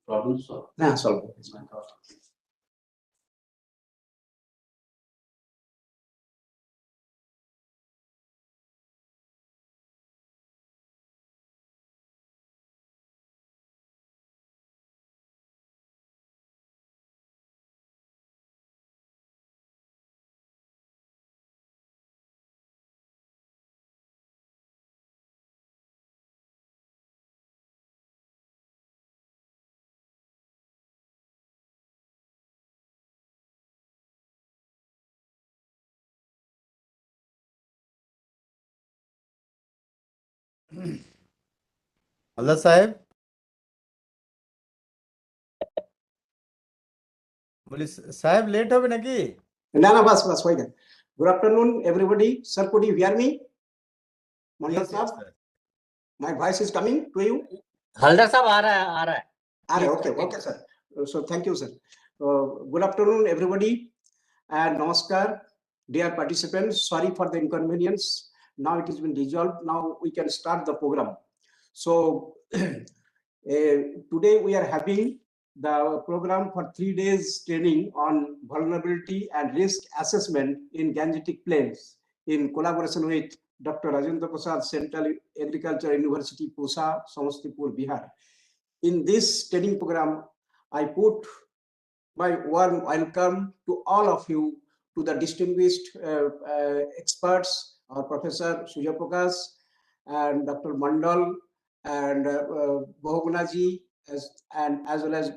Problem solved. Yeah, solved. Allah साहब बोले साहब लेट हो ना कि No, bas, wait. Good afternoon, everybody. Sir, could you hear me? Mandal sir, my voice is coming to you. Haldar साहब आ रहा है. Okay, sir. So thank you, sir. Good afternoon, everybody, and namaskar, dear participants. Sorry for the inconvenience. Now it has been resolved. Now we can start the program. So today we are having the program for 3 days training on vulnerability and risk assessment in Gangetic plains in collaboration with Dr. Rajendra Prasad, Central Agriculture University, Pusa, Samastipur, Bihar. In this training program, I put my warm welcome to all of you, to the distinguished experts, our Professor Suja Prakash and Dr. Mandal and Bohgunaji, as well as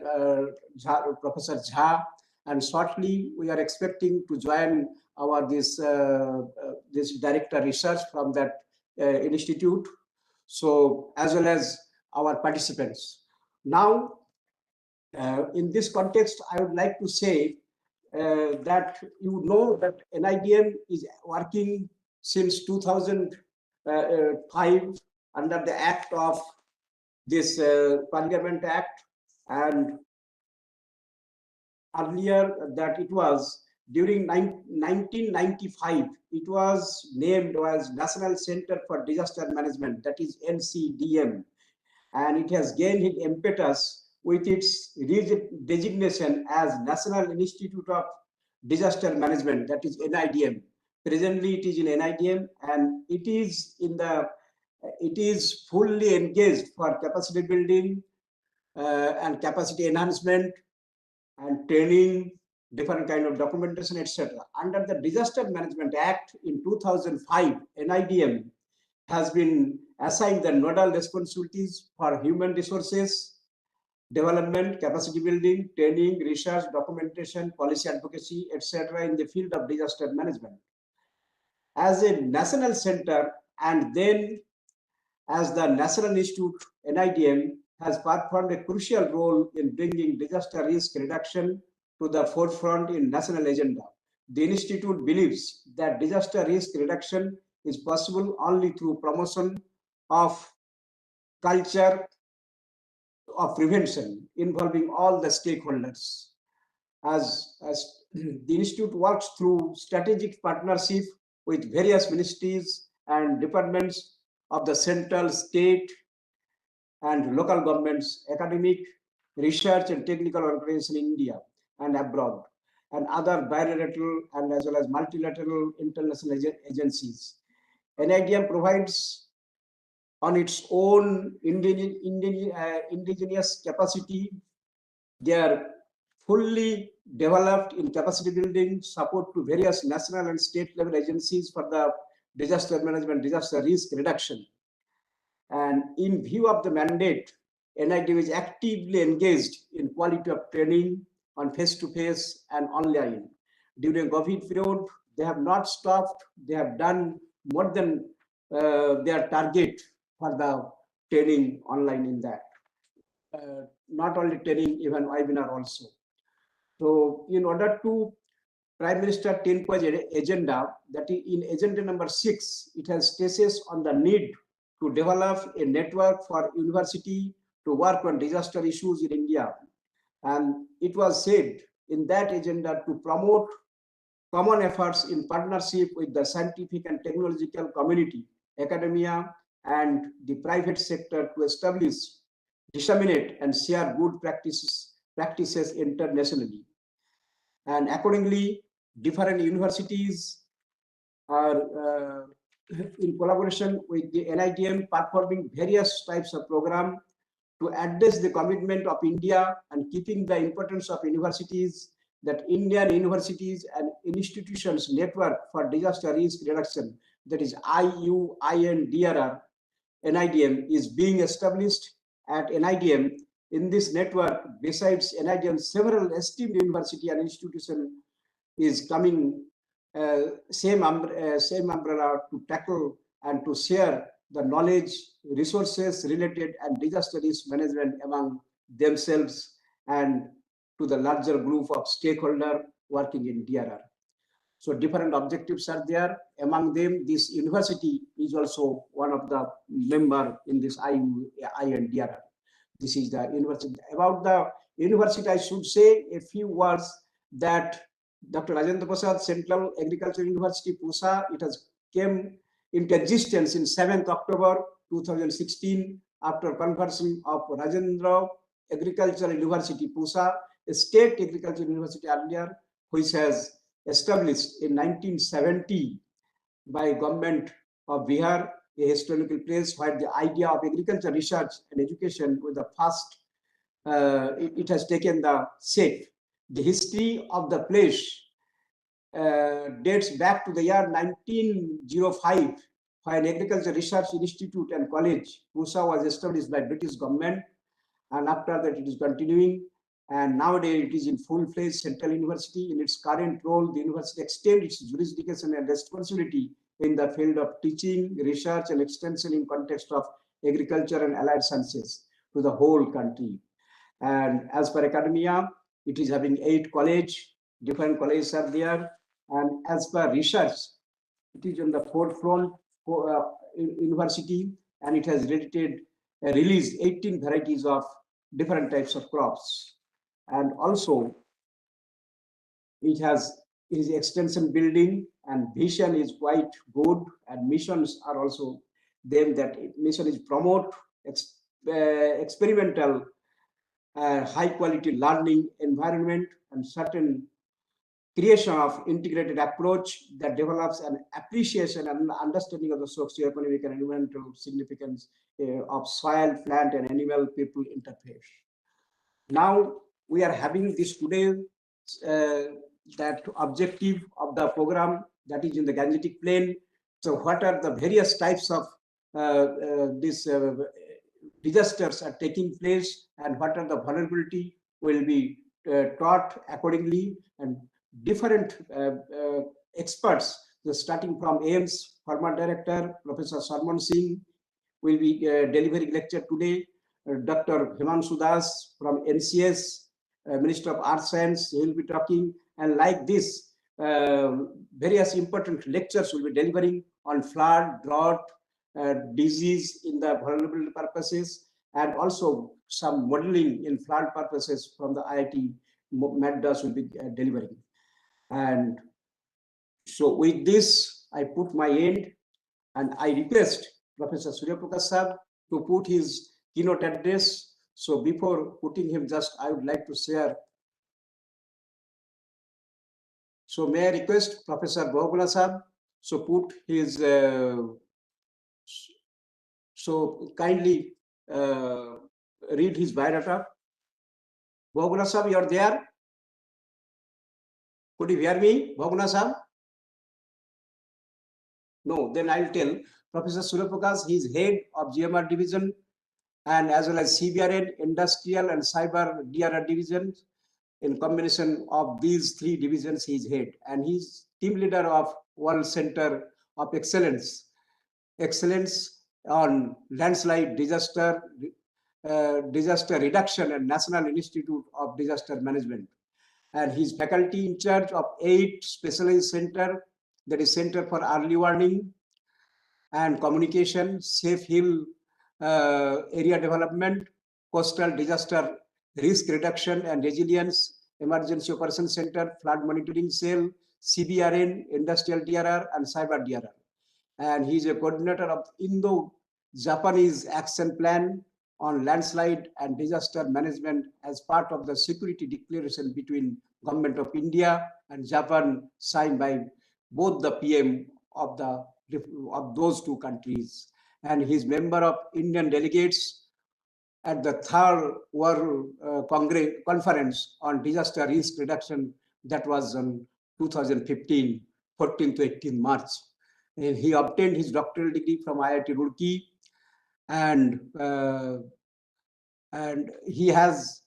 Professor Jha. And shortly, we are expecting to join our this director research from that institute. So as well as our participants. Now, in this context, I would like to say that you know that NIDM is working since 2005 under the act of this Parliament Act, and earlier that it was during 1995, it was named as National Center for Disaster Management, that is NCDM, and it has gained its impetus with its designation as National Institute of Disaster Management, that is NIDM. Presently, it is in NIDM, and it is fully engaged for capacity building and capacity enhancement and training, different kind of documentation, etc. Under the Disaster Management Act in 2005, NIDM has been assigned the nodal responsibilities for human resources, development, capacity building, training, research, documentation, policy advocacy, etc. in the field of disaster management. As a national center, and then as the National Institute, NIDM has performed a crucial role in bringing disaster risk reduction to the forefront in national agenda. The institute believes that disaster risk reduction is possible only through promotion of culture of prevention involving all the stakeholders. As the institute works through strategic partnership with various ministries and departments of the central, state, and local governments, academic, research, and technical organizations in India and abroad, and other bilateral and as well as multilateral international agencies. NIDM provides on its own indigenous capacity. They are fully developed in capacity building, support to various national and state level agencies for the disaster management, disaster risk reduction. And in view of the mandate, NIDM is actively engaged in quality of training on face-to-face and online. During COVID period, they have not stopped. They have done more than their target for the training online in that. Not only training, even webinar also. So in order to Prime Minister 10-point agenda, that is in agenda number 6, it has stresses on the need to develop a network for university to work on disaster issues in India. And it was said in that agenda to promote common efforts in partnership with the scientific and technological community, academia, and the private sector to establish disseminate and share good practices internationally. And accordingly, different universities are in collaboration with the NIDM performing various types of program to address the commitment of India and keeping the importance of universities, that Indian universities and institutions network for disaster risk reduction, that is IUIN-DRR, NIDM, is being established at NIDM. In this network, besides NIDM, several esteemed university and institutions is coming same umbrella to tackle and to share the knowledge, resources related and disaster risk management among themselves and to the larger group of stakeholders working in DRR. So different objectives are there. Among them, this university is also one of the member in this IUIN-DRR. This is the university. About the university, I should say a few words that Dr. Rajendra Prasad Central Agriculture University, Pusa, it has came into existence in 7th October 2016 after conversion of Rajendra Agricultural University, Pusa, a state agriculture university earlier, which has established in 1970 by government of Bihar, a historical place where the idea of agriculture research and education was the first, it has taken the shape. The history of the place dates back to the year 1905, when Agriculture Research Institute and College, Pusa, was established by British government, and after that it is continuing, and nowadays it is in full-fledged central university. In its current role, the university extends its jurisdiction and responsibility in the field of teaching, research, and extension in context of agriculture and allied sciences to the whole country. And as per academia, it is having 8 colleges, different colleges are there. And as per research, it is on the forefront university, and it has released 18 varieties of different types of crops. And also, it has its extension building, and vision is quite good, and missions are also them. That mission is promote experimental high quality learning environment and certain creation of integrated approach that develops an appreciation and understanding of the socio-economic and environmental significance of soil, plant, and animal people interface. Now we are having this today, that objective of the program that is in the Gangetic plain. So what are the various types of disasters are taking place, and what are the vulnerability will be taught accordingly, and different experts, starting from AIMS former director Professor Sarman Singh will be delivering lecture today. Dr. Himanshu Das from NCS, Minister of Earth Science, he will be talking, and like this, various important lectures will be delivering on flood, drought, disease in the vulnerable purposes, and also some modeling in flood purposes from the IIT Madras will be delivering. And so with this, I put my end, and I request Professor Surya Prakash Sir to put his keynote address. So before putting him, just I would like to share. So may I request Professor Bahuguna Sir, so put his, so kindly read his biodata. Bahuguna Sir, you are there? Could you hear me, Bahuguna Sir? No, then I'll tell. Professor Surya Prakash, he is head of GMR division, and as well as CBRN, Industrial and Cyber DRR divisions. In combination of these 3 divisions, he is head, and he is team leader of World Center of Excellence on landslide disaster reduction and National Institute of Disaster Management. And he is faculty in charge of 8 specialized center, that is Center for Early Warning and Communication, Safe Hill Area Development, Coastal Disaster Risk Reduction and Resilience, Emergency Operations Center, Flood Monitoring Cell, CBRN, Industrial DRR, and Cyber DRR. And he is a coordinator of Indo-Japanese Action Plan on landslide and disaster management as part of the security declaration between Government of India and Japan, signed by both the PM of those two countries. And he's member of Indian delegates at the third World Conference on Disaster Risk Reduction that was on 2015, 14 to 18 March. And he obtained his doctoral degree from IIT Roorkee, and he has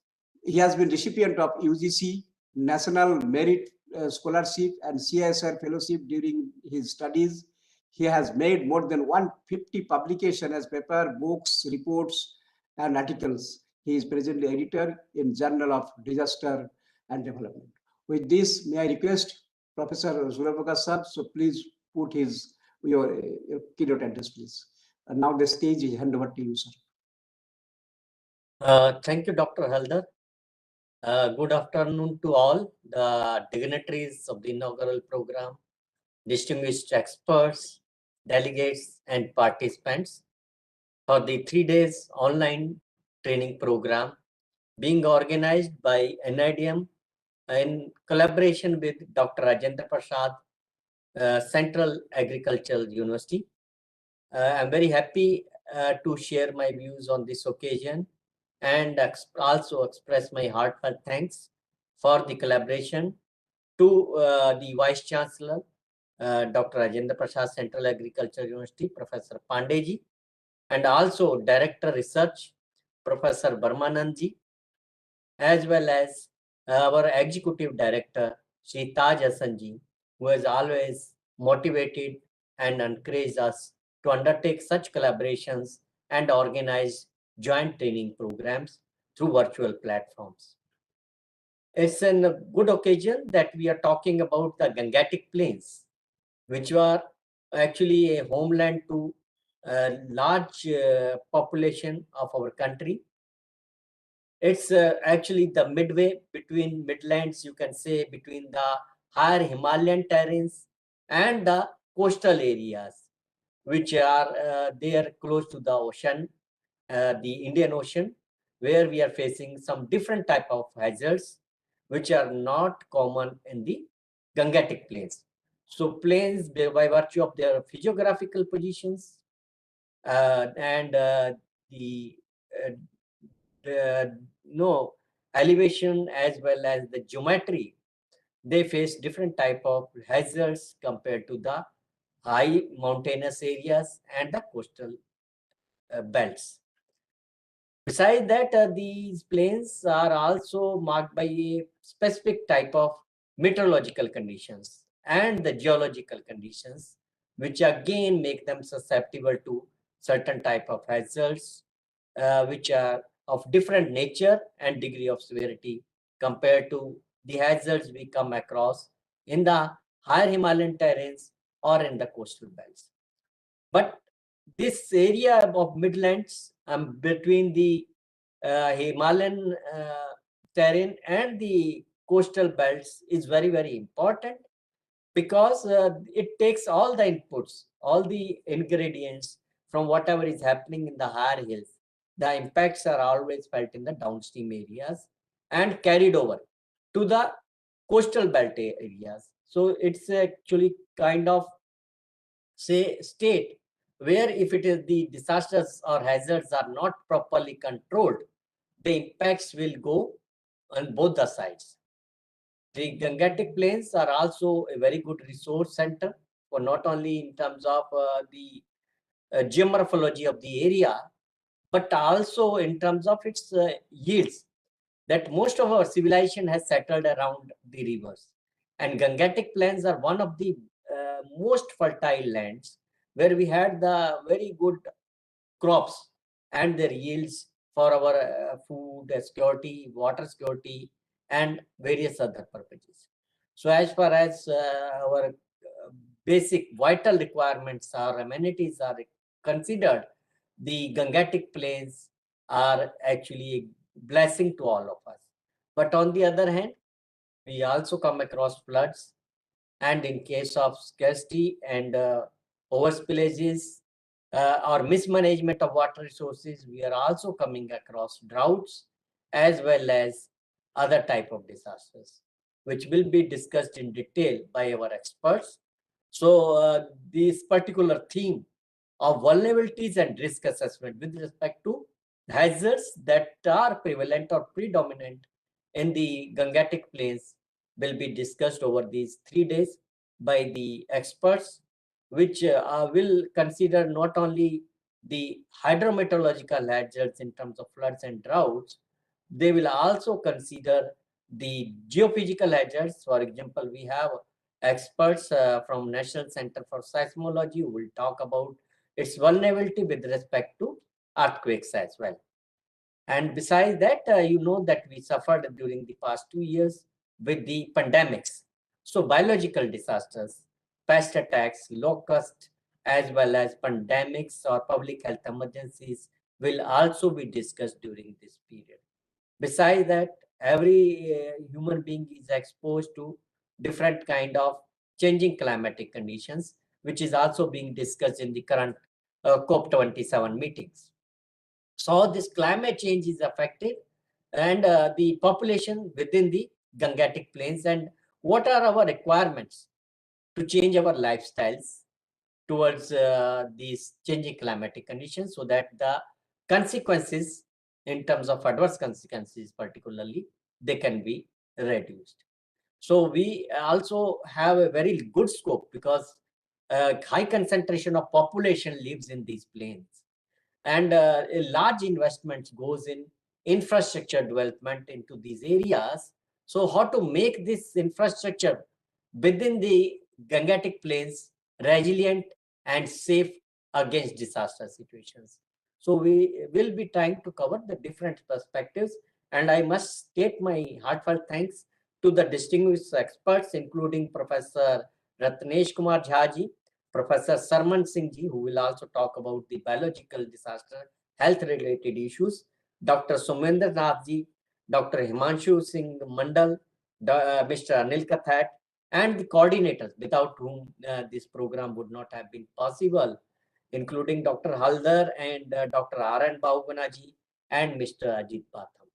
been recipient of UGC National Merit Scholarship and CSR Fellowship during his studies. He has made more than 150 publications as paper, books, reports, and articles. He is presently editor in Journal of Disaster and Development. With this, may I request Professor Suryaprakash sir, so please put your keynote address, please. And now the stage is hand over to you, sir. Thank you, Dr. Haldar. Good afternoon to all the dignitaries of the inaugural program, distinguished experts, delegates, and participants for the 3 days online training program being organized by NIDM in collaboration with Dr. Rajendra Prasad, Central Agricultural University. I'm very happy to share my views on this occasion and also express my heartfelt thanks for the collaboration to the Vice Chancellor, Dr. Rajendra Prasad, Central Agricultural University, Professor Pandeji, and also Director Research, Professor Barmanandji, as well as our Executive Director, Shri Taj Hassanji, who has always motivated and encouraged us to undertake such collaborations and organize joint training programs through virtual platforms. It's a good occasion that we are talking about the Gangetic Plains, which were actually a homeland to a large population of our country. It's actually the midway between midlands, you can say, between the higher Himalayan terrains and the coastal areas, which are there close to the ocean, the Indian Ocean, where we are facing some different type of hazards, which are not common in the Gangetic Plains. So plains, by virtue of their physiographical positions and the elevation as well as the geometry, they face different type of hazards compared to the high mountainous areas and the coastal belts. Besides that, these plains are also marked by a specific type of meteorological conditions and the geological conditions, which again make them susceptible to certain type of hazards, which are of different nature and degree of severity compared to the hazards we come across in the higher Himalayan terrains or in the coastal belts. But this area of midlands between the Himalayan terrain and the coastal belts is very, very important, because it takes all the inputs, all the ingredients from whatever is happening in the higher hills. The impacts are always felt in the downstream areas and carried over to the coastal belt areas. So it's actually kind of state where if it is the disasters or hazards are not properly controlled, the impacts will go on both the sides. The Gangetic Plains are also a very good resource center for not only in terms of the geomorphology of the area, but also in terms of its yields, that most of our civilization has settled around the rivers. And Gangetic Plains are one of the most fertile lands where we had the very good crops and their yields for our food security, water security, and various other purposes. So as far as our basic vital requirements or amenities are considered, the Gangetic Plains are actually a blessing to all of us. But on the other hand, we also come across floods, and in case of scarcity and overspillages or mismanagement of water resources, we are also coming across droughts as well as other type of disasters, which will be discussed in detail by our experts. So this particular theme of vulnerabilities and risk assessment with respect to hazards that are prevalent or predominant in the Gangetic plains will be discussed over these 3 days by the experts, which will consider not only the hydrometeorological hazards in terms of floods and droughts, they will also consider the geophysical hazards. For example, we have experts from National Center for Seismology who will talk about its vulnerability with respect to earthquakes as well. And besides that, you know that we suffered during the past 2 years with the pandemics. So biological disasters, pest attacks, locust, as well as pandemics or public health emergencies will also be discussed during this period. Besides that, every human being is exposed to different kind of changing climatic conditions, which is also being discussed in the current COP27 meetings. So this climate change is affected and the population within the Gangetic plains, and what are our requirements to change our lifestyles towards these changing climatic conditions so that the consequences in terms of adverse consequences particularly, they can be reduced. So we also have a very good scope because high concentration of population lives in these plains, and a large investment goes in infrastructure development into these areas. So how to make this infrastructure within the Gangetic plains resilient and safe against disaster situations? So we will be trying to cover the different perspectives, and I must state my heartfelt thanks to the distinguished experts, including Professor Ratnesh Kumar Jhaji, Professor Sarman Singh ji, who will also talk about the biological disaster health related issues, Dr. Sumendra Nath ji, Dr. Himanshu Singh Mandal, Mr. Anil Kathat, and the coordinators without whom this program would not have been possible, including Dr. Haldar and Dr. R.N. Bahuguna ji and Mr. Ajit Batham.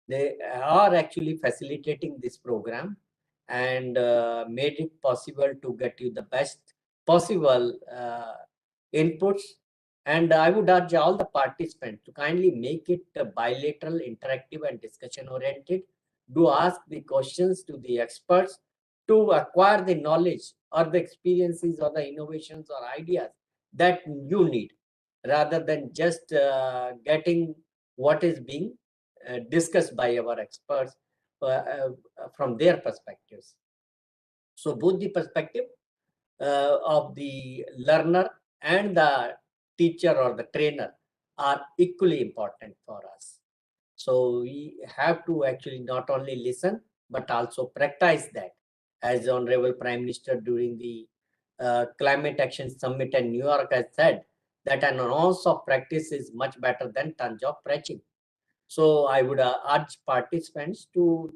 They are actually facilitating this program and made it possible to get you the best possible inputs. And I would urge all the participants to kindly make it bilateral, interactive, and discussion oriented. Do ask the questions to the experts to acquire the knowledge or the experiences or the innovations or ideas that you need, rather than just getting what is being discussed by our experts from their perspectives. So both the perspective of the learner and the teacher or the trainer are equally important for us. So we have to actually not only listen, but also practice that. As Honorable Prime Minister during the Climate Action Summit in New York has said, that an ounce of practice is much better than tons of preaching. So I would urge participants to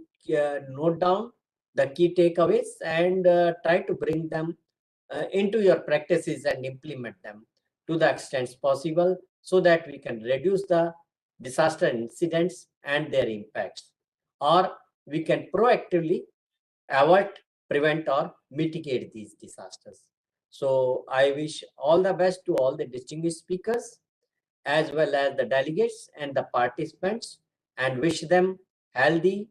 note down the key takeaways and try to bring them into your practices and implement them to the extent possible so that we can reduce the disaster incidents and their impacts, or we can proactively avoid, prevent, or mitigate these disasters. So I wish all the best to all the distinguished speakers as well as the delegates and the participants, and wish them healthy,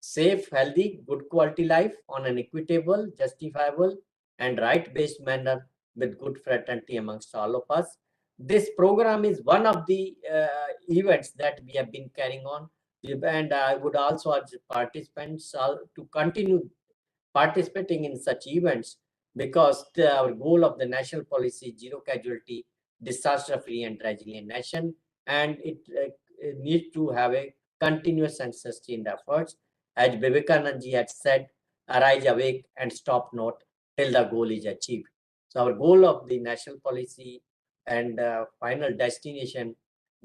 safe, healthy, good quality life on an equitable, justifiable, and right-based manner with good fraternity amongst all of us. This program is one of the events that we have been carrying on, and I would also urge participants to continue participating in such events, because our goal of the national policy is zero casualty, disaster free and resilient nation, and it needs to have a continuous and sustained efforts. As Vivekanand ji had said, arise awake and stop not till the goal is achieved. So our goal of the national policy and final destination,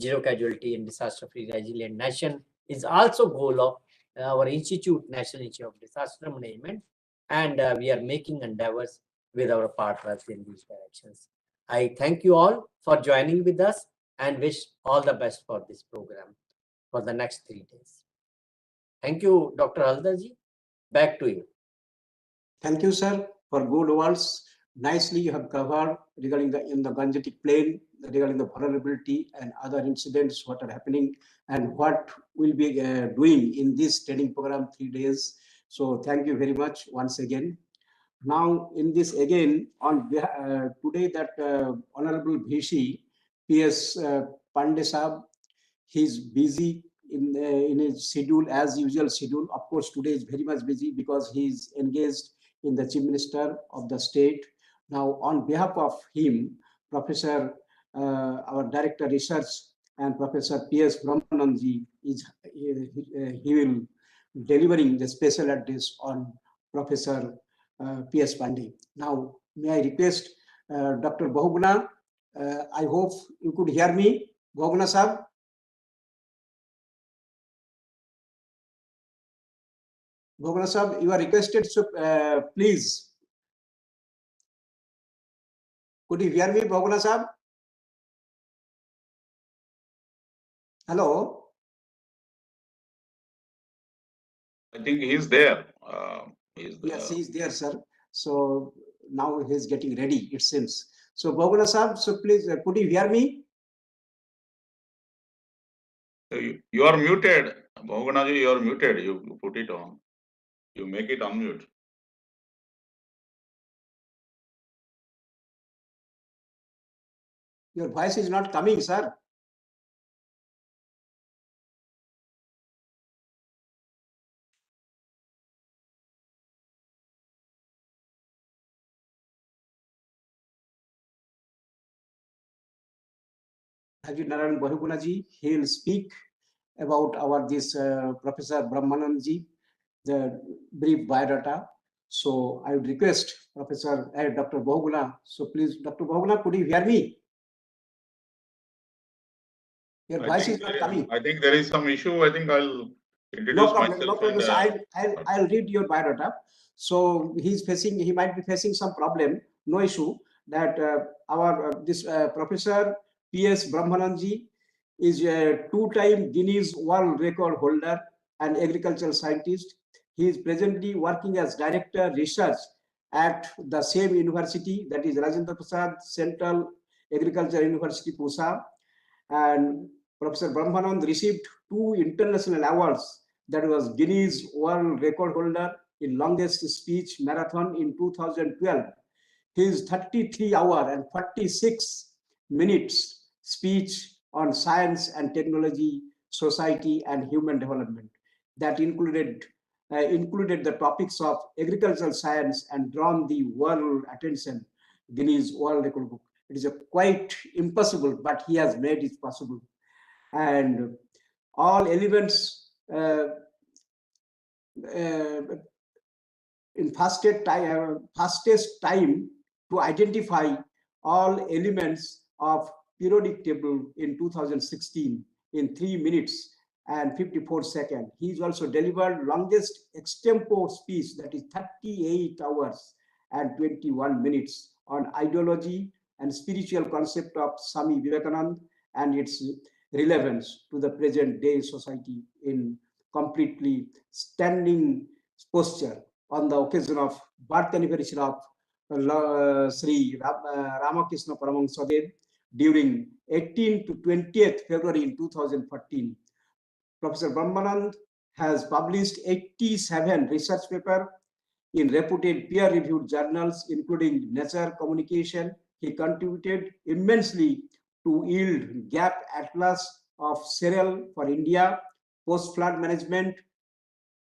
zero casualty and disaster free resilient nation, is also goal of our institute, National Institute of Disaster Management, and we are making endeavors with our partners in these directions. I thank you all for joining with us and wish all the best for this program for the next 3 days. Thank you, Dr. Haldarji. Back to you. Thank you, sir, for good words. Nicely you have covered regarding in the Gangetic plane, regarding the vulnerability and other incidents, what are happening and what we'll be doing in this training program 3 days. So thank you very much once again. Now in this again, on today that Honorable VC PS Pandey Sahab, he's busy in his schedule as usual schedule. Of course, today is very much busy because he's engaged in the Chief Minister of the state. Now, on behalf of him, Professor, our Director Research, and Professor P.S. Brahmanandji he will delivering the special address on Professor P.S. Pandey. Now, may I request Dr. Bahuguna, I hope you could hear me. Bahuguna Sahab. Bahuguna Sahab, you are requested, so please. Could you hear me, Bahuguna Sahab? Hello? I think he's there. Yes, he's there, sir. So now he's getting ready, it seems. So Bahuguna Sahab, so please, could you hear me? You are muted. Bhogunaji, you are muted. You put it on. You make it unmute. Your voice is not coming, sir. Haji Narayan Bahugunaji, he will speak about our this Professor Brahmanandji, the brief biodata. So I would request Professor Dr. Bahuguna. So please, Dr. Bahuguna, could you hear me? Your voice is not coming. I think there is some issue. I think I'll introduce myself. No problem. So I'll read your biodata. So he might be facing some problem. No issue. That our this Professor P.S. Brahmanandji is a 2-time Guinness World Record holder and agricultural scientist. He is presently working as Director Research at the same university, that is Rajendra Prasad Central Agriculture University, Pusa. And Professor Brahmanand received 2 international awards, that was Guinness World Record holder in longest speech marathon in 2012. His 33-hour and 46 minutes speech on science and technology, society and human development that included the topics of agricultural science and drawn the world attention, Guinness World Record book. It is quite impossible, but he has made it possible. And all elements in fastest time to identify all elements of periodic table in 2016 in 3 minutes and 54 seconds. He's also delivered longest extempo speech, that is 38 hours and 21 minutes on ideology and spiritual concept of Swami Vivekananda and its relevance to the present day society in completely standing posture on the occasion of birth anniversary of Sri Ramakrishna Paramahansadev during 18th to 20th February in 2014. Professor Brahmanand has published 87 research papers in reputed peer-reviewed journals, including Nature Communication. He contributed immensely to yield gap atlas of cereal for India, post-flood management,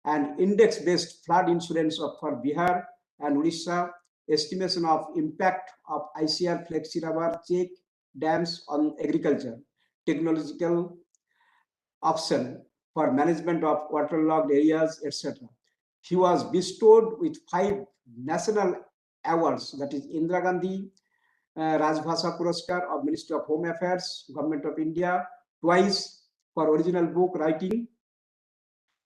and index-based flood insurance for Bihar and Odisha, estimation of impact of ICR flexi rubber check dams on agriculture, technological option for management of waterlogged areas, etc. He was bestowed with 5 national awards, that is Indira Gandhi Rajbhasha Puraskar of Ministry of Home Affairs, Government of India, twice for original book writing,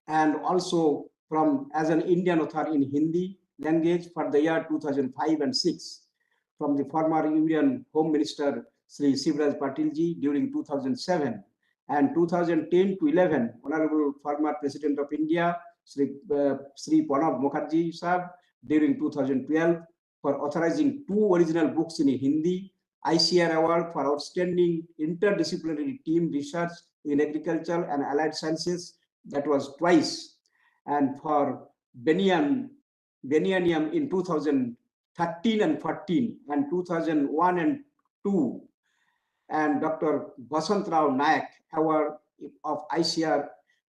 and also from as an Indian author in Hindi language for the year 2005 and 6. from the former Union Home Minister Sri Shivraj Patilji during 2007, and 2010 to 11, Honorable former President of India Sri Pranab Mukherjee Sahab during 2012 for authorizing 2 original books in Hindi, ICR Award for Outstanding Interdisciplinary Team Research in Agriculture and Allied Sciences, that was twice, and for Biennium in 2013 and 14, and 2001 and 2, and Dr. Vasant Rao Nayak Award of ICR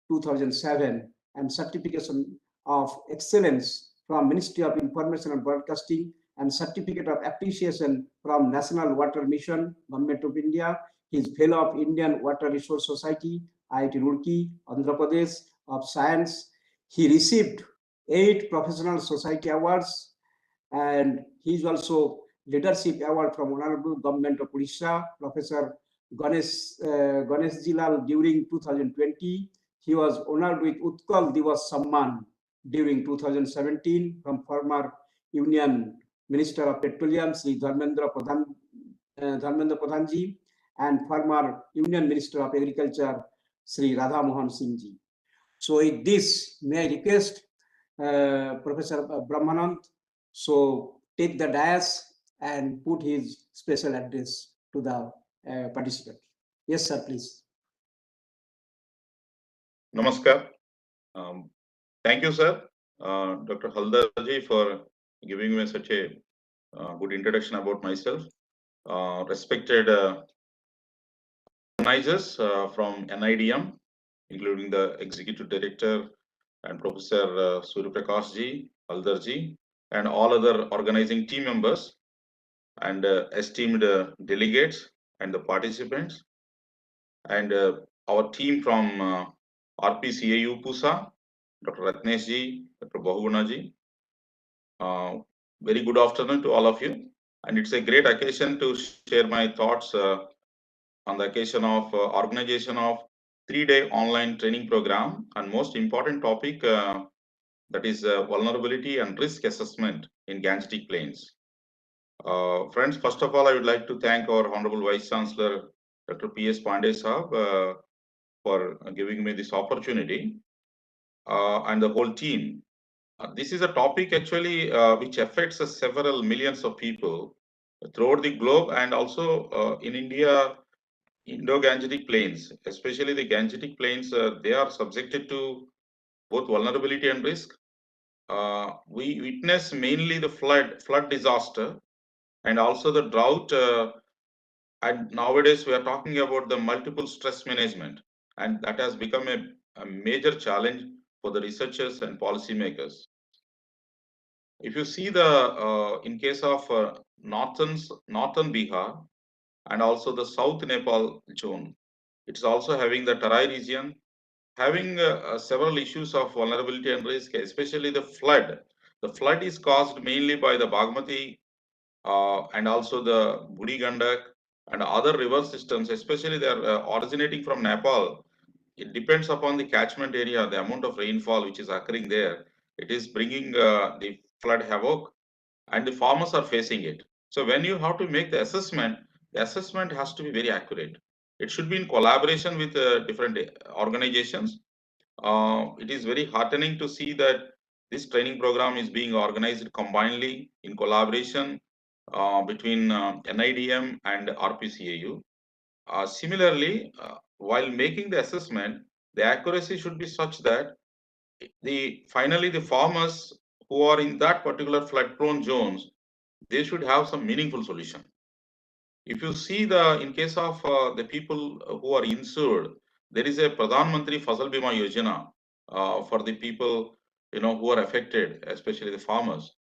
2007, and certification of excellence from Ministry of Information and Broadcasting, and certificate of appreciation from National Water Mission, Govt of India. He is fellow of Indian Water Resource Society, IIT Roorkee, Andhra Pradesh, of Science. He received 8 Professional Society Awards, and he is also Leadership Award from Honorable Government of Odisha, Professor Ganesh Jilal during 2020. He was honored with Utkal Divas Samman during 2017 from former Union Minister of Petroleum, Sri Dharmendra Pradhanji, and former Union Minister of Agriculture, Sri Radha Mohan Singh ji. So with this, may I request Professor Brahmanand, so take the dais and put his special address to the participant. Yes, sir, please. Namaskar. Thank you, sir, Dr. Haldarji, for giving me such a good introduction about myself. Respected organizers from NIDM, including the Executive Director and Professor Surya Prakash ji, Haldarji, and all other organizing team members, and esteemed delegates and the participants, and our team from RPCAU Pusa, Dr. Ratnesh ji, Dr. Bahuguna ji. Very good afternoon to all of you, and it's a great occasion to share my thoughts on the occasion of organization of 3-day online training program, and most important topic, that is vulnerability and risk assessment in Gangetic Plains. Friends, first of all, I would like to thank our Honorable Vice Chancellor, Dr. P.S. Pandey Sahab, for giving me this opportunity, and the whole team. This is a topic actually which affects several millions of people throughout the globe, and also in India, Indo-Gangetic Plains, especially the Gangetic Plains, they are subjected to both vulnerability and risk. We witness mainly the flood disaster, and also the drought, and nowadays we are talking about the multiple stress management, and that has become a major challenge for the researchers and policymakers. If you see the in case of northern Bihar and also the South Nepal zone, it's also having the Tarai region, having several issues of vulnerability and risk, especially the flood. The flood is caused mainly by the Bagmati and also the Budi Gandak and other river systems, especially they are originating from Nepal. It depends upon the catchment area, the amount of rainfall which is occurring there. It is bringing the flood havoc, and the farmers are facing it. So when you have to make the assessment has to be very accurate. It should be in collaboration with different organizations. It is very heartening to see that this training program is being organized combinedly in collaboration between NIDM and RPCAU. Similarly, while making the assessment, the accuracy should be such that finally the farmers who are in that particular flood prone zones, they should have some meaningful solution. If you see in case of the people who are insured, there is a Pradhan Mantri Fasal Bima Yojana for the people who are affected, especially the farmers.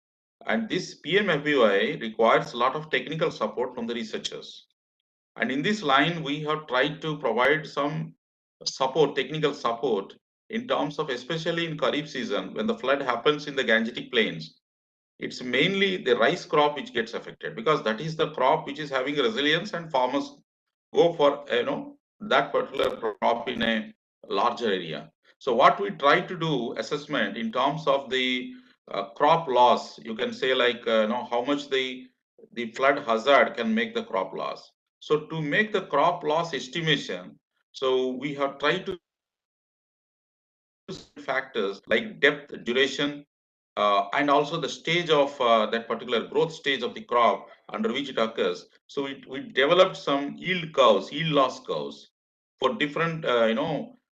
And this PMFBY requires a lot of technical support from the researchers. And in this line, we have tried to provide some support, technical support, in terms of especially in Kharif season when the flood happens in the Gangetic Plains. It's mainly the rice crop which gets affected, because that is the crop which is having resilience, and farmers go for that particular crop in a larger area. So what we try to do assessment in terms of the crop loss, you can say like how much the the flood hazard can make the crop loss. So to make the crop loss estimation, so we have tried to factors like depth, duration, and also the stage of that particular growth stage of the crop under which it occurs. So we developed some yield curves, yield loss curves for different,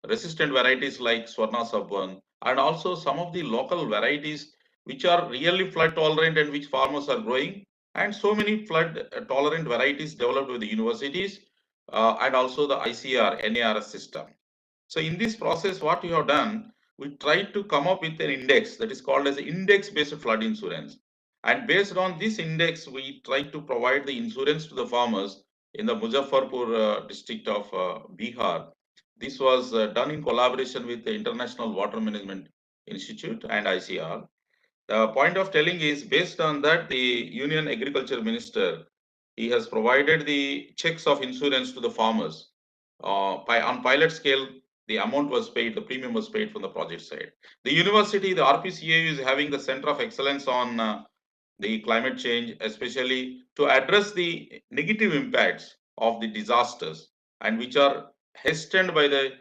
resistant varieties like Swarna Sub-1, and also some of the local varieties which are really flood tolerant and which farmers are growing, and so many flood tolerant varieties developed with the universities and also the ICR, NARS system. So in this process, what we have done, we tried to come up with an index that is called as index-based flood insurance. And based on this index, we tried to provide the insurance to the farmers in the Muzaffarpur district of Bihar. This was done in collaboration with the International Water Management Institute and ICR. The point of telling is based on that, the Union Agriculture Minister, he has provided the checks of insurance to the farmers. On pilot scale, the amount was paid, the premium was paid from the project side. The university, the RPCA is having the Center of Excellence on the climate change, especially to address the negative impacts of the disasters and which are hastened by the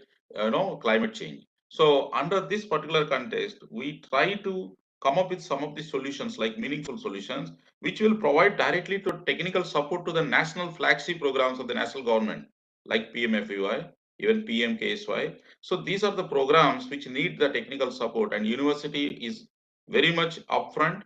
climate change. So under this particular context, we try to come up with some of the solutions like meaningful solutions, which will provide directly to technical support to the national flagship programs of the national government, like PMFUI, even PMKSY. So these are the programs which need the technical support, and university is very much upfront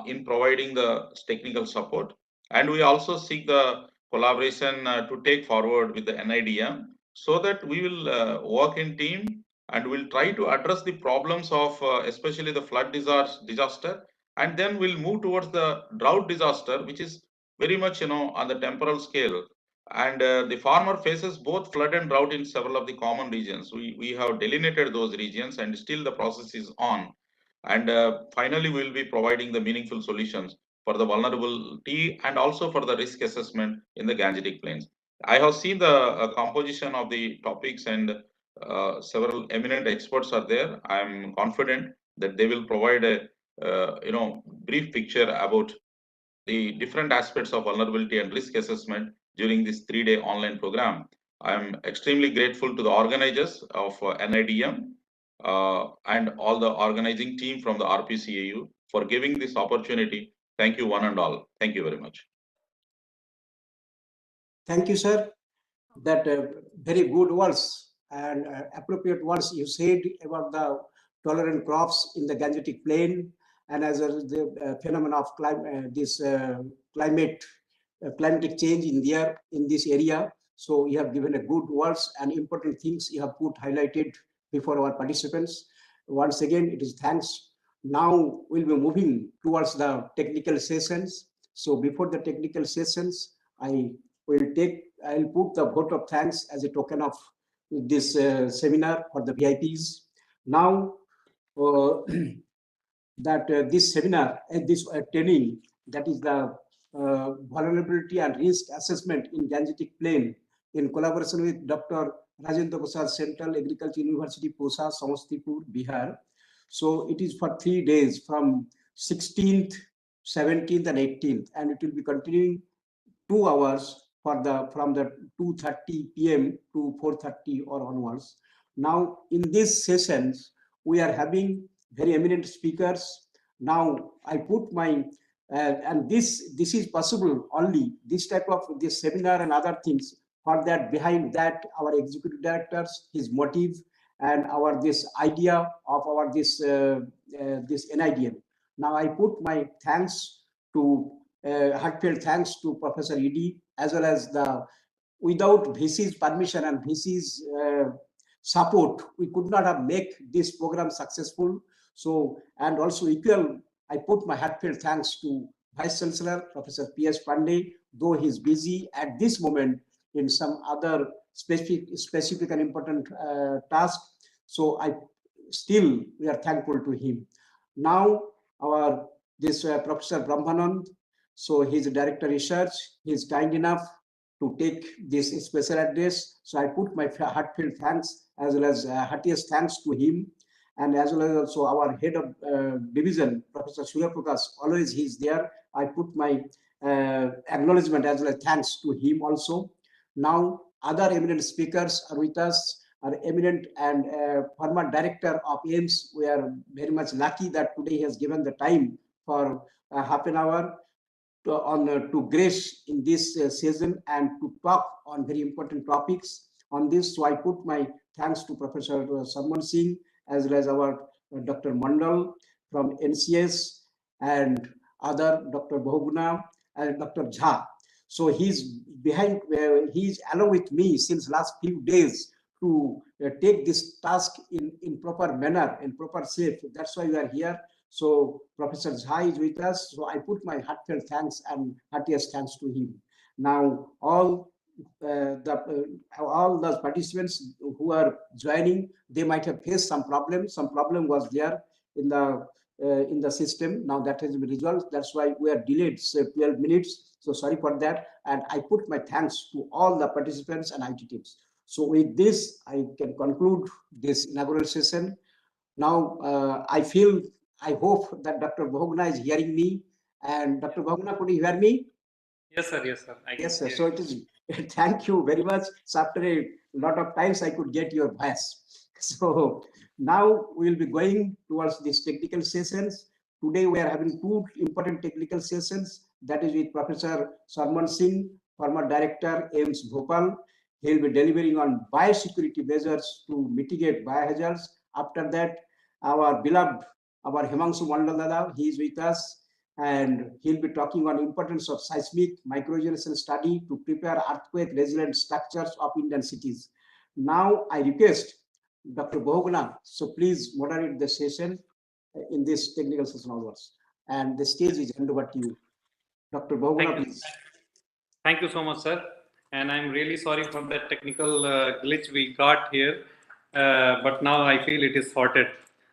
in providing the technical support. And we also seek the collaboration to take forward with the NIDM so that we will work in team and we'll try to address the problems of especially the flood disaster, and then we'll move towards the drought disaster, which is very much on the temporal scale. And the farmer faces both flood and drought in several of the common regions. We have delineated those regions and still the process is on. And finally, we'll be providing the meaningful solutions for the vulnerability and also for the risk assessment in the Gangetic plains. I have seen the composition of the topics, and several eminent experts are there. I'm confident that they will provide a brief picture about the different aspects of vulnerability and risk assessment during this 3-day online program. I'm extremely grateful to the organizers of NIDM and all the organizing team from the RPCAU for giving this opportunity. Thank you one and all. Thank you very much. Thank you, sir. That very good words and appropriate words you said about the tolerant crops in the Gangetic plain, and as the phenomenon of climatic change in this area. So you have given a good words and important things you have highlighted before our participants. Once again, it is thanks. Now we'll be moving towards the technical sessions. So before the technical sessions, I'll put the vote of thanks as a token of this seminar for the VIPs. Now that this seminar, this training, that is the vulnerability and risk assessment in Gangetic plain, in collaboration with Dr. Rajendra Prasad, Central Agriculture University, Posa, Samastipur, Bihar. So it is for 3 days from 16th, 17th, and 18th, and it will be continuing 2 hours from the 2:30 p.m. to 4:30 or onwards. Now, in these sessions, we are having very eminent speakers. Now, I put my and this is possible only this type of this seminar and other things. For that, behind that, our executive directors, his motive, and our this idea of our this NIDM. Now, I put my thanks to heartfelt thanks to Professor Edie, as well as without VC's permission and VC's support, we could not have made this program successful. So, and also equal, I put my heartfelt thanks to Vice Chancellor, Professor P.S. Pandey, though he's busy at this moment in some other specific and important task. So we are thankful to him. Now, this Professor Brahmanand, so he's a director of research. He's kind enough to take this special address. So I put my heartfelt thanks as well as heartiest thanks to him, and as well as also our head of division, Professor Surya Prakash. Always he's there. I put my acknowledgement as well as thanks to him also. Now, other eminent speakers are with us, are eminent and former director of AIMS. We are very much lucky that today he has given the time for half an hour to grace in this season and to talk on very important topics on this. So I put my thanks to Professor Sarman Singh as well as our Dr. Mandal from NCS and other Dr. Bhoguna and Dr. Jha. So he's behind, he's along with me since last few days to take this task in proper manner, in proper shape. That's why we are here. So Professor Jha is with us. So I put my heartfelt thanks and heartiest thanks to him. Now all the participants who are joining, they might have faced some problem. Some problem was there in the system. Now that has been resolved. That's why we are delayed, say 12 minutes. So sorry for that. And I put my thanks to all the participants and IT teams. So with this, I can conclude this inaugural session. Now I hope that Dr. Bhoguna is hearing me. And Dr. Bhoguna, could you hear me? Yes, sir. Yes, sir. Yes, sir. So it is. Thank you very much. So after a lot of times, I could get your voice. So now we will be going towards these technical sessions. Today we are having two important technical sessions. That is with Professor Sarman Singh, former director, AIMS Bhopal. He will be delivering on biosecurity measures to mitigate biohazards. After that, our beloved, our Himangsu Mandal Dada, he is with us. And he'll be talking on importance of seismic microgeneration study to prepare earthquake resilient structures of Indian cities. Now I request Dr. Bhoguna, so please moderate the session in this technical session onwards. And the stage is handed over to you. Dr. Bhoguna, please. Thank you so much, sir. And I'm really sorry for that technical glitch we got here. But now I feel it is sorted.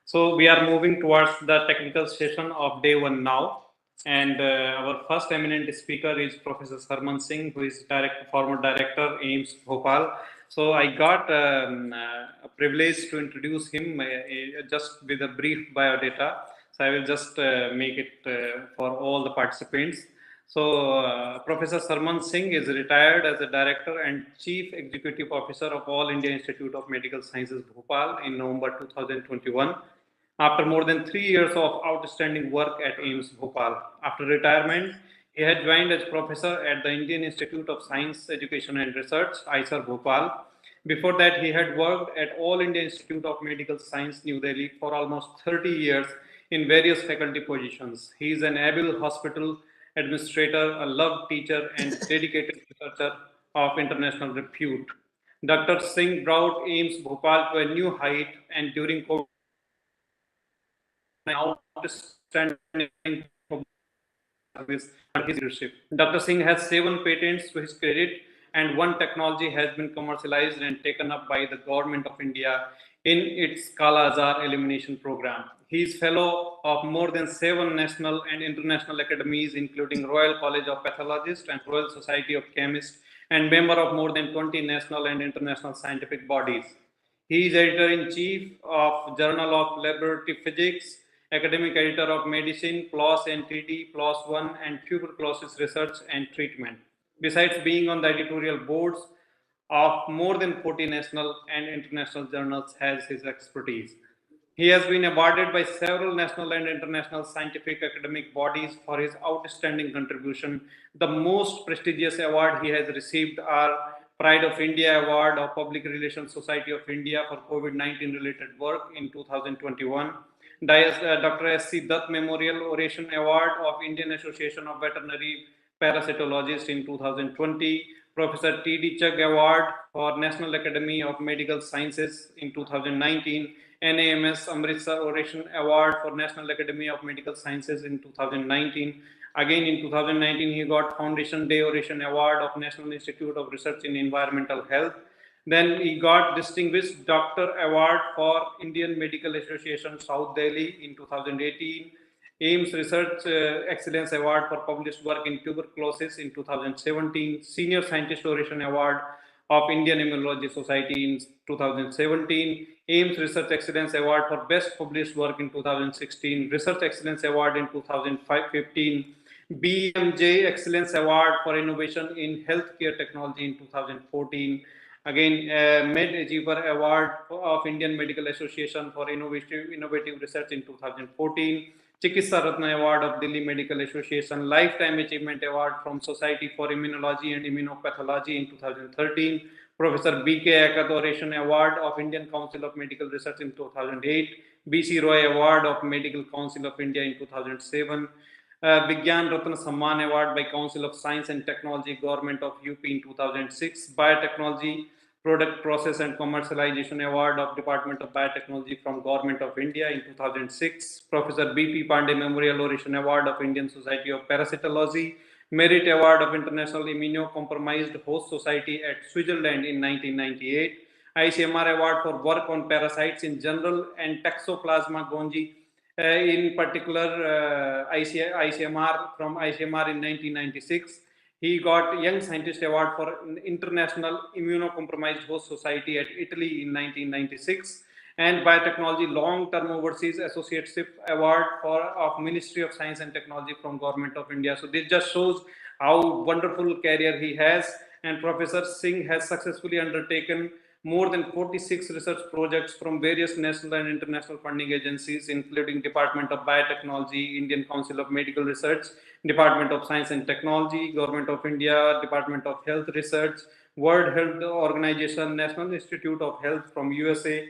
So we are moving towards the technical session of day one now. And our first eminent speaker is Professor Sarman Singh, who is former director, AIMS Bhopal. So I got a privilege to introduce him just with a brief biodata. So I will just make it for all the participants. So Professor Sarman Singh is retired as a director and chief executive officer of All India Institute of Medical Sciences Bhopal in November 2021. After more than 3 years of outstanding work at AIMS Bhopal. After retirement, he had joined as professor at the Indian Institute of Science, Education and Research, ISER Bhopal. Before that, he had worked at All India Institute of Medical Science, New Delhi for almost 30 years in various faculty positions. He is an able hospital administrator, a loved teacher, and dedicated researcher of international repute. Dr. Singh brought AIMS Bhopal to a new height, and during COVID, outstanding service and his leadership. Dr. Singh has 7 patents to his credit, and 1 technology has been commercialized and taken up by the Government of India in its Kala Azar elimination program. He is fellow of more than 7 national and international academies, including Royal College of Pathologists and Royal Society of Chemists, and member of more than 20 national and international scientific bodies. He is editor-in-chief of Journal of Laboratory Physics, academic editor of Medicine, PLOS NTD, PLOS 1, and Tuberculosis Research and Treatment. Besides being on the editorial boards of more than 40 national and international journals, has his expertise. He has been awarded by several national and international scientific academic bodies for his outstanding contribution. The most prestigious award he has received are Pride of India Award of Public Relations Society of India for COVID-19 related work in 2021, Dr. S.C. Dutt Memorial Oration Award of Indian Association of Veterinary Parasitologists in 2020, Professor T.D. Chugg Award for National Academy of Medical Sciences in 2019, NAMS Amritsar Oration Award for National Academy of Medical Sciences in 2019. Again in 2019, he got Foundation Day Oration Award of National Institute of Research in Environmental Health. Then he got Distinguished Doctor Award for Indian Medical Association South Delhi in 2018. AIMS Research Excellence Award for published work in tuberculosis in 2017. Senior Scientist Oration Award of Indian Immunology Society in 2017. AIMS Research Excellence Award for Best Published Work in 2016. Research Excellence Award in 2015. BMJ Excellence Award for Innovation in Healthcare Technology in 2014. Again, Med Achiever Award of Indian Medical Association for Innovative Research in 2014. Chikitsa Ratna Award of Delhi Medical Association, Lifetime Achievement Award from Society for Immunology and Immunopathology in 2013, Professor B.K. Akadoration Award of Indian Council of Medical Research in 2008, B.C. Roy Award of Medical Council of India in 2007, Vigyan Ratna Samman Award by Council of Science and Technology, Government of UP in 2006, Biotechnology Product Process and Commercialization Award of Department of Biotechnology from Government of India in 2006, Professor B.P. Pandey Memorial Oration Award of Indian Society of Parasitology, Merit Award of International Immunocompromised Host Society at Switzerland in 1998, ICMR Award for work on parasites in general and Toxoplasma gondii in particular ICMR from ICMR in 1996. He got Young Scientist Award for International Immunocompromised Host Society at Italy in 1996, and Biotechnology Long-Term Overseas Associateship Award of Ministry of Science and Technology from Government of India. So this just shows how wonderful career he has, and Professor Singh has successfully undertaken more than 46 research projects from various national and international funding agencies, including Department of Biotechnology, Indian Council of Medical Research, Department of Science and Technology, Government of India, Department of Health Research, World Health Organization, National Institute of Health from USA,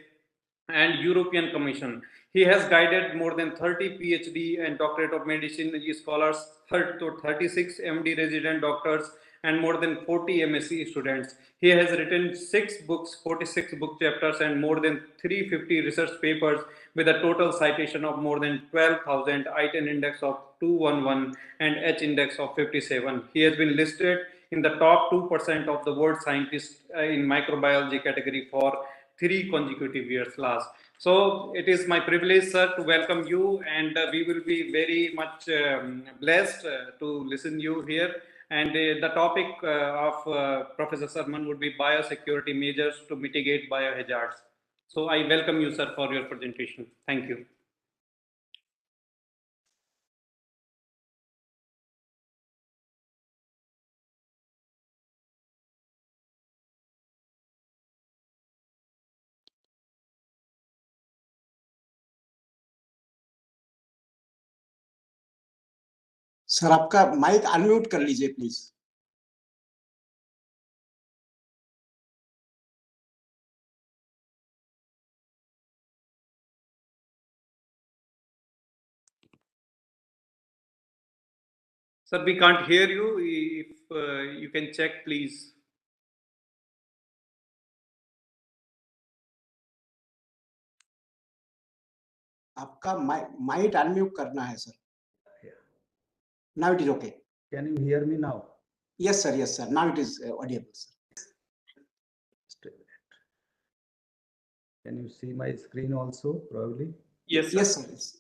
and European Commission. He has guided more than 30 PhD and Doctorate of Medicine scholars, 36 MD resident doctors, and more than 40 MSc students. He has written 6 books, 46 book chapters, and more than 350 research papers with a total citation of more than 12,000, I-10 index of 211, and H index of 57. He has been listed in the top 2% of the world scientists in microbiology category for 3 consecutive years last. So it is my privilege, sir, to welcome you, and we will be very much blessed to listen you here. And the topic of Professor Sarman would be biosecurity measures to mitigate biohazards. So I welcome you, sir, for your presentation. Thank you. Sir आपका mic unmute कर लीजिए please. Sir, we can't hear you. If you can check, please. आपका mic unmute करना है sir. Now it is okay. Can you hear me now? Yes sir, yes sir. Now it is audible sir. Can you see my screen also probably? Yes, sir. Yes sir. Yes.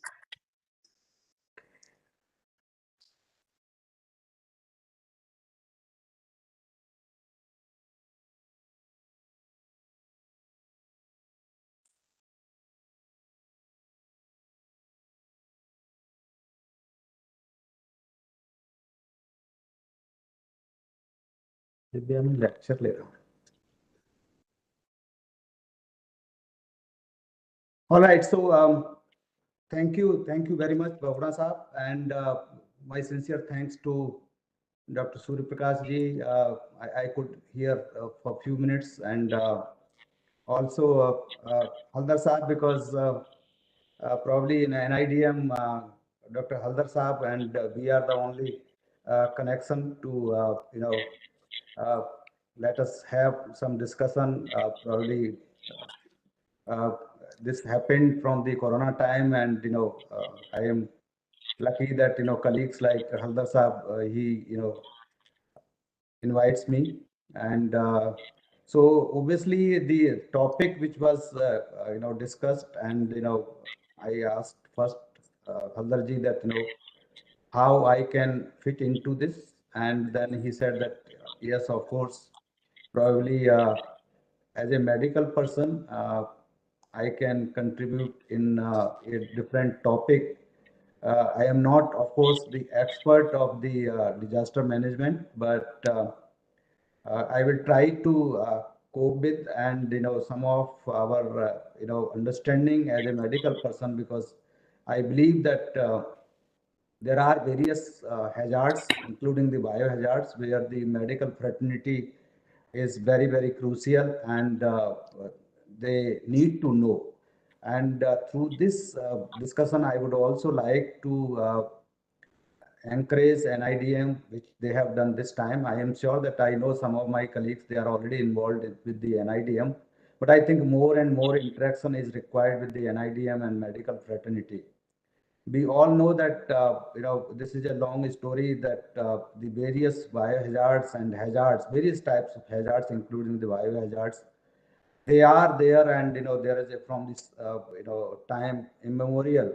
Divya मैं lecture ले रहा हूँ. All right, so thank you very much, Bhavna Saab, and my sincere thanks to Dr. Surya Prakash ji. I could hear for a few minutes, and also Haldar Saab, because probably in NIDM, Dr. Haldar Saab and we are the only connection to let us have some discussion. Probably this happened from the Corona time, and I am lucky that colleagues like Haldar Saab, he invites me, and so obviously the topic which was discussed, and I asked first Haldar ji that how I can fit into this, and then he said that yes, of course, probably as a medical person I can contribute in a different topic, I am not, of course, the expert of the disaster management, but I will try to cope with, and some of our understanding as a medical person, because I believe that there are various hazards, including the biohazards, where the medical fraternity is very, very crucial, and they need to know. And through this discussion, I would also like to encourage NIDM, which they have done this time. I am sure that I know some of my colleagues, they are already involved with the NIDM, but I think more and more interaction is required with the NIDM and medical fraternity. We all know that this is a long story, that the various biohazards and hazards, various types of hazards, including the biohazards, they are there, and there is from this time immemorial,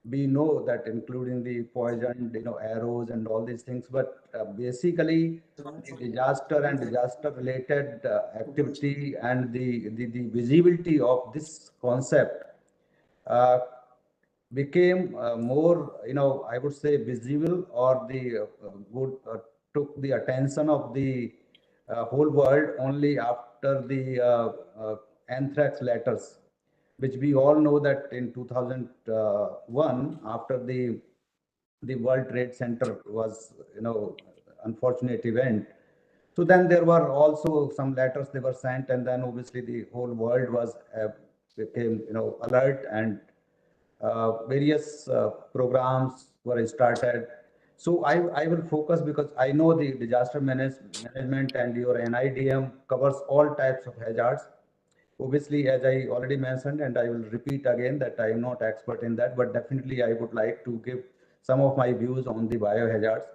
we know that, including the poisoned arrows and all these things. But basically the disaster and disaster related activity and the visibility of this concept uh, became more, I would say, visible, or the good took the attention of the whole world only after the anthrax letters, which we all know that in 2001, after the World Trade Center was, unfortunate event. So then there were also some letters they were sent, and then obviously the whole world was became, alert, and various programs were started. So I will focus, because I know the disaster management and your NIDM covers all types of hazards. Obviously, as I already mentioned, and I will repeat again, that I am not expert in that, but definitely I would like to give some of my views on the biohazards.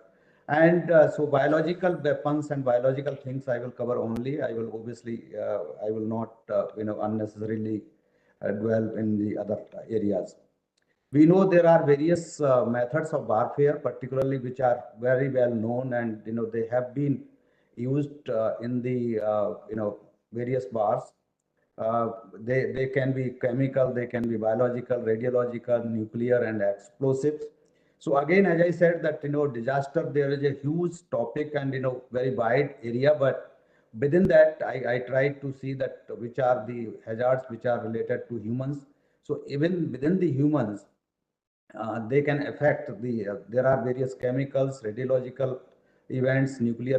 And so biological weapons and biological things I will cover only. I will obviously, I will not, unnecessarily dwell in the other areas. We know there are various methods of warfare, particularly which are very well known, and they have been used in the various wars. They can be chemical, they can be biological, radiological, nuclear, and explosives. So again, as I said, that disaster, there is a huge topic and very wide area, but within that I tried to see that which are the hazards which are related to humans. So even within the humans, they can affect the there are various chemicals, radiological events, nuclear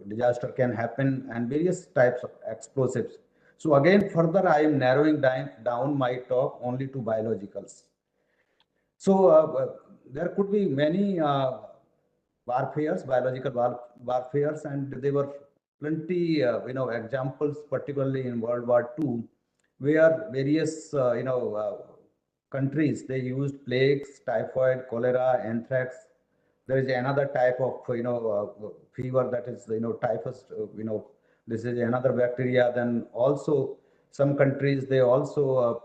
disaster can happen, and various types of explosives. So again, further I am narrowing down my talk only to biologicals. So there could be many warfares, biological warfares, and there were plenty examples, particularly in World War II, where various countries, they used plagues, typhoid, cholera, anthrax. There is another type of fever, that is typhus. This is another bacteria. Then also some countries, they also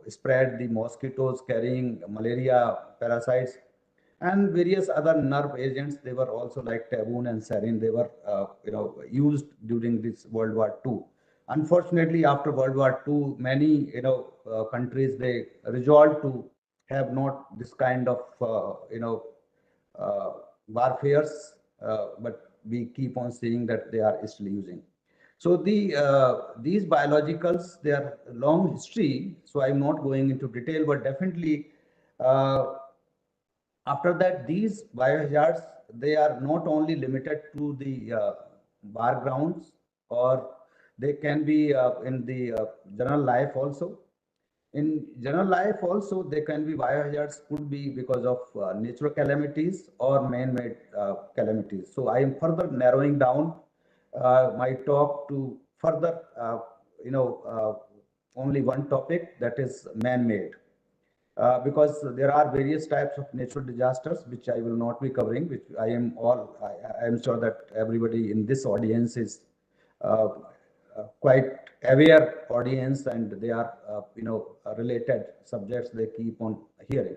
spread the mosquitoes carrying malaria parasites, and various other nerve agents. They were also like tabun and sarin. They were used during this World War II. Unfortunately, after World War II, many countries, they resolved to have not this kind of warfares, but we keep on seeing that they are still using. So these biologicals, they are long history, so I'm not going into detail, but definitely after that, these biohazards, they are not only limited to the bar grounds, or they can be in the general life also. In general life also, they can be biohazards, could be because of natural calamities or man-made calamities. So I am further narrowing down my talk to further, only one topic, that is man-made. Because there are various types of natural disasters which I will not be covering, which I am sure that everybody in this audience is quite aware audience, and they are related subjects they keep on hearing.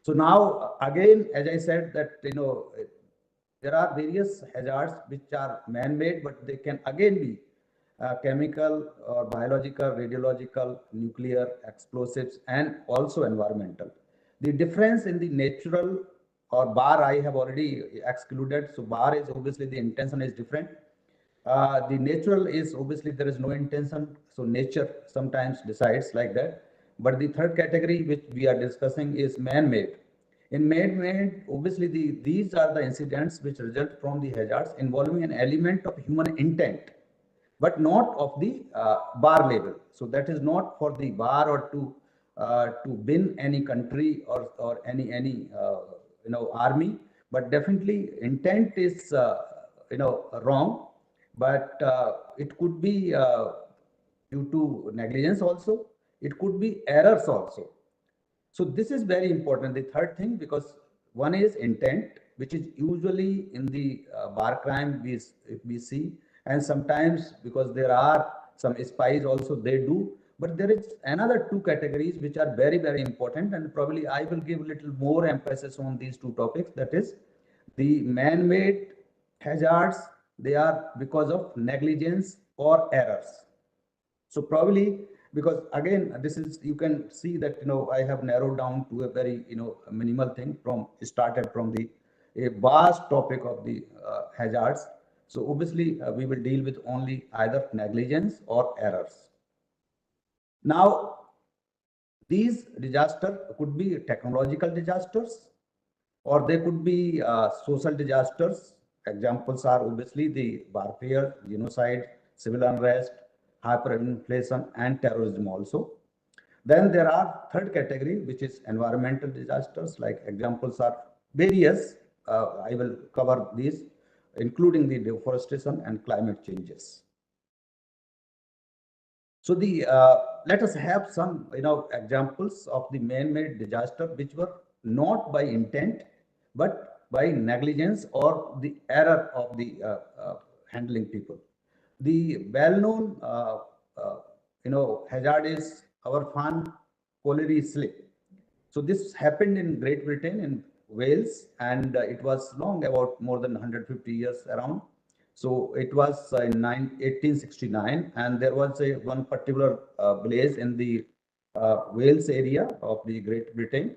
So now again, as I said, that there are various hazards which are man-made, but they can again be chemical or biological, radiological, nuclear, explosives, and also environmental. The difference in the natural or bar I have already excluded. So bar is obviously the intention is different. The natural is obviously there is no intention. So nature sometimes decides like that. But the third category which we are discussing is man-made. In man-made, obviously these are the incidents which result from the hazards involving an element of human intent, but not of the bar level. So that is not for the bar or to win any country or any army, but definitely intent is wrong, but it could be due to negligence also. It could be errors also. So this is very important, the third thing, because one is intent, which is usually in the bar crime we see, and sometimes because there are some spies also they do, but there is another two categories which are very, very important, and probably I will give a little more emphasis on these two topics. That is the man-made hazards, they are because of negligence or errors. So probably because again, this is, you can see that, I have narrowed down to a very, minimal thing started from the a vast topic of the hazards. So obviously we will deal with only either negligence or errors. Now, these disasters could be technological disasters or they could be social disasters. Examples are obviously the warfare, genocide, civil unrest, hyperinflation, and terrorism also. Then there are third category, which is environmental disasters. Like examples are various. I will cover these, including the deforestation and climate changes. So the let us have some examples of the man-made disaster which were not by intent but by negligence or the error of the handling people. The well-known hazard is our fan colliery slip. So this happened in Great Britain, in Wales, and it was long, about more than 150 years around. So it was in 1869, and there was one particular blaze in the Wales area of the Great Britain.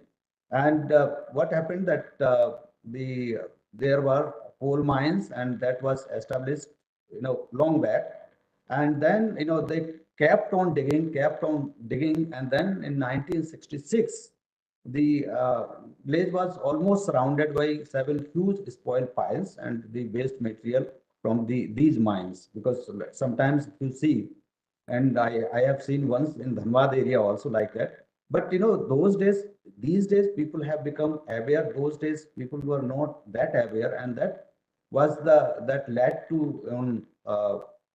And what happened that there were coal mines, and that was established, long back. And then, they kept on digging, and then in 1966, the village was almost surrounded by 7 huge spoil piles and the waste material from these mines. Because sometimes you see, and I have seen once in Dhanbad area also like that. But these days people have become aware. Those days people were not that aware, and that was that led to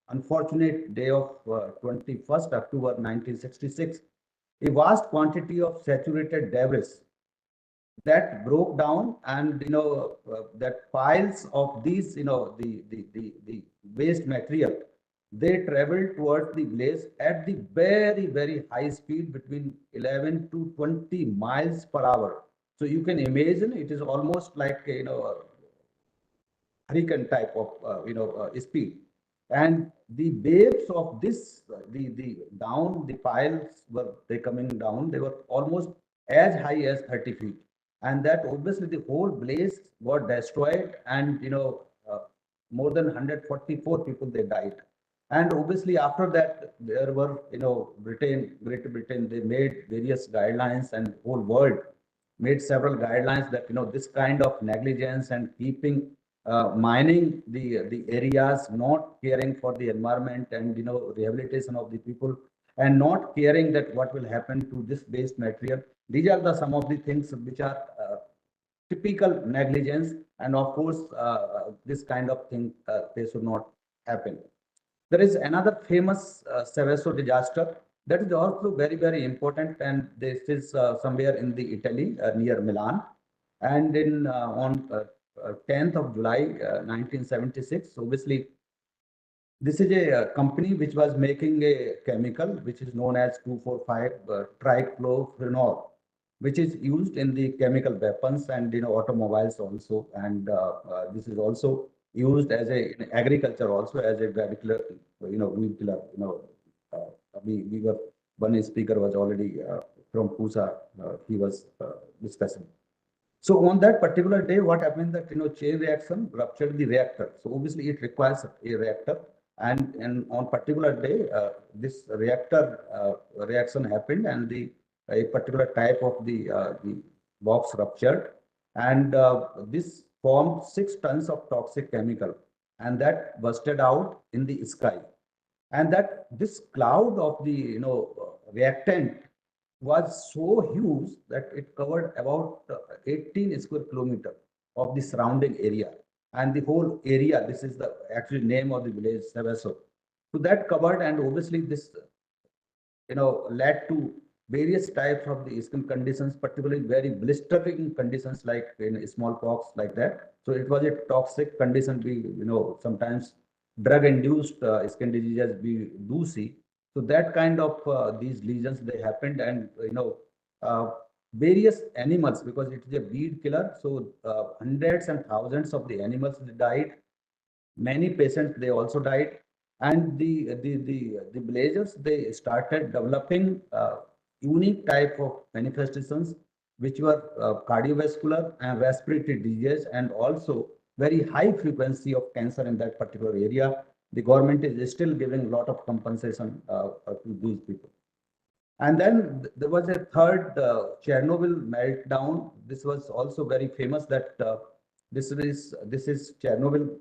unfortunate day of 21st October 1966, a vast quantity of saturated debris that broke down, and that piles of these the waste material, they traveled towards the blaze at the very, very high speed between 11 to 20 miles per hour. So you can imagine it is almost like hurricane type of speed, and the waves of this the down the piles were they coming down, they were almost as high as 30 feet, and that obviously the whole place got destroyed, and more than 144 people they died. And obviously after that there were Great Britain, they made various guidelines, and whole world made several guidelines that this kind of negligence and keeping mining the areas, not caring for the environment and rehabilitation of the people, and not caring that what will happen to this waste material. These are some of the things which are typical negligence, and of course this kind of thing they should not happen. There is another famous Seveso disaster that is also very, very important, and this is somewhere in the Italy near Milan, and in on 10th of July 1976. Obviously, this is a company which was making a chemical which is known as 2,4,5 trichlorphenol, which is used in the chemical weapons and automobiles also, and this is also used as a in agriculture also as a vehicular, weed killer. We were one speaker was already from Pusa. He was discussing. So on that particular day, what happened that chain reaction ruptured the reactor. So obviously it requires a reactor, and on particular day, this reactor reaction happened, and a particular type of the box ruptured, and this formed 6 tons of toxic chemical, and that busted out in the sky, and that this cloud of the reactant was so huge that it covered about 18 square kilometer of the surrounding area, and the whole area, this is the actual name of the village, Seveso. So that covered, and obviously this led to various types of the skin conditions, particularly very blistering conditions like smallpox, like that. So it was a toxic condition. We sometimes drug induced skin diseases we do see. So that kind of these lesions they happened, and uh, various animals, because it is a weed killer. So hundreds and thousands of the animals died. Many patients they also died, and the villagers they started developing unique type of manifestations, which were cardiovascular and respiratory disease, and also very high frequency of cancer in that particular area. The government is still giving a lot of compensation to these people. And then there was a third Chernobyl meltdown. This was also very famous. That this is Chernobyl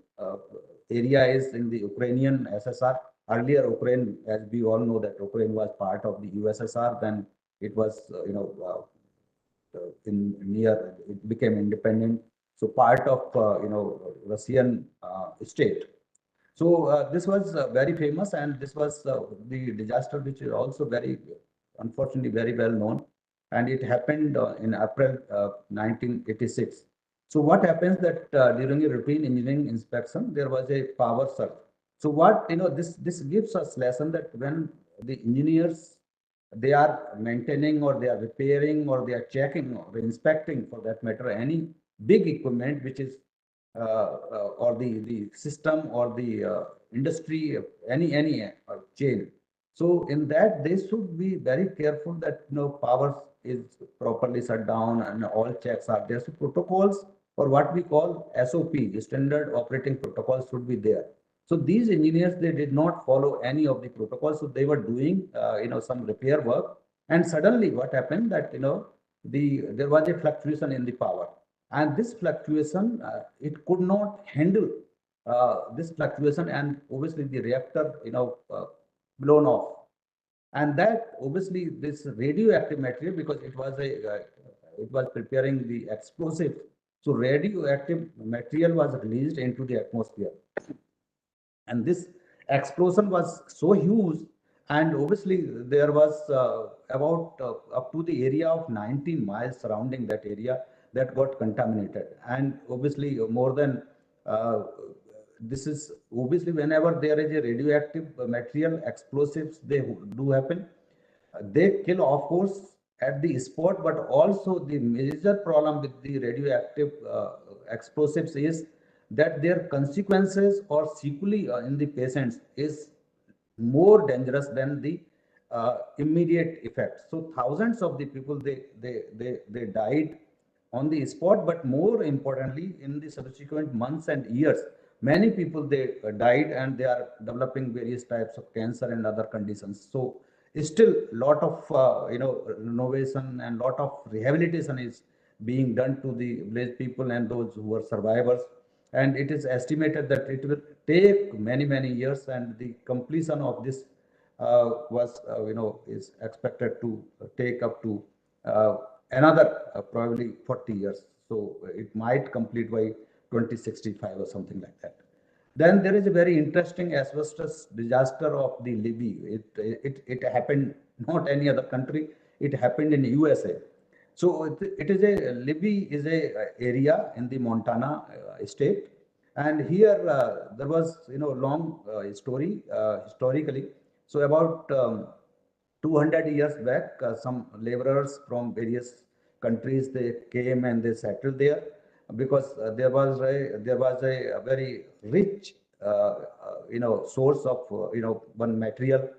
area is in the Ukrainian SSR. Earlier, Ukraine, as we all know, that Ukraine was part of the USSR. Then it was in near it became independent. So part of Russian state. So this was very famous, and this was the disaster, which is also very, unfortunately, very well known, and it happened in April 1986. So what happens that during a routine engineering inspection, there was a power surge. So what this gives us lesson that when the engineers they are maintaining or they are repairing or they are checking or inspecting, for that matter, any big equipment which is or the system or the industry, any chain. So in that they should be very careful that power is properly shut down and all checks are there. So protocols, or what we call SOP, standard operating protocols, should be there. So these engineers they did not follow any of the protocols. So they were doing some repair work, and suddenly what happened that there was a fluctuation in the power, and this fluctuation it could not handle this fluctuation, and obviously the reactor blown off, and that obviously this radioactive material, because it was preparing the explosive, so radioactive material was released into the atmosphere, and this explosion was so huge, and obviously there was about up to the area of 90 miles surrounding that area that got contaminated, and obviously more than this is obviously whenever there is a radioactive material, explosives they do happen. They kill, of course, at the spot, but also the major problem with the radioactive explosives is that their consequences or sequelae in the patients is more dangerous than the immediate effects. So thousands of the people they died on the spot, but more importantly, in the subsequent months and years, many people they died, and they are developing various types of cancer and other conditions. So still lot of renovation and lot of rehabilitation is being done to the village people and those who are survivors, and it is estimated that it will take many years, and the completion of this was is expected to take up to another probably 40 years. So it might complete by 2065 or something like that. Then there is a very interesting asbestos disaster of the Libya. It happened not any other country. It happened in USA. So it is a Libya is a area in the Montana state, and here there was long story historically. So about 200 years back, some laborers from various countries they came and they settled there, because there was a very rich source of one material,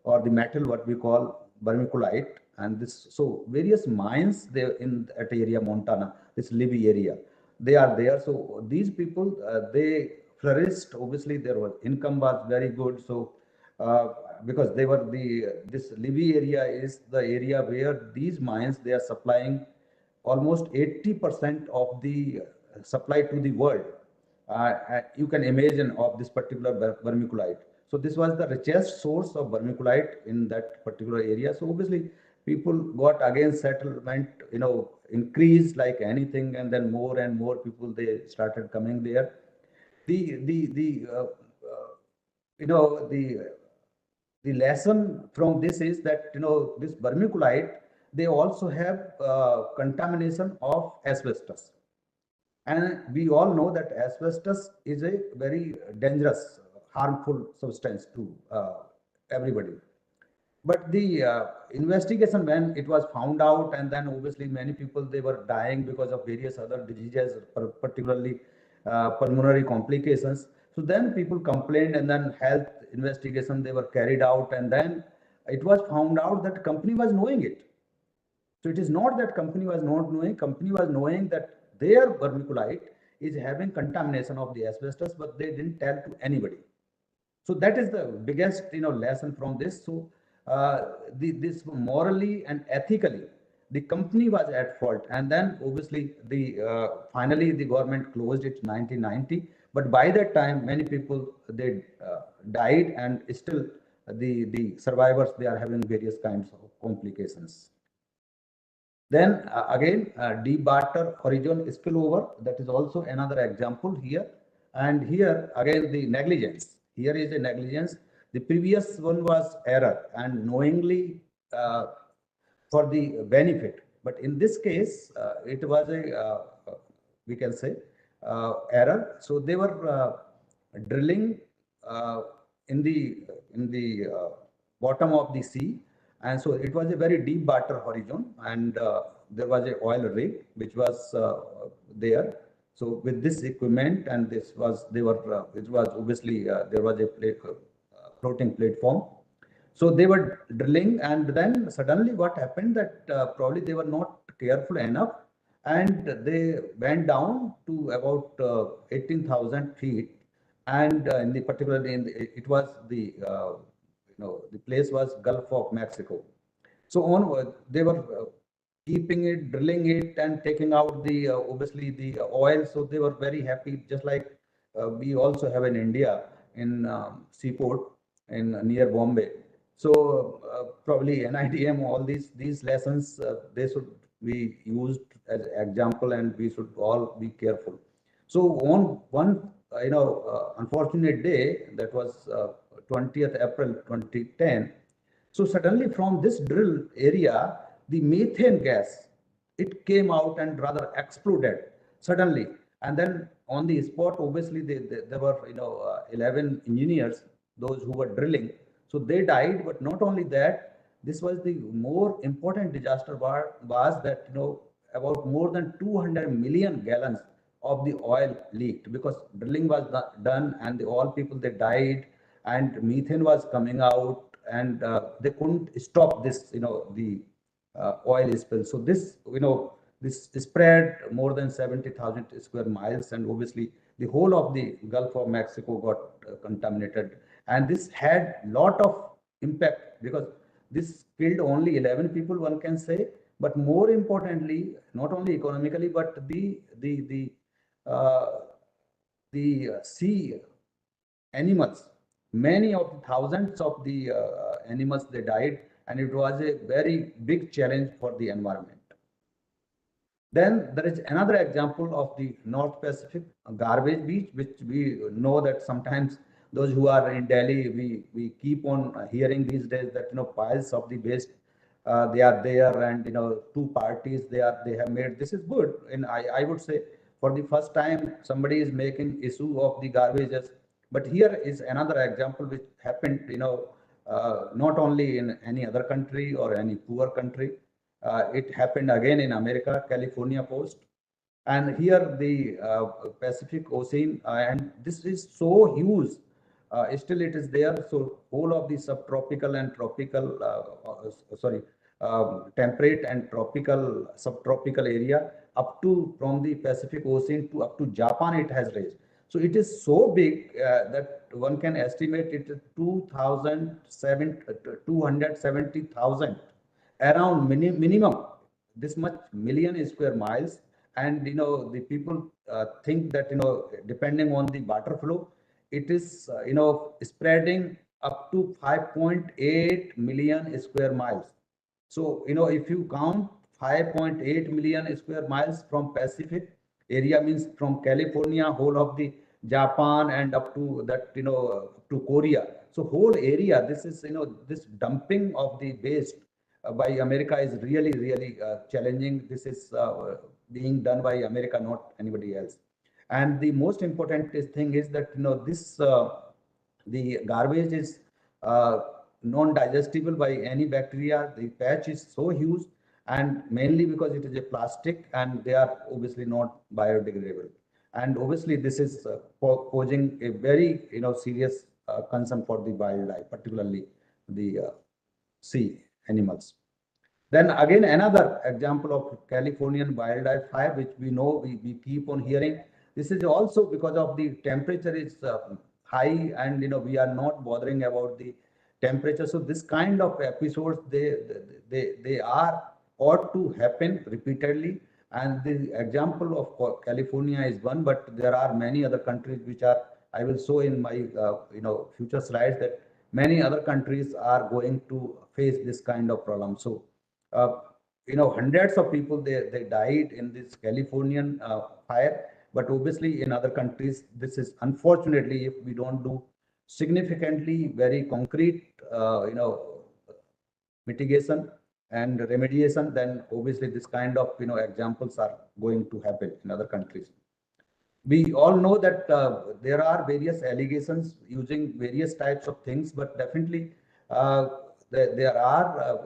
or the metal what we call vermiculite, and this, so various mines there in that area, Montana, this Libby area, they are there. So these people, they flourished. Obviously their income was very good. So because they were this Libby area is the area where these mines, they are supplying almost 80% of the supply to the world. You can imagine of this particular vermiculite. So this was the richest source of vermiculite in that particular area. So obviously people got again settlement, increased like anything, and then more and more people, they started coming there. The lesson from this is that this vermiculite, they also have contamination of asbestos, and we all know that asbestos is a very dangerous, harmful substance to everybody. But the investigation, when it was found out, and then obviously many people, they were dying because of various other diseases, particularly pulmonary complications. So then people complained, and then health investigation, they were carried out, and then it was found out that company was knowing it. So it is not that company was not knowing, company was knowing that their vermiculite is having contamination of the asbestos, but they didn't tell to anybody. So that is the biggest lesson from this. So this morally and ethically, the company was at fault, and then obviously finally the government closed it 1990. But by that time, many people, they died, and still the survivors, they are having various kinds of complications. Then again, deep water horizon spillover, that is also another example here. And here again, the negligence. Here is a negligence. The previous one was error and knowingly for the benefit. But in this case, it was a, we can say, error. So they were drilling in the bottom of the sea, and so it was a very deep water horizon, and there was a oil rig which was there. So with this equipment, and this was, it was obviously there was a floating platform. So they were drilling, and then suddenly what happened, that probably they were not careful enough, and they went down to about 18,000 feet. And in the particularly it was the the place was Gulf of Mexico. So on they were keeping it, drilling it, and taking out the obviously the oil. So they were very happy, just like we also have in India in seaport in near Bombay. So probably NIDM, all these lessons, they should be used as example, and we should all be careful. So on one unfortunate day, that was 20th April 2010. So suddenly from this drill area, the methane gas, it came out and rather exploded suddenly. And then on the spot, obviously there were 11 engineers, those who were drilling. So they died. But not only that, this was the more important disaster was that about more than 200 million gallons of the oil leaked, because drilling was done, and the oil people, they died, and methane was coming out, and they couldn't stop this the oil spill. So this this spread more than 70,000 square miles, and obviously the whole of the Gulf of Mexico got contaminated. And this had lot of impact, because this killed only 11 people, one can say, but more importantly, not only economically, but the sea animals, many of the thousands of the animals, they died, and it was a very big challenge for the environment. Then there is another example of the North Pacific garbage beach, which we know that sometimes those who are in Delhi, we keep on hearing these days that piles of the waste they are there, and two parties they have made. This is good, and I would say for the first time somebody is making issue of the garbages. But here is another example which happened not only in any other country or any poor country. It happened again in America, California coast. And here the Pacific Ocean, and this is so huge. Still it is there. So whole of the subtropical and tropical, temperate and tropical, subtropical area up to from the Pacific Ocean to up to Japan, it has reached. So it is so big that one can estimate it 270,000 around minimum this much million square miles. And the people think that depending on the water flow, it is spreading up to 5.8 million square miles. So if you count 5.8 million square miles from Pacific area, means from California, whole of the Japan, and up to that up to Korea. So whole area, this is this dumping of the waste by America is really challenging. This is being done by America, not anybody else. And the most important thing is that this the garbage is non-digestible by any bacteria. The patch is so huge, and mainly because it is a plastic, and they are obviously not biodegradable. And obviously this is posing a very serious concern for the wildlife, particularly the sea animals. Then again, another example of Californian wildlife fire, which we know, we keep on hearing. This is also because of the temperature is high, and we are not bothering about the temperature. So this kind of episodes, they are ought to happen repeatedly. And the example of California is one, but there are many other countries which are, I will show in my future slides, that many other countries are going to face this kind of problem. So hundreds of people, they died in this Californian fire. But obviously in other countries, this is unfortunately, if we don't do significantly very concrete mitigation and remediation, then obviously this kind of examples are going to happen in other countries. We all know that there are various allegations using various types of things, but definitely there are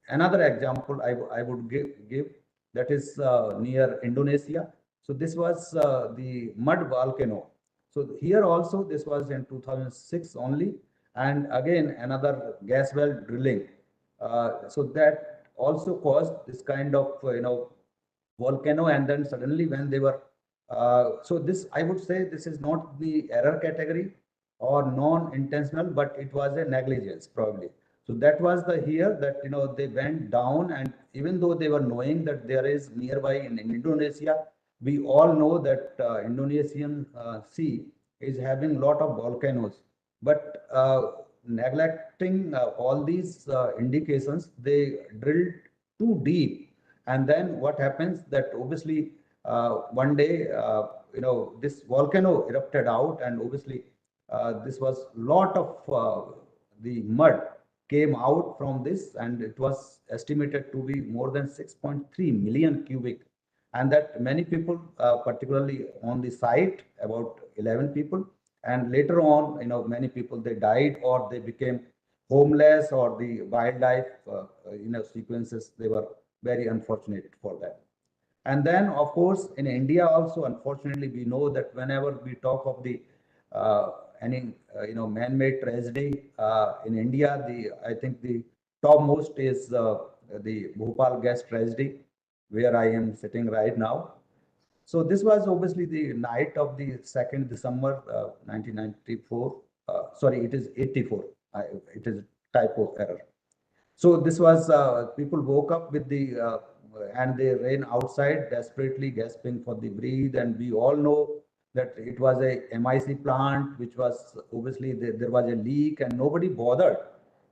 another example I would give, that is near Indonesia. So this was the mud volcano. So here also this was in 2006 only, and again another gas well drilling. So that also caused this kind of volcano, and then suddenly when they were so this, I would say, this is not the error category or non-intentional, but it was a negligence probably. So that was the here that they went down, and even though they were knowing that there is nearby in Indonesia, we all know that Indonesian sea is having lot of volcanoes, but neglecting all these indications, they drilled too deep. And then what happens that obviously one day this volcano erupted out, and obviously this was lot of the mud came out from this, and it was estimated to be more than 6.3 million cubic. And that many people, particularly on the site, about 11 people, and later on many people, they died or they became homeless, or the wildlife sequences, they were very unfortunate for that. And then of course in India also, unfortunately, we know that whenever we talk of the any man-made tragedy in India, I think the topmost is the Bhopal gas tragedy, where I am sitting right now. So this was obviously the night of the 2nd December 1994. Sorry, it is 84. It is typo error. So this was people woke up with the and they ran outside desperately gasping for the breathe. And we all know that it was a MIC plant, which was obviously there was a leak and nobody bothered.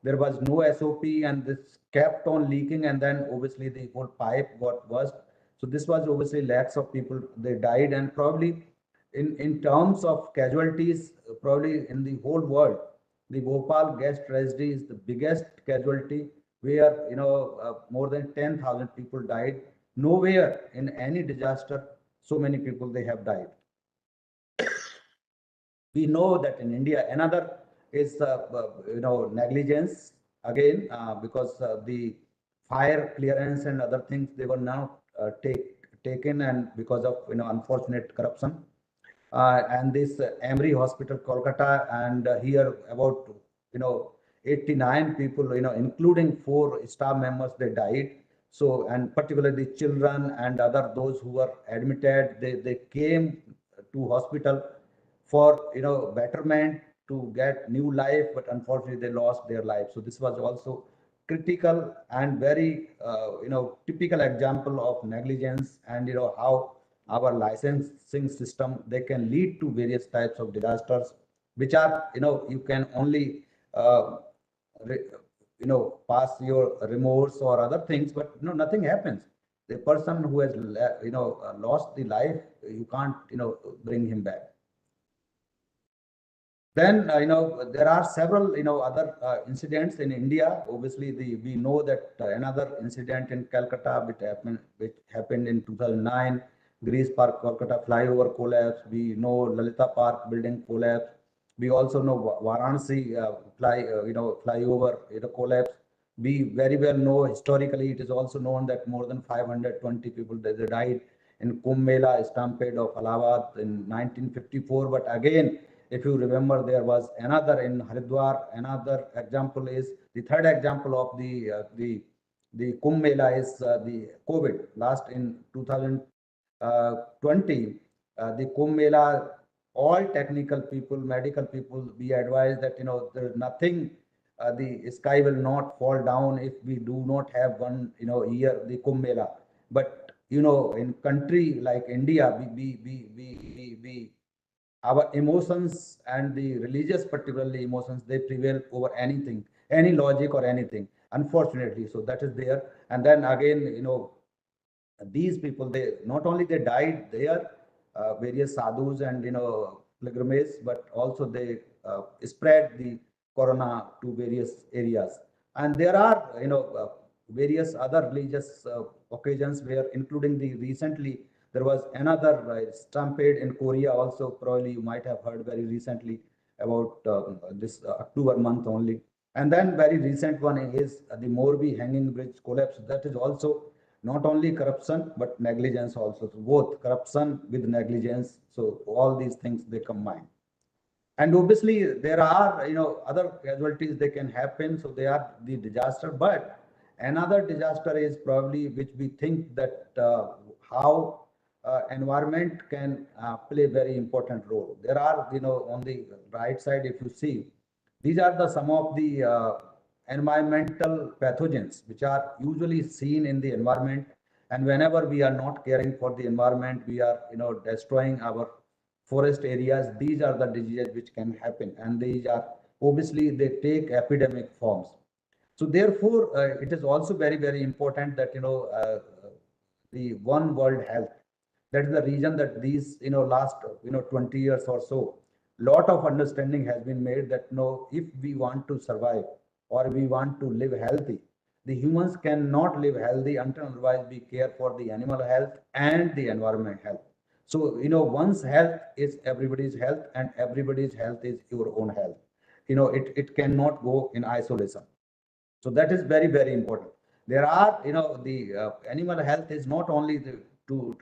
There was no SOP, and this kept on leaking, and then obviously the whole pipe got burst. So this was obviously lakhs of people, they died. And probably in terms of casualties, probably in the whole world, the Bhopal gas tragedy is the biggest casualty, where more than 10,000 people died. Nowhere in any disaster so many people they have died. We know that in India another is negligence again, because the fire clearance and other things, they were not taken, and because of unfortunate corruption. And this Emory Hospital, Kolkata, and here about 89 people, including 4 staff members, they died. So, and particularly children and other those who were admitted, they came to hospital for betterment, to get new life, but unfortunately they lost their life. So this was also critical and very typical example of negligence, and how our licensing system, they can lead to various types of disasters, which are you can only pass your remorse or other things, but nothing happens. The person who has lost the life, you can't bring him back. Then there are several other incidents in India. Obviously, we know that another incident in Calcutta which happened in 2009, Greece Park Kolkata flyover collapse. We know Lalita Park building collapse. We also know Varanasi flyover collapse. We very well know historically, it is also known that more than 520 people they died in Kumbh Mela stampede of Allahabad in 1954. But again, if you remember, there was another in Haridwar. Another example is the third example of the Kumbh Mela is the COVID. Last in 2020, the Kumbh Mela, all technical people, medical people, we advise that there is nothing. The sky will not fall down if we do not have one year the Kumbh Mela. But in country like India, we our emotions and the religious, particularly emotions, they prevail over anything, any logic or anything, unfortunately. So that is there. And then again, these people, they not only they died there, various sadhus and pilgrimages, but also they spread the corona to various areas. And there are various other religious occasions where, including the recently, there was another stampede in Korea also. Probably you might have heard very recently about this October month only. And then very recent one is the Morbi hanging bridge collapse. That is also not only corruption but negligence also. So both corruption with negligence. So all these things, they combine. And obviously there are other casualties they can happen. So they are the disaster. But another disaster is probably which we think that how environment can play very important role. There are on the right side, if you see, these are the some of the environmental pathogens which are usually seen in the environment. And whenever we are not caring for the environment, we are destroying our forest areas. These are the diseases which can happen, and these are obviously they take epidemic forms. So therefore, it is also very, very important that the One World Health. That is the reason that these last 20 years or so, lot of understanding has been made that if we want to survive or we want to live healthy, the humans cannot live healthy until otherwise we care for the animal health and the environment health. So one's health is everybody's health, and everybody's health is your own health. It cannot go in isolation. So that is very, very important. There are the animal health is not only to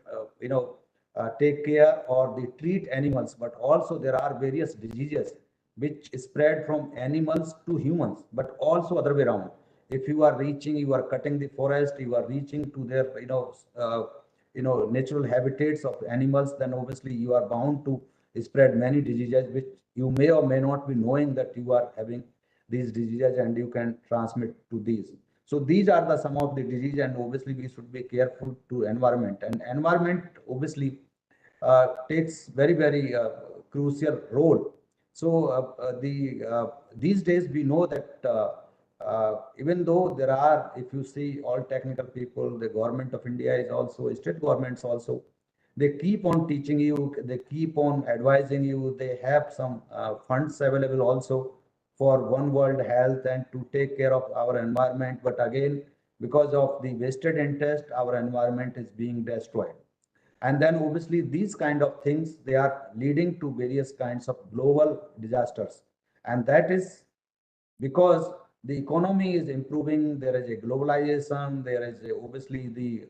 take care or the treat animals, but also there are various diseases which spread from animals to humans, but also other way around. If you are cutting the forest, you are reaching to their natural habitats of animals, then obviously you are bound to spread many diseases which you may or may not be knowing that you are having these diseases, and you can transmit to these. So these are the some of the diseases, and obviously we should be careful to environment. And environment obviously takes very, very crucial role. So these days we know that even though there are, if you see all technical people, the government of India is also, state governments also, they keep on teaching you, they keep on advising you, they have some funds available also for One World Health and to take care of our environment. But again, because of the vested interest, our environment is being destroyed. And then obviously these kind of things, they are leading to various kinds of global disasters. And that is because the economy is improving, there is a globalization, there is obviously the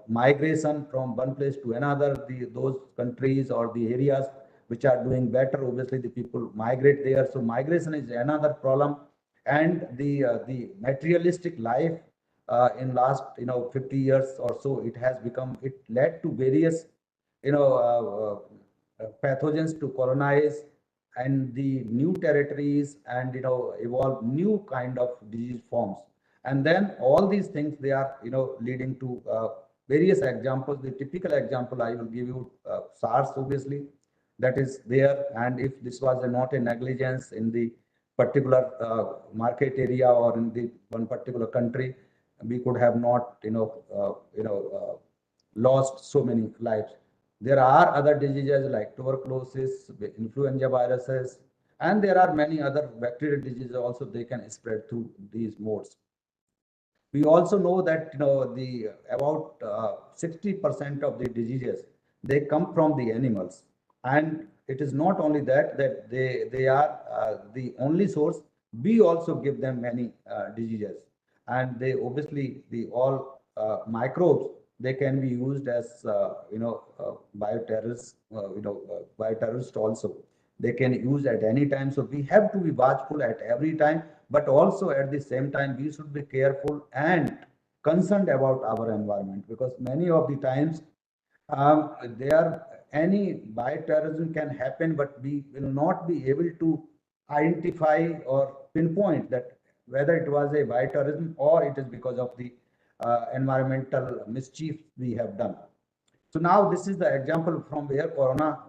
migration from one place to another, those countries or the areas which are doing better, obviously the people migrate there. So migration is another problem, and the materialistic life in last 50 years or so, it led to various pathogens to colonize and the new territories, and evolve new kind of disease forms. And then all these things, they are leading to various examples. The typical example I will give you, SARS, obviously, that is there. And if this was not a negligence in the particular market area or in the one particular country, we could have not lost so many lives. There are other diseases like tuberculosis, influenza viruses, and there are many other bacterial diseases also. They can spread through these modes. We also know that the about 60% of the diseases, they come from the animals, and it is not only that they are the only source. We also give them many diseases, and they obviously the all microbes, they can be used as bioterrorists, bioterrorists also. They can use at any time. So we have to be watchful at every time, but also at the same time, we should be careful and concerned about our environment, because many of the times any bioterrorism can happen, but we will not be able to identify or pinpoint that whether it was a bioterrorism or it is because of the environmental mischief we have done. So now this is the example from where corona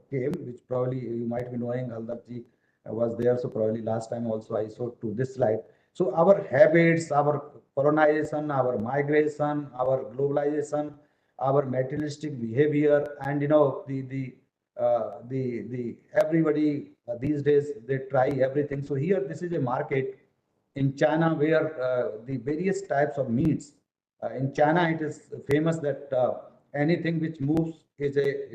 came, which probably you might be knowing. Haldarji was there, so probably last time also I showed to this slide. So our habits, our colonization, our migration, our globalization, our materialistic behavior, and the everybody these days, they try everything. So here, this is a market in China where the various types of meats. In China, it is famous that anything which moves is a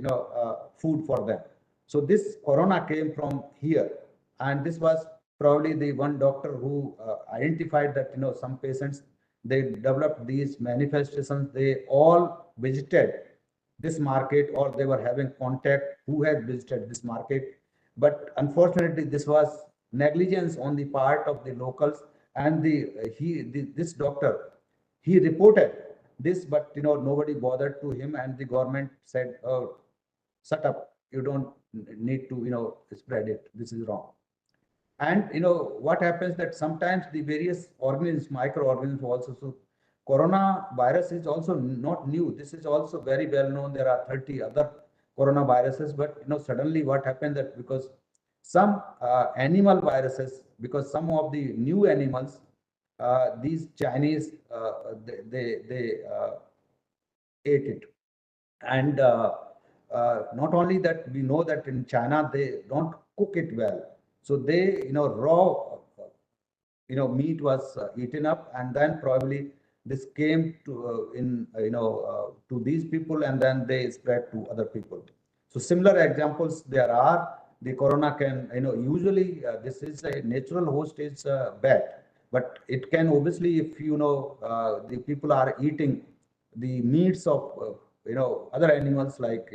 food for them. So this corona came from here, and this was probably the one doctor who identified that some patients, they developed these manifestations. They all visited this market, or they were having contact who had visited this market. But unfortunately, this was negligence on the part of the locals, and this doctor, he reported this, but nobody bothered to him, and the government said, "Oh, shut up! You don't need to spread it. This is wrong." And what happens that sometimes the various organisms, microorganisms also. So coronavirus is also not new. This is also very well known. There are 30 other coronaviruses, but suddenly what happened that because some animal viruses, because some of the new animals, these Chinese, they ate it. And not only that, we know that in China, they don't cook it well. So they, raw, meat was eaten up, and then probably this came to to these people, and then they spread to other people. So similar examples there are. The corona can, usually this is a natural host is bat, but it can obviously, if the people are eating the meats of other animals like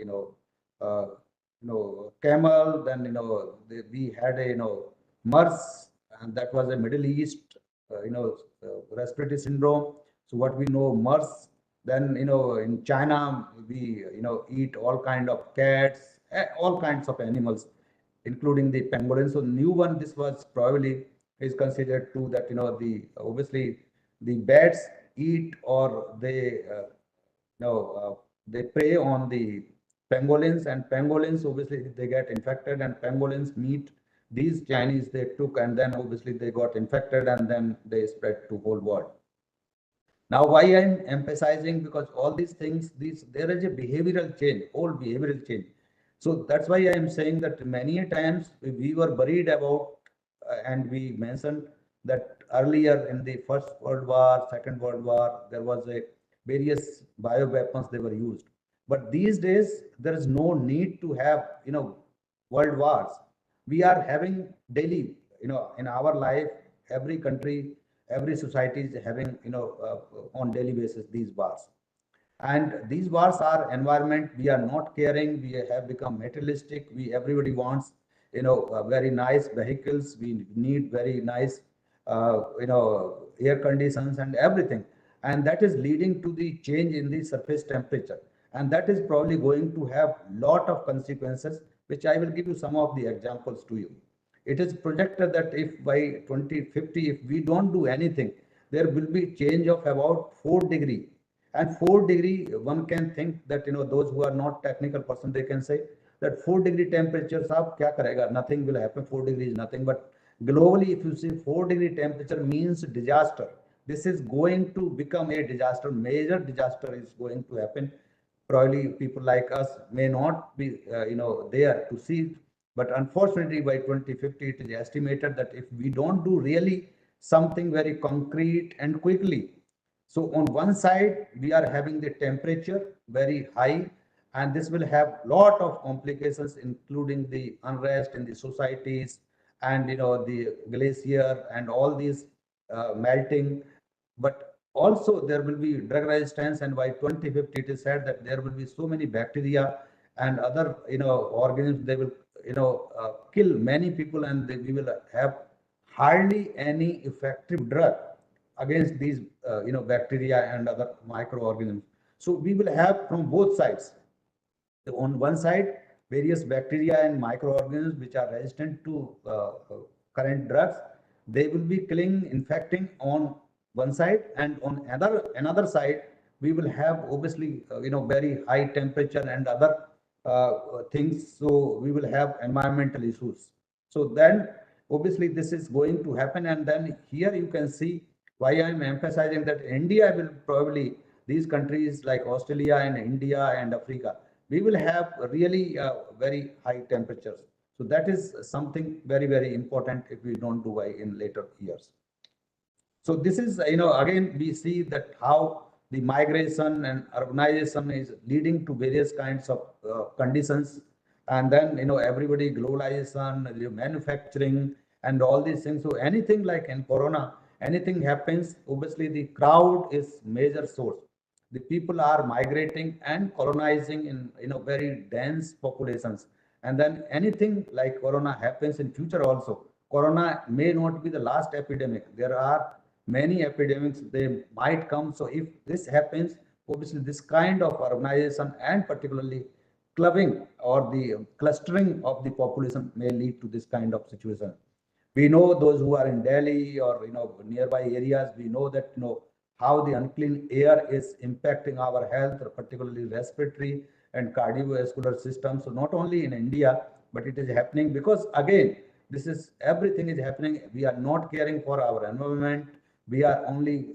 camel, then we had a MERS, and that was a Middle East respiratory syndrome. So what we know, MERS. Then in China we eat all kind of cats, all kinds of animals, including the pangolins. So new one, this was probably is considered to that the obviously the bats eat, or they they prey on the pangolins, and pangolins obviously they get infected, and pangolins meet these Chinese they took, and then obviously they got infected, and then they spread to whole world. Now, why I'm emphasizing, because all these things, there is a behavioral change, whole behavioral change. So that's why I am saying that many times we were worried about, and we mentioned that earlier in the First World War, Second World War, there was a various bioweapons they were used. But these days, there is no need to have, world wars. We are having daily, in our life, every country, every society is having, on daily basis these wars. And these wars are environment. We are not caring. We have become materialistic. Everybody wants, very nice vehicles. We need very nice, air conditions and everything. And that is leading to the change in the surface temperature. And that is probably going to have lot of consequences, which I will give you some of the examples to you. It is projected that if by 2050, if we don't do anything, there will be change of about 4 degree. And 4 degree, one can think that, those who are not technical person, they can say that 4 degree temperatures, kya karega? Nothing will happen. 4 degree is nothing. But globally, if you see 4 degree temperature means disaster. This is going to become a disaster. Major disaster is going to happen. Probably people like us may not be, there to see. But unfortunately, by 2050, it is estimated that if we don't do really something very concrete and quickly, so on one side, we are having the temperature very high, and this will have lot of complications, including the unrest in the societies, and the glacier and all these melting. But also there will be drug resistance, and by 2050, it is said that there will be so many bacteria and other organisms. They will kill many people, and we will have hardly any effective drug against these bacteria and other microorganisms. So we will have from both sides. So on one side, various bacteria and microorganisms which are resistant to current drugs, they will be killing, infecting on one side, and on another side, we will have obviously very high temperature and other things. So we will have environmental issues. So then obviously this is going to happen, and then here you can see why I am emphasizing that India will probably, these countries like Australia and India and Africa, we will have really very high temperatures. So that is something very, very important if we don't do in later years. So this is, again, we see that how the migration and urbanization is leading to various kinds of conditions. And then, everybody globalization, manufacturing and all these things. So anything like in Corona, anything happens, obviously the crowd is major source. The people are migrating and colonizing in very dense populations. And then anything like Corona happens in future also. Corona may not be the last epidemic. There are many epidemics, they might come. So if this happens, obviously this kind of urbanization and particularly clubbing or the clustering of the population may lead to this kind of situation. We know those who are in Delhi or nearby areas, we know that how the unclean air is impacting our health, particularly respiratory and cardiovascular system. So not only in India, but it is happening because again, this is everything is happening. We are not caring for our environment. We are only,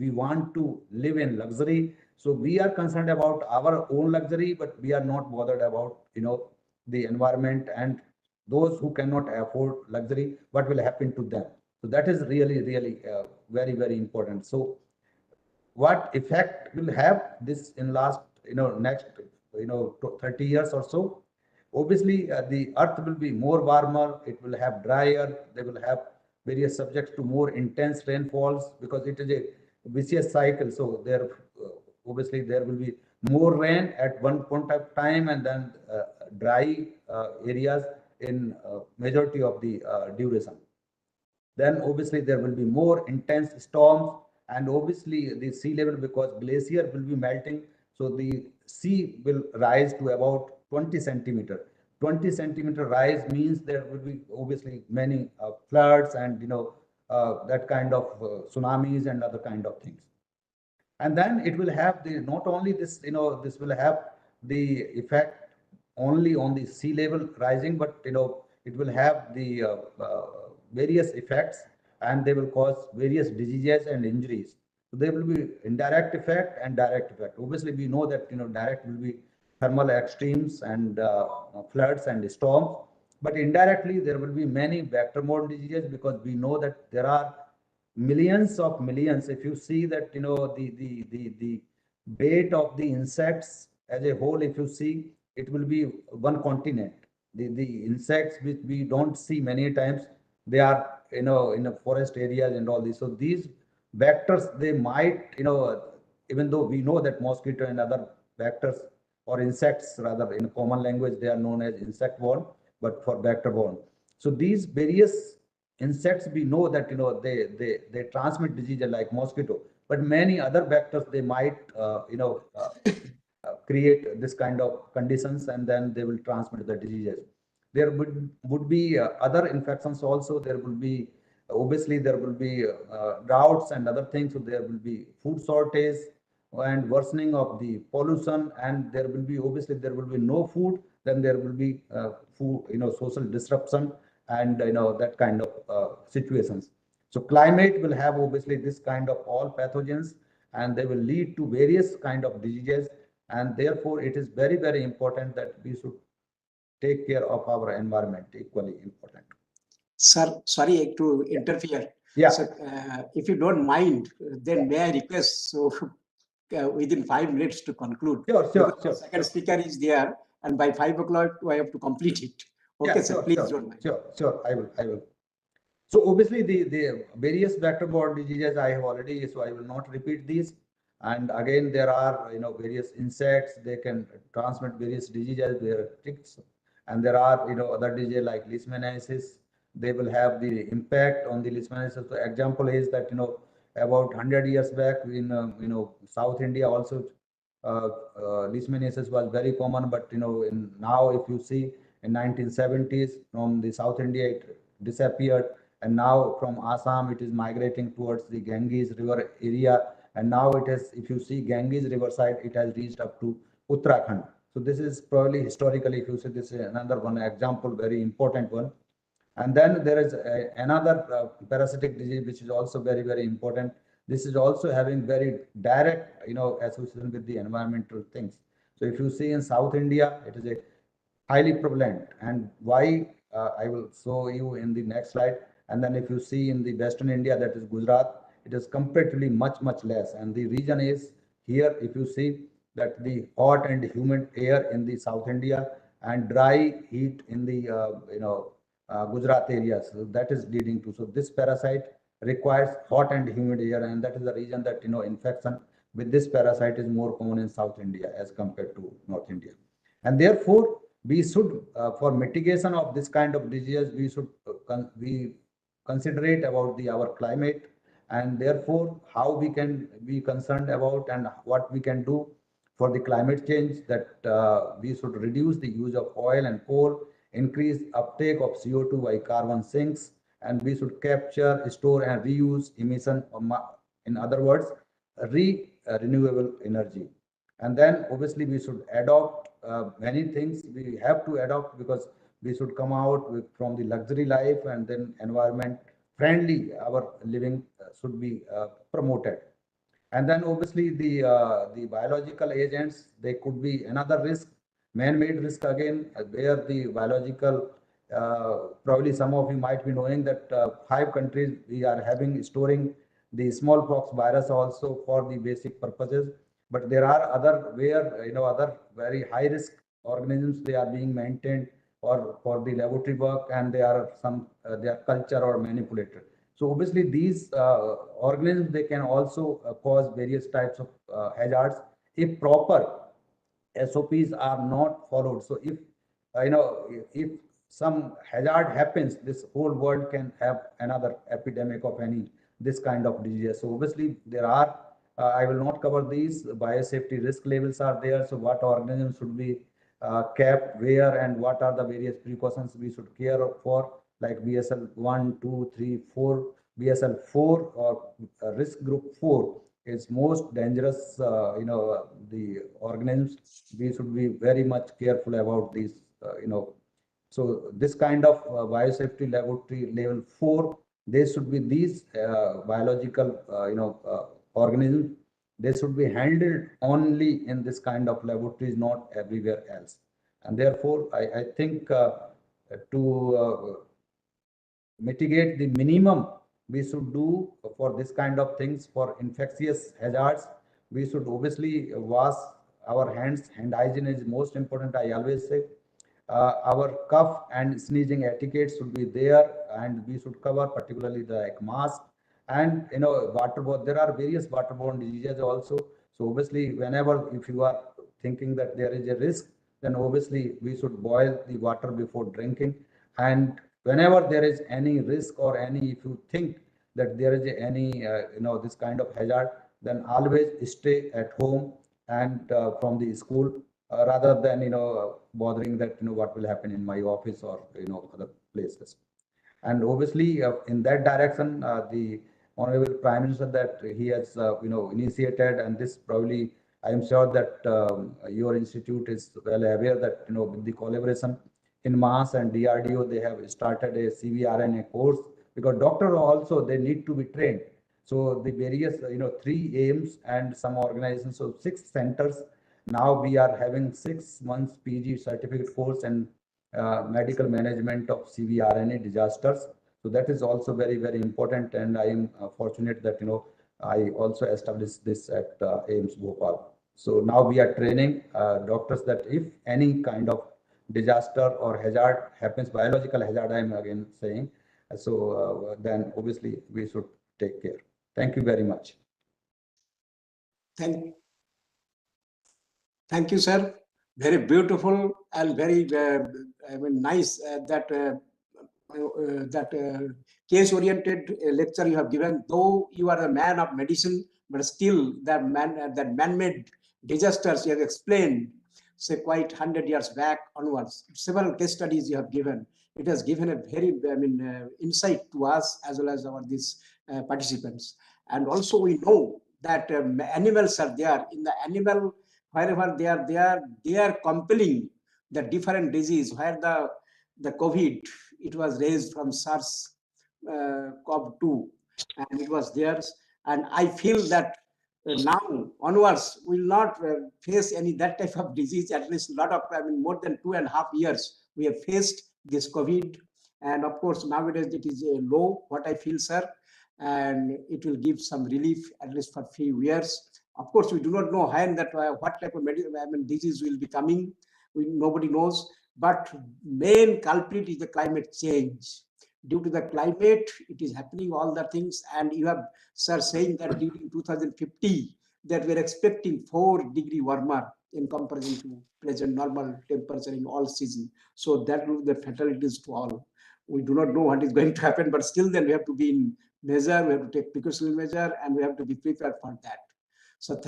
we want to live in luxury. So we are concerned about our own luxury, but we are not bothered about, the environment and those who cannot afford luxury, what will happen to them. So that is really, really very, very important. So what effect will have this in last, next, 30 years or so? Obviously, the earth will be more warmer. It will have drier. They will have various subjects to more intense rainfalls because it is a vicious cycle. So there, obviously, there will be more rain at one point of time, and then dry areas in majority of the duration. Then obviously there will be more intense storms, and obviously the sea level, because glacier will be melting, so the sea will rise to about 20 centimeter. 20 centimeter rise means there will be obviously many floods and that kind of tsunamis and other kind of things. And then it will have the not only this, this will have the effect only on the sea level rising, but it will have the various effects, and they will cause various diseases and injuries. So there will be indirect effect and direct effect. Obviously, we know that direct will be thermal extremes and floods and storms, but indirectly there will be many vector-borne diseases, because we know that there are millions of millions. If you see that the weight of the insects as a whole, if you see, it will be one continent. The insects which we don't see many times, they are, in the forest areas and all this. So these vectors, they might, even though we know that mosquito and other vectors or insects, rather in common language, they are known as insect borne, but for vector borne. So these various insects, we know that, they transmit diseases like mosquito, but many other vectors, they might, create this kind of conditions, and then they will transmit the diseases. There would be other infections also. There will be, obviously, there will be droughts and other things. So there will be food shortage and worsening of the pollution, and there will be, obviously, there will be no food. Then there will be food, social disruption, and that kind of situations. So climate will have, obviously, this kind of all pathogens, and they will lead to various kind of diseases. And therefore, it is very, very important that we should take care of our environment, equally important. Sir, sorry to interfere. Yeah. So, if you don't mind, then may I request, so within 5 minutes to conclude. Sure. The second speaker is there, and by 5 o'clock, I have to complete it. Okay, Yeah, sir, please don't mind. Sure, I will. So obviously, the various vector-borne diseases I have already, so I will not repeat these. And again, there are, various insects, they can transmit various diseases, there are ticks, and there are, other diseases like leishmaniasis. They will have the impact on the leishmaniasis. So example is that, about 100 years back in, South India also, leishmaniasis was very common, but, now if you see in 1970s from the South India, it disappeared. And now from Assam, it is migrating towards the Ganges River area. And now it is, if you see Ganges River side, it has reached up to Uttarakhand. So this is probably historically, if you see, this is another one example, very important one. And then there is another parasitic disease, which is also very, very important. This is also having very direct, association with the environmental things. So if you see in South India, it is a highly prevalent. And why, I will show you in the next slide. And then if you see in the Western India, that is Gujarat, it is comparatively much, much less. And the reason is here, if you see that the hot and humid air in the South India and dry heat in the, Gujarat areas, so that is leading to. So this parasite requires hot and humid air, and that is the reason that, infection with this parasite is more common in South India as compared to North India. And therefore, we should, for mitigation of this kind of disease, we should we considerate about our climate, and therefore how we can be concerned about and what we can do for the climate change, that we should reduce the use of oil and coal, increase uptake of CO2 by carbon sinks, and we should capture, store, and reuse emission, in other words, renewable energy. And then obviously we should adopt many things. We have to adopt, because we should come out from the luxury life, and then environment friendly, our living should be promoted. And then obviously the biological agents, they could be another risk, man-made risk again, where the biological, probably some of you might be knowing that 5 countries we are storing the smallpox virus also for the basic purposes. But there are other where, other very high risk organisms, they are being maintained or for the laboratory work, and they are they are cultured or manipulated. So obviously these organisms, they can also cause various types of hazards if proper SOPs are not followed. So if, if some hazard happens, this whole world can have another epidemic of this kind of disease. So obviously there are, I will not cover these, biosafety risk levels are there. So what organisms should be kept where, and what are the various precautions we should care for, like BSL 1, 2, 3, 4, BSL 4 or risk group 4 is most dangerous, the organisms. We should be very much careful about these, So this kind of biosafety laboratory level 4, they should be these biological, organisms. They should be handled only in this kind of laboratories, not everywhere else. And therefore, I think to mitigate the minimum we should do for this kind of things, for infectious hazards, we should obviously wash our hands. Hand hygiene is most important, I always say. Our cough and sneezing etiquette should be there, and we should cover particularly the like mask and waterborne. There are various waterborne diseases also. So obviously, whenever if you are thinking that there is a risk, then obviously we should boil the water before drinking. And whenever there is any risk or any, if you think that there is any this kind of hazard, then always stay at home and from the school rather than bothering that what will happen in my office or other places. And obviously in that direction the honorable prime minister that he has initiated, and this probably I am sure that your institute is well aware that with the collaboration in MAS and DRDO, they have started a CVRNA course, because doctors also they need to be trained. So the various 3 aims and some organizations, so 6 centers. Now we are having 6 months PG certificate course and medical management of CVRNA disasters. So that is also very, very important, and I am fortunate that I also established this at AIMS Bhopal. So now we are training doctors that if any kind of disaster or hazard happens, biological hazard I am again saying, so then obviously we should take care. Thank you very much. Thank you, sir. Very beautiful and very nice that case-oriented lecture you have given. Though you are a man of medicine, but still that man-made disasters you have explained, say quite 100 years back onwards. Several case studies you have given. It has given a very insight to us as well as these participants. And also we know that animals are there. In the animal, wherever they are compelling the different disease, where the COVID, it was raised from SARS CoV-2, and it was theirs. And I feel that now onwards we will not face any that type of disease. At least a lot of, more than 2.5 years we have faced this COVID, and of course nowadays it is low. What I feel, sir, and it will give some relief at least for few years. Of course, we do not know when that what type of disease will be coming. Nobody knows. But main culprit is the climate change. Due to the climate, it is happening all the things. And you have, sir, saying that during 2050, that we are expecting 4 degree warmer in comparison to present normal temperature in all season. So that will be the fatalities to all. We do not know what is going to happen, but still then we have to be in measure, we have to take precautionary measure, and we have to be prepared for that. So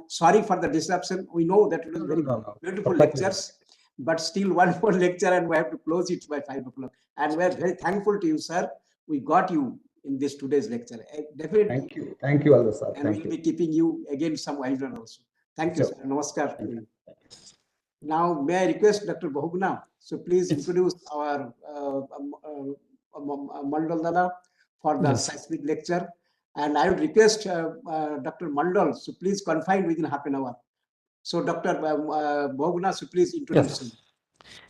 sorry for the disruption. We know that it was very beautiful lectures. But still one more lecture and we have to close it by 5 o'clock. And we are very thankful to you, sir. We got you in this today's lecture. Definitely. Thank you, Allah, sir. And we'll be keeping you again some wiser also. Thank you, sir. Namaskar. Now, may I request Dr. Bhogna, so please introduce our Mandal Dada for the seismic lecture. And I would request Dr. Mandal, so please confine within half an hour. So, Dr. Bhogna, so please introduce him.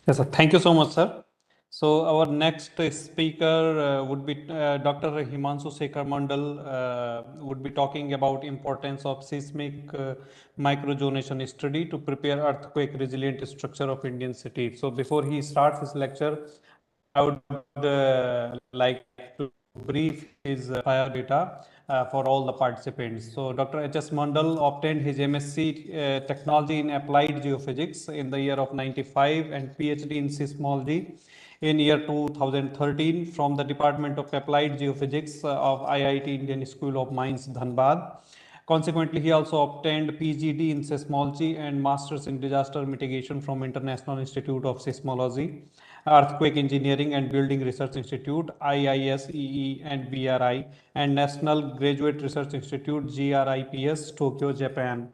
Yes, sir. Thank you so much, sir. So, our next speaker would be Dr. Himanshu Sekhar Mandal, would be talking about importance of seismic microzonation study to prepare earthquake resilient structure of Indian cities. So, before he starts his lecture, I would like to brief his prior data for all the participants. So Dr. H.S. Mandal obtained his MSc Technology in Applied Geophysics in the year of 95 and PhD in Seismology in year 2013 from the Department of Applied Geophysics of IIT Indian School of Mines, Dhanbad. Consequently, he also obtained PhD in Seismology and Masters in Disaster Mitigation from International Institute of Seismology, Earthquake Engineering and Building Research Institute, IISEE and BRI, and National Graduate Research Institute, GRIPS, Tokyo, Japan.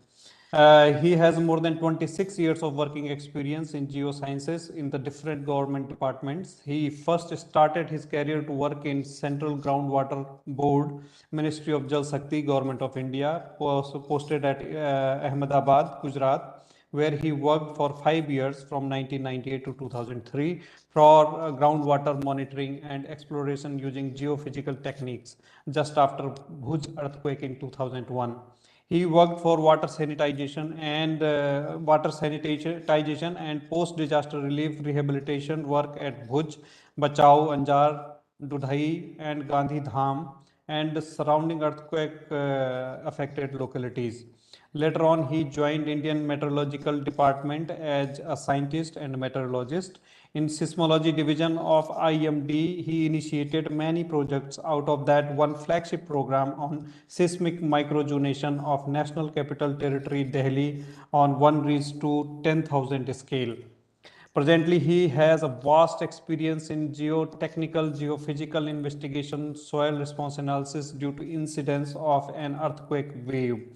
He has more than 26 years of working experience in geosciences in the different government departments. He first started his career to work in Central Groundwater Board, Ministry of Jal Shakti, Government of India, posted at Ahmedabad, Gujarat, where he worked for 5 years from 1998 to 2003 for groundwater monitoring and exploration using geophysical techniques just after Bhuj earthquake in 2001. He worked for water sanitization and post-disaster relief rehabilitation work at Bhuj, Bachau, Anjar, Dudhai and Gandhi Dham and surrounding earthquake affected localities. Later on, he joined Indian Meteorological Department as a scientist and meteorologist. In seismology division of IMD, he initiated many projects. Out of that, one flagship program on seismic microjonation of National Capital Territory Delhi on 1:10,000 scale. Presently, he has a vast experience in geotechnical, geophysical investigation, soil response analysis due to incidents of an earthquake wave.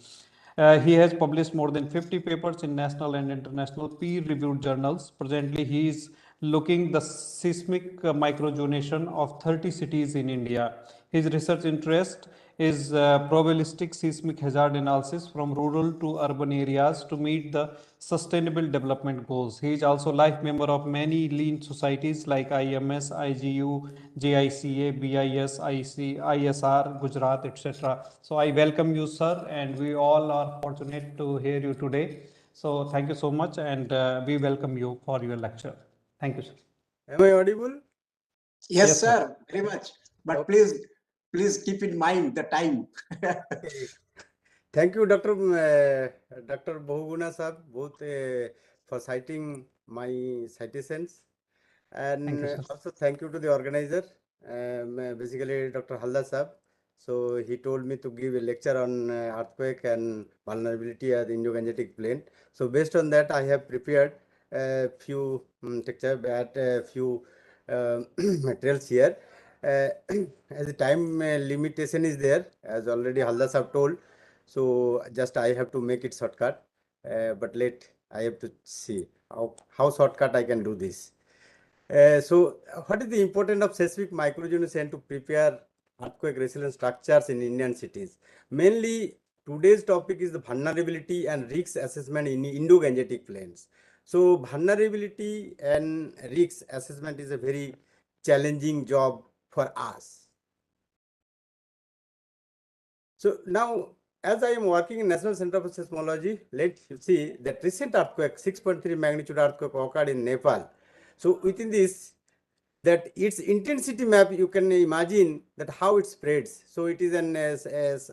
He has published more than 50 papers in national and international peer-reviewed journals. Presently, he is looking the seismic microjonation of 30 cities in India. His research interest is probabilistic seismic hazard analysis from rural to urban areas to meet the sustainable development goals. He is also life member of many lean societies like IMS, IGU, JICA, BIS, IC, ISR, Gujarat, etc. So I welcome you, sir, and we all are fortunate to hear you today. So thank you so much, and we welcome you for your lecture. Thank you, sir. Am I audible? Yes, Yes, sir. sir, very much. But please keep in mind the time. Okay. Thank you, Dr. Bahuguna Sahab, both for citing my citations. Thank And you, sir. also thank you to the organizer, basically Dr. Halda Sahab. So he told me to give a lecture on earthquake and vulnerability at the Indo-Gangetic plain. So based on that, I have prepared a few materials here. As the time limitation is there, as already Halda Sahab told, so just I have to make it shortcut. But I have to see how shortcut I can do this. So what is the importance of seismic microjonation to prepare earthquake resilient structures in Indian cities? Mainly, today's topic is the vulnerability and risk assessment in Indo-Gangetic plains. So vulnerability and risk assessment is a very challenging job for us. So now, as I am working in National Center for Seismology, let's see that recent earthquake, 6.3 magnitude earthquake occurred in Nepal. So within this, that its intensity map, you can imagine that how it spreads. So it is an as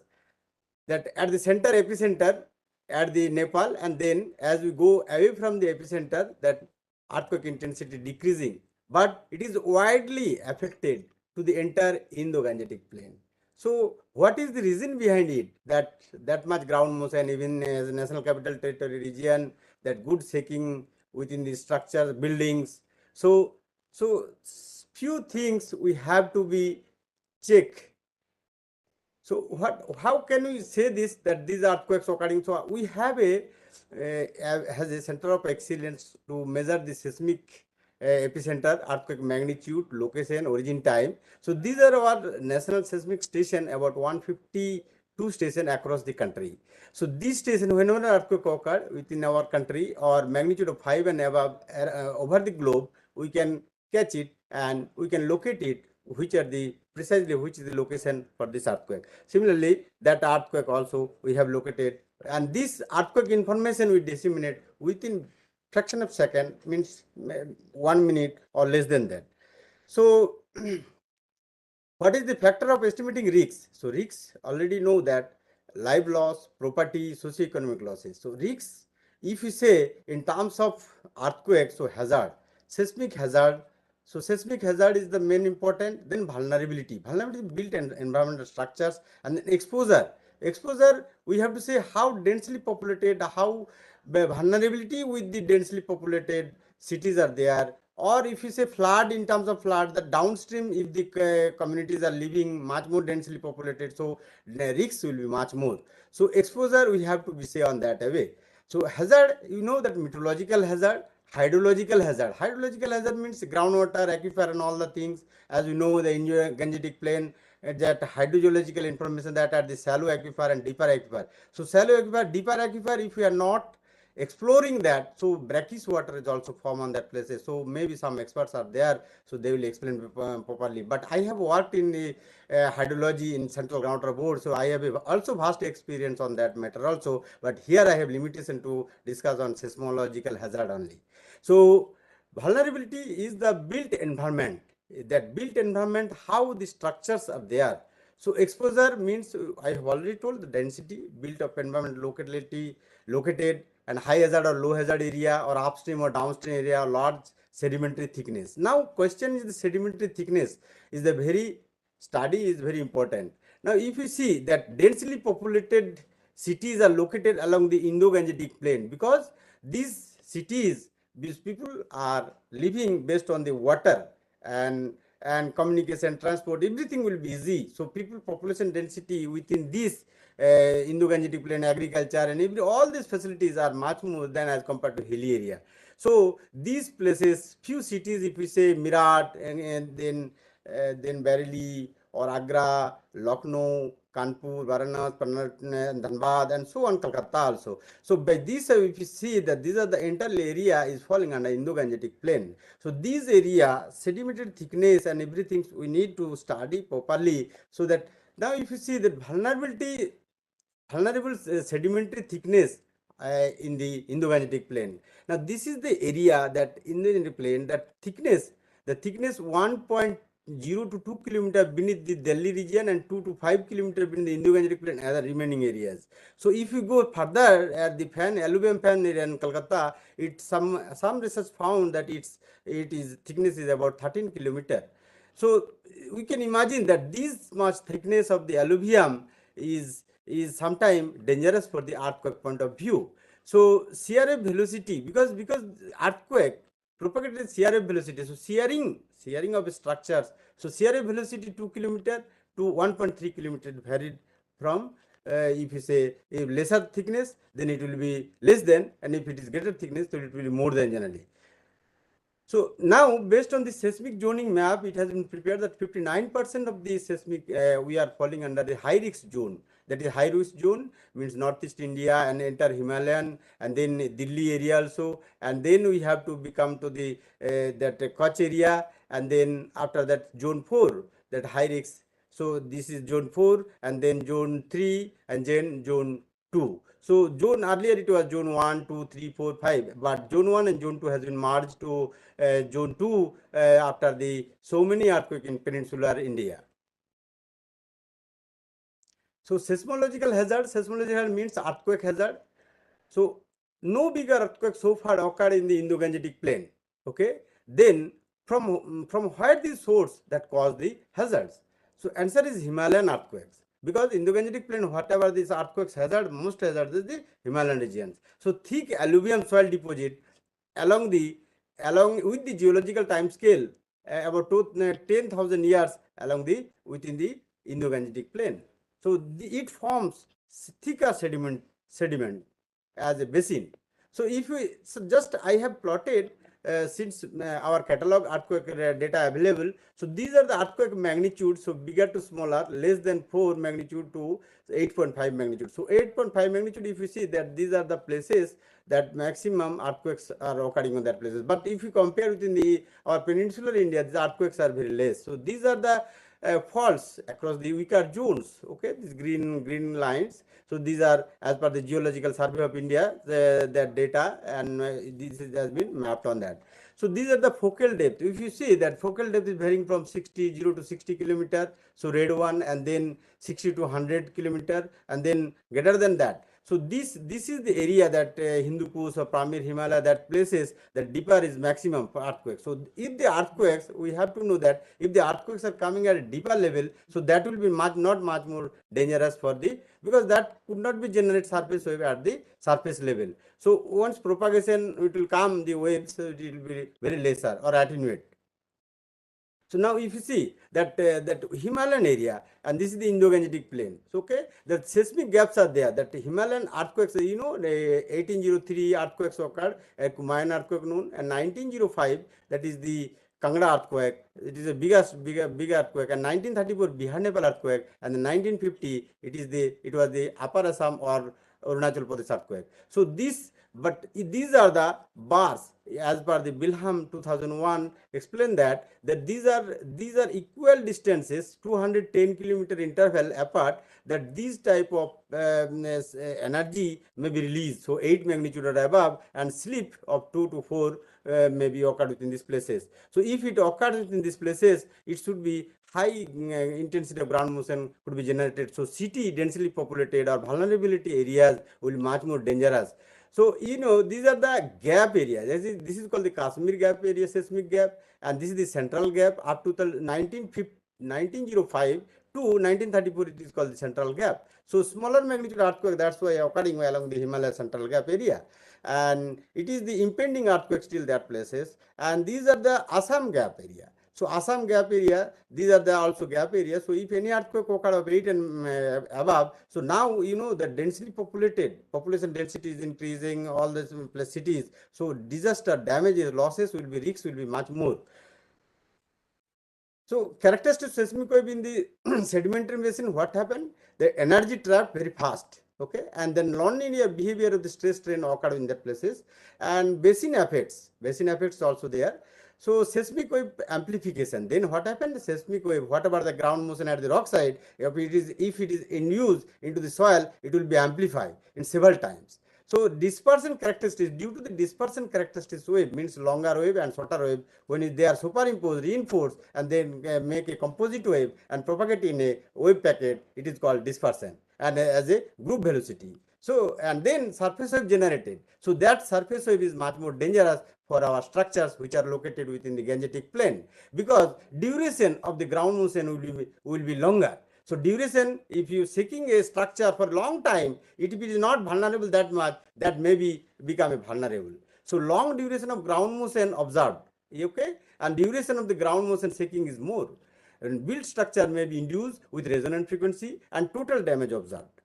that at the center epicenter at the Nepal, and then as we go away from the epicenter, that earthquake intensity decreasing, but it is widely affected to the entire Indo-Gangetic plain. So what is the reason behind it? That much ground motion, even as a National Capital Territory region, that good shaking within the structures, buildings. So few things we have to be checked. So how can we say this, that these earthquakes occurring? So we have has a center of excellence to measure the seismic epicenter, earthquake magnitude, location, origin time. So these are our national seismic station, about 152 stations across the country. So these stations, whenever an earthquake occurs within our country or magnitude of 5 and above over the globe, we can catch it and we can locate it, which is the location for this earthquake. Similarly, that earthquake also we have located, and this earthquake information we disseminate within fraction of second, means 1 minute or less than that. So what is the factor of estimating risks? So risks, already know that life loss, property, socio-economic losses. So risks, if you say in terms of earthquake, so hazard, seismic hazard. So seismic hazard is the main important. Then vulnerability. Vulnerability built and environmental structures, and then exposure. Exposure, we have to say how densely populated, how vulnerability with the densely populated cities are there. Or if you say flood, in terms of flood, the downstream, if the communities are living much more densely populated, so the risks will be much more. So exposure, we have to be say on that way. So hazard, you know that meteorological hazard, hydrological hazard. Hydrological hazard means groundwater, aquifer, and all the things. As you know, the Gangetic plain, that hydrogeological information that are the shallow aquifer and deeper aquifer. So shallow aquifer, deeper aquifer, if we are not exploring that, so brackish water is also formed on that places. So maybe some experts are there, so they will explain properly. But I have worked in the hydrology in Central Groundwater Board, so I have also vast experience on that matter also. But here I have limitation to discuss on seismological hazard only. So vulnerability is the built environment that built environment, how the structures are there. So exposure means I have already told the density, built up environment, located and high hazard or low hazard area, or upstream or downstream area, or large sedimentary thickness. Now question is the sedimentary thickness is the very study is very important. Now if you see that densely populated cities are located along the Indo-Gangetic plain, because these cities, these people are living based on the water and communication, transport, everything will be easy. So people population density within this Indo-Gangetic plain, agriculture and all these facilities are much more than as compared to hilly area. So these places, few cities, if we say Mirat and then Bareilly or Agra, Lucknow, Kanpur, Varanasi, Dhanbad, and so on, Kolkata also. So by this, if you see that these are the entire area is falling under Indo-Gangetic plain. So these area, sedimentary thickness and everything we need to study properly, so that now if you see that vulnerable sedimentary thickness in the Indo-Gangetic plain. Now this is the area that in the plain, that thickness, the thickness 1.0 to 2 kilometer beneath the Delhi region and 2 to 5 kilometer beneath the Indo-Gangetic plain and the remaining areas. So if you go further at the alluvium fan area in Calcutta, some research found that it is thickness is about 13 kilometer. So we can imagine that this much thickness of the alluvium is sometimes dangerous for the earthquake point of view. So CRF velocity, because earthquake propagated CRF velocity, so shearing of structures, so CRF velocity 2 kilometer to 1.3 kilometer varied from if you say if lesser thickness, then it will be less than, and if it is greater thickness, then it will be more than generally. So now, based on the seismic zoning map, it has been prepared that 59% of the seismic we are falling under the high risk zone. That is high risk zone means Northeast India and enter Himalayan, and then Delhi area also, and then we have to become to the that Kutch area, and then after that zone 4, that high risk. So this is zone 4, and then zone 3, and then zone 2. So zone earlier it was zone 1, 2, 3, 4, 5, but zone 1 and zone 2 has been merged to zone 2 after the so many earthquake in peninsular India. So seismological hazard means earthquake hazard. So no bigger earthquake so far occurred in the Indo-Gangetic plain. Okay, then from where the source that caused the hazards? So answer is Himalayan earthquakes, because Indo-Gangetic plain, whatever this earthquakes hazard, most hazard is the Himalayan regions. So thick alluvium soil deposit along with the geological time scale about 10,000 years within the Indo-Gangetic plain. So it forms thicker sediment as a basin. So if we just I have plotted since our catalog earthquake data available. So these are the earthquake magnitudes. So bigger to smaller, less than 4 magnitude to 8.5 magnitude. So 8.5 magnitude, if you see that these are the places that maximum earthquakes are occurring on that places. But if you compare within our peninsular India, these earthquakes are very less. So these are the faults across the weaker zones. Okay, these green lines. So these are as per the Geological Survey of India, that data, and this has been mapped on that. So these are the focal depth. If you see that focal depth is varying from 0 to 60 kilometer. So red one, and then 60 to 100 kilometer, and then greater than that. So this is the area that Hindu Kush or Pamir Himalaya, that places that deeper is maximum for earthquakes. So if the earthquakes, we have to know that if the earthquakes are coming at a deeper level, so that will be not much more dangerous for because that could not be generate surface wave at the surface level. So once propagation, it will come the waves, so it will be very lesser or attenuate. So now if you see that that Himalayan area, and this is the Indo-Gangetic plain. So okay, the seismic gaps are there. That Himalayan earthquakes, the 1803 earthquakes occurred, a Kumayan earthquake known, and 1905, that is the Kangra earthquake. It is the big earthquake, and 1934 Bihar Nepal earthquake, and then 1950 it was the Upper Assam or Arunachal Pradesh earthquake. So these are the bars as per the Bilham 2001 explained that these are equal distances, 210 kilometer interval apart, that these type of energy may be released. So 8 magnitude or above, and slip of 2 to 4 maybe occurred within these places. So if it occurs within these places, it should be high intensity of ground motion could be generated. So city densely populated or vulnerability areas will be much more dangerous. So these are the gap areas. This is called the Kashmir gap area, seismic gap, and this is the central gap up to the 1905 to 1934. It is called the central gap. So smaller magnitude earthquake, that's why occurring along the Himalaya central gap area, and it is the impending earthquake still that places. And these are the Assam gap area. So Assam gap area, these are the also gap areas. So if any earthquake occur of 8 and above, so now the densely populated, population density is increasing, all the cities. So disaster, damages, losses will be, risks will be much more. So characteristic seismic wave in the sedimentary basin, what happened? The energy trapped very fast. Okay, and then non-linear behavior of the stress strain occurred in that places, and basin effects also there. So seismic wave amplification. Then what happened? The seismic wave, whatever the ground motion at the rock side, if it is induced into the soil, it will be amplified in several times. So dispersion characteristics, due to the dispersion characteristics wave, means longer wave and shorter wave, when they are superimposed, reinforced, and then make a composite wave and propagate in a wave packet, it is called dispersion, and as a group velocity. So, and then surface wave generated. So that surface wave is much more dangerous for our structures which are located within the Gangetic plain, because duration of the ground motion will be longer. So duration, if you seeking a structure for a long time, if it is not vulnerable that much, that may become a vulnerable. So long duration of ground motion observed, okay, and duration of the ground motion seeking is more. And built structure may be induced with resonant frequency and total damage observed.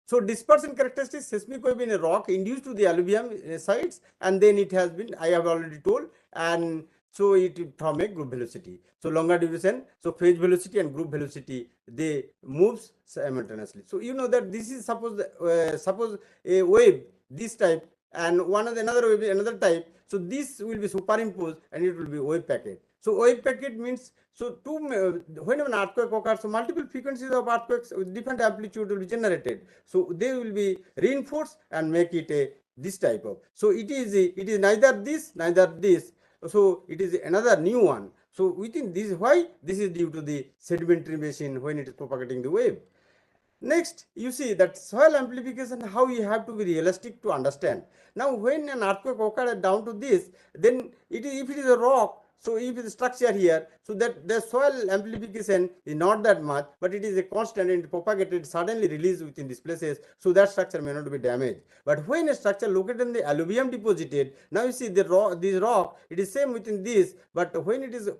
So dispersion characteristics, seismic wave in a rock induced to the alluvium sites, and then it has been, I have already told, and so it from a group velocity. So longer duration, so phase velocity and group velocity, they moves simultaneously. So that this is suppose a wave this type, and another wave another type. So this will be superimposed and it will be wave packet. So wave packet means, so whenever an earthquake occurs, so multiple frequencies of earthquakes with different amplitude will be generated. So they will be reinforced and make it this type of. So it is neither this, neither this. So it is another new one. So within this, why? This is due to the sedimentary basin when it is propagating the wave. Next, you see that soil amplification, how you have to be realistic to understand. Now, when an earthquake occurs down to this, then if it is a rock, so if it is structure here, so that the soil amplification is not that much, but it is a constant and propagated, suddenly released within these places, so that structure may not be damaged. But when a structure located in the alluvium deposited, now you see this rock, it is same within this, but when it is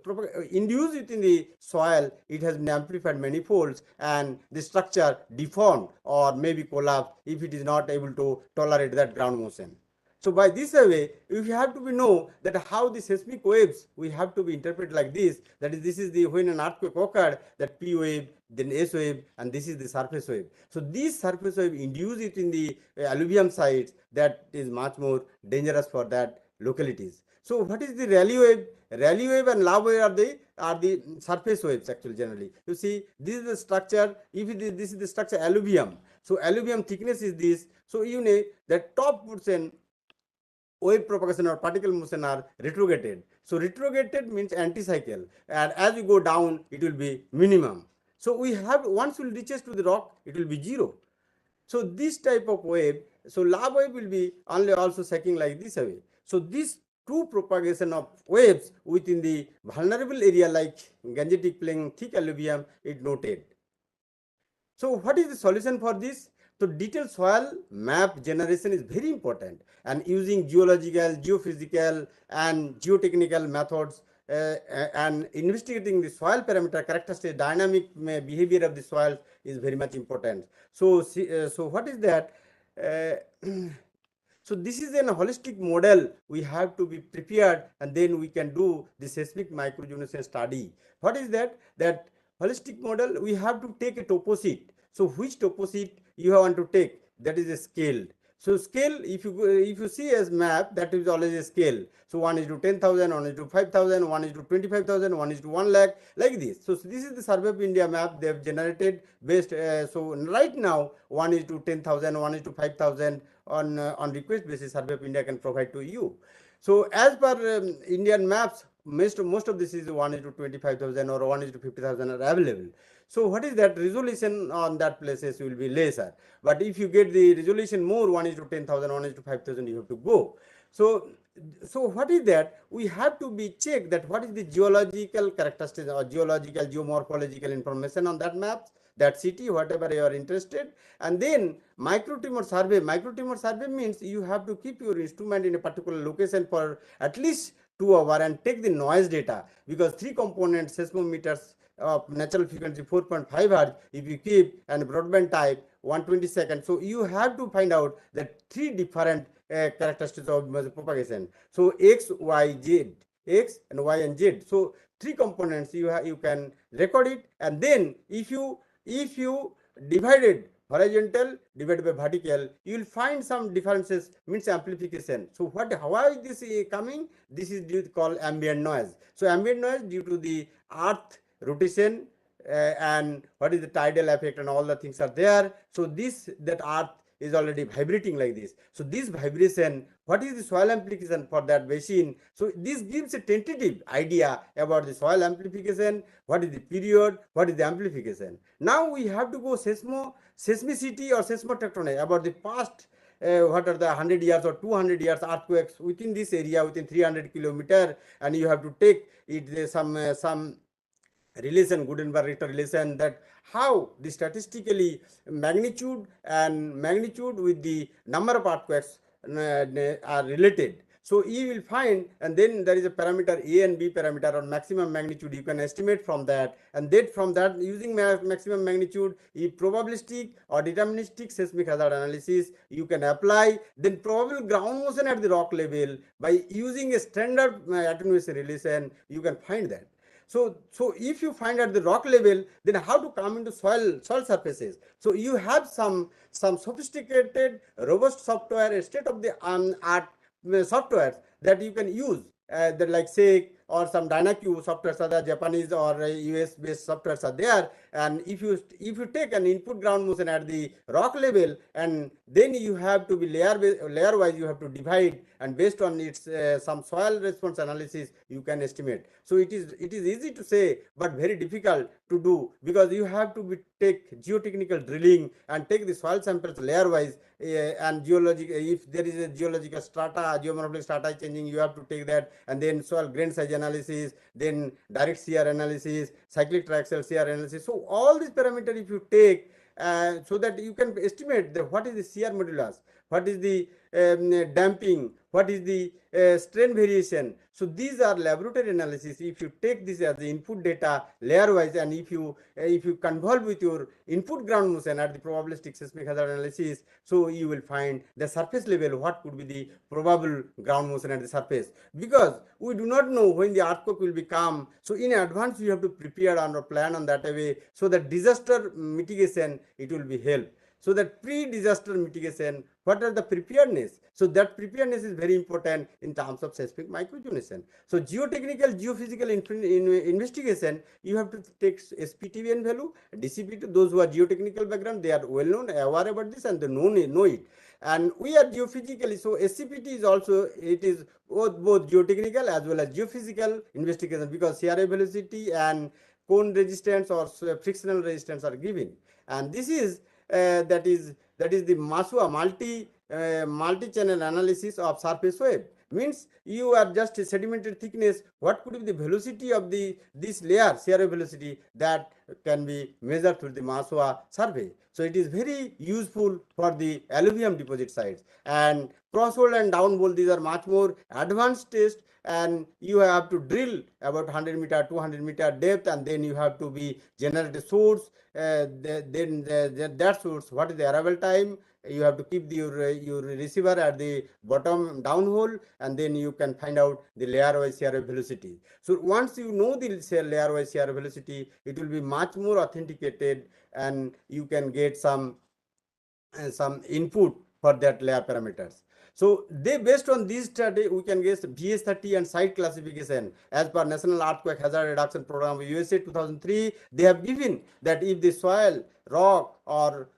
induced within the soil, it has been amplified many folds, and the structure deformed or maybe collapsed if it is not able to tolerate that ground motion. So by this way, we have to know that how the seismic waves, we have to be interpreted like this. That is, this is the when an earthquake occurred, that P wave, then S wave, and this is the surface wave. So this surface wave induced it in the alluvium sites, that is much more dangerous for that localities. So what is the rally wave? Rally wave and lava wave are the surface waves actually generally. You see, this is the structure. If this is the structure alluvium, so alluvium thickness is this. So that top portion, wave propagation or particle motion are retrograde. So retrograde means anti-cycle, and as you go down, it will be minimum. So we have, once it reaches to the rock, it will be zero. So this type of wave, so lava wave will be only also sucking like this away. So this true propagation of waves within the vulnerable area like Gangetic plain, thick alluvium is noted. So what is the solution for this? So detailed soil map generation is very important, and using geological, geophysical and geotechnical methods and investigating the soil parameter characteristics, dynamic behavior of the soil is very much important. So so what is that? So this is a holistic model. We have to be prepared, and then we can do the seismic microgeology study. What is that? That holistic model, we have to take a topo sheet. So which topo sheet you want to take? That is a scaled. So scale, if you see as map, that is always a scale. So 1:10,000, 1:5,000, 1:25,000, 1:1 lakh, like this. So this is the Survey of India map they have generated based. So right now 1:10,000, 1:5,000 on request basis, Survey of India can provide to you. So as per Indian maps, most of this is 1:25,000 or 1:50,000 are available. So what is that resolution on that places will be lesser. But if you get the resolution more, 1:10,000, 1:5,000, you have to go. So what is that? We have to be checked that what is the geological characteristics or geological, geomorphological information on that map, that city, whatever you are interested. And then microtremor survey. Microtremor survey means you have to keep your instrument in a particular location for at least 2 hours and take the noise data, because 3 components, seismometers of natural frequency 4.5 Hz, if you keep, and broadband type 120 seconds. So you have to find out that 3 different characteristics of propagation. So X, Y, Z, X and Y and Z. So 3 components you can record it, and then if you divided horizontal divided by vertical, you will find some differences, means amplification. So how is this coming? This is due to called ambient noise. So ambient noise due to the earth rotation and what is the tidal effect and all the things are there. So that earth is already vibrating like this. So this vibration, what is the soil amplification for that basin? So this gives a tentative idea about the soil amplification, what is the period, what is the amplification. Now we have to go seismicity or seismotectonic about the past what are the 100 years or 200 years earthquakes within this area, within 300 kilometer, and you have to take it some relation, Gutenberg-Richter relation, that how the statistically magnitude with the number of earthquakes are related. So you will find, and then there is a parameter A and B parameter on maximum magnitude. You can estimate from that, and then from that, using maximum magnitude, if probabilistic or deterministic seismic hazard analysis you can apply, then probable ground motion at the rock level by using a standard attenuation relation, you can find that. So if you find at the rock level, then how to come into soil surfaces? So you have some sophisticated, robust software, a state of the art softwares that you can use, that like say, or some DynaQ softwares are there, Japanese or US based softwares are there. And if you take an input ground motion at the rock level, and then you have to be layer wise, you have to divide, and based on its some soil response analysis, you can estimate. So it is easy to say, but very difficult to do, because you have to take geotechnical drilling and take the soil samples layer wise, and if there is a geological strata, geomorphological strata changing, you have to take that, and then soil grain size analysis, then direct shear analysis, cyclic triaxial shear analysis. So all these parameters if you take, so that you can estimate what is the shear modulus, what is the damping, what is the strain variation. So these are laboratory analysis. If you take this as the input data layer wise, and if you convolve with your input ground motion at the probabilistic seismic hazard analysis, so you will find the surface level what could be the probable ground motion at the surface, because we do not know when the earthquake will become. So in advance you have to prepare and plan on that way, so that disaster mitigation it will be helped. So that pre-disaster mitigation, what are the preparedness? So that preparedness is very important in terms of seismic microzonation. So geotechnical, geophysical investigation, you have to take SPTVN value, DCP2. Those who are geotechnical background, they are well known, aware about this, and they know it. And we are geophysically, so SCPT is also, it is both geotechnical as well as geophysical investigation, because CRA velocity and cone resistance or frictional resistance are given. And this is that is the MHA multi-channel analysis of surface wave. Means you are just a sedimentary thickness, what could be the velocity of this layer, CRA velocity, that can be measured through the MHA survey. So it is very useful for the alluvium deposit sites. And crosshold and downhole, these are much more advanced tests, and you have to drill about 100 meter, 200 meter depth, and then you have to be generate a source. Then that source, what is the arrival time? You have to keep your receiver at the bottom downhole, and then you can find out the layer wise CRA velocity. So once you know the layer wise CRA velocity, it will be much more authenticated, and you can get some input for that layer parameters. So they based on this study, we can guess VS30 and site classification as per National Earthquake Hazard Reduction Program USA 2003. They have given that if the soil, rock or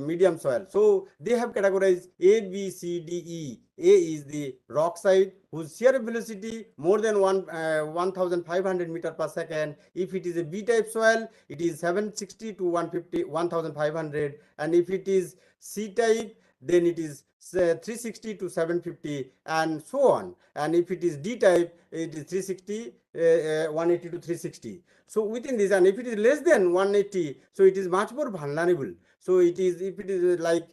medium soil, so they have categorized A, B, C, D, E. A is the rock site whose shear velocity more than 1,500 meter per second. If it is a B type soil, it is 760 to 1,500, and if it is C type, then it is 360 to 750 and so on. And if it is D type, it is 360, 180 to 360. So within this, and if it is less than 180, so it is much more vulnerable. So it is, if it is like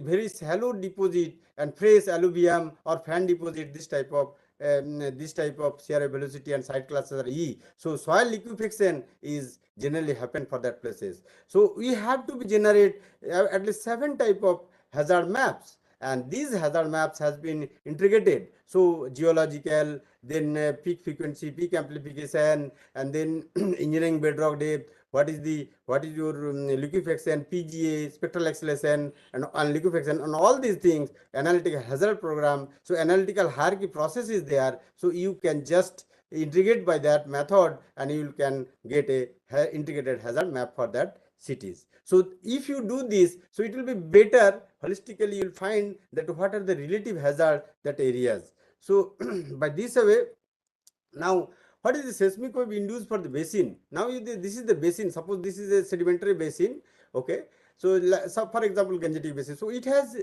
very shallow deposit and fresh alluvium or fan deposit, this type of shear velocity and site classes are E. So soil liquefaction is generally happen for that places. So we have to generate at least 7 type of hazard maps, and these hazard maps has been integrated. So geological, then peak frequency, peak amplification, and then engineering bedrock depth. What is your liquefaction, PGA, spectral acceleration, and liquefaction, and all these things. Analytical hazard program. So analytical hierarchy process is there. So you can just integrate by that method, and you can get a integrated hazard map for that cities. So if you do this, so it will be better. Holistically, you'll find that what are the relative hazard that areas. So by this way, now what is the seismic wave induced for the basin? Now this is the basin. Suppose this is a sedimentary basin. Okay. So for example, Gangetic basin. So it has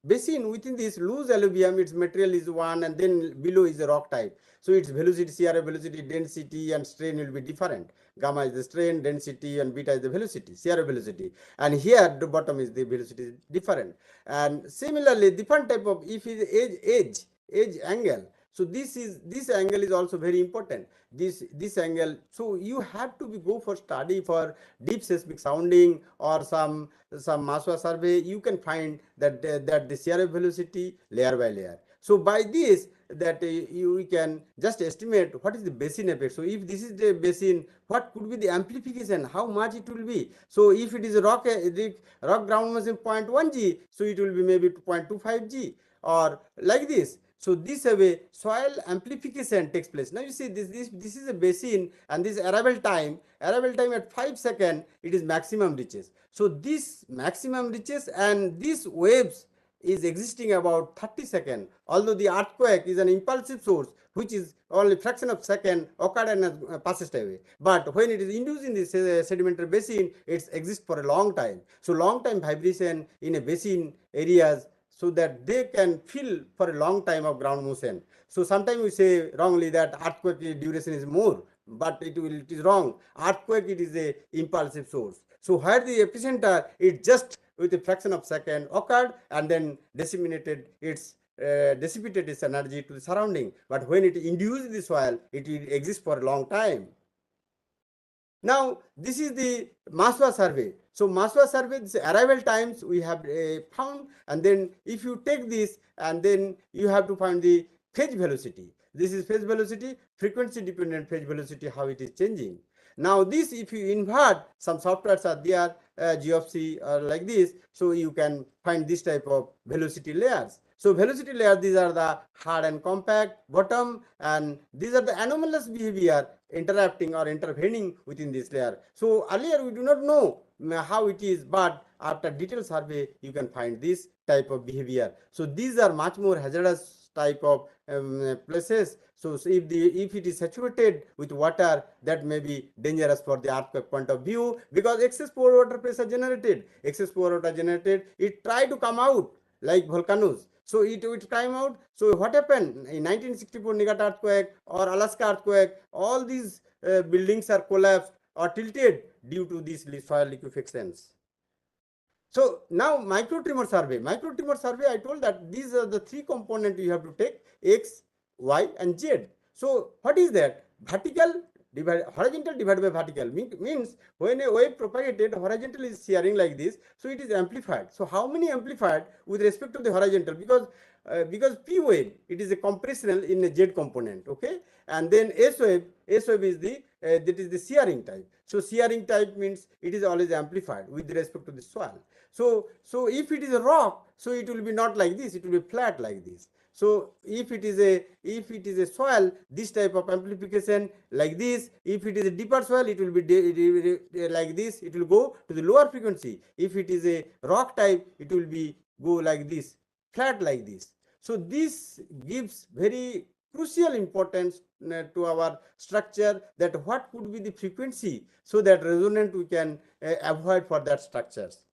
basin within this loose alluvium. Its material is one, and then below is the rock type. So its velocity, CRA velocity, density, and strain will be different. Gamma is the strain, density, and beta is the velocity, CRA velocity. And here at the bottom is the velocity different. And similarly, different type of, if is edge angle. So this angle is also very important. This angle. So you have to go for study for deep seismic sounding or some MHA survey. You can find that the CRA velocity layer by layer. So by this, that you can just estimate what is the basin effect. So if this is the basin, what could be the amplification, how much it will be. So if it is a rock ground mass 0.1 G, so it will be maybe 0.25 G or like this. So this way soil amplification takes place. Now you see this is a basin, and this arrival time at 5 seconds, it is maximum reaches. So this maximum reaches, and these waves is existing about 30 seconds. Although the earthquake is an impulsive source, which is only fraction of second occurred and passes away. But when it is induced in this sedimentary basin, it exists for a long time. So long time vibration in a basin areas, so that they can feel for a long time of ground motion. So sometimes we say wrongly that earthquake duration is more, but it is wrong. Earthquake, it is a impulsive source. So where the epicenter, it just with a fraction of second occurred and then dissipated its energy to the surrounding. But when it induces the soil, it will exist for a long time. Now this is the MHA survey. So MHA survey, this arrival times we have found, and then if you take this, and then you have to find the phase velocity. This is phase velocity, frequency dependent phase velocity, how it is changing. Now this, if you invert, some softwares are there, GFC or like this, so you can find this type of velocity layers. So velocity layers, these are the hard and compact bottom, and these are the anomalous behavior interacting or intervening within this layer. So earlier we do not know how it is, but after detailed survey you can find this type of behavior. So these are much more hazardous type of places. So if it is saturated with water, that may be dangerous for the earthquake point of view, because excess pore water pressure generated. Excess pore water generated, it try to come out like volcanoes. So it came out. So what happened in 1964 Niigata earthquake or Alaska earthquake? All these buildings are collapsed or tilted due to these soil liquefactions. So now micro tremor survey. Micro tremor survey, I told that these are the 3 components you have to take: X, Y, and Z. So what is that? Horizontal divided by vertical means when a wave propagated, horizontal is shearing like this, so it is amplified. So how many amplified with respect to the horizontal? Because P wave, it is a compressional in a Z component, okay, and then S wave is the that is the shearing type. So shearing type means it is always amplified with respect to the soil. So if it is a rock, so it will be not like this, it will be flat like this. So if it is a soil, this type of amplification like this. If it is a deeper soil, it will be like this, it will go to the lower frequency. If it is a rock type, it will be go like this, flat like this. So this gives very crucial importance to our structure, that what could be the frequency, so that resonant we can avoid for that structures.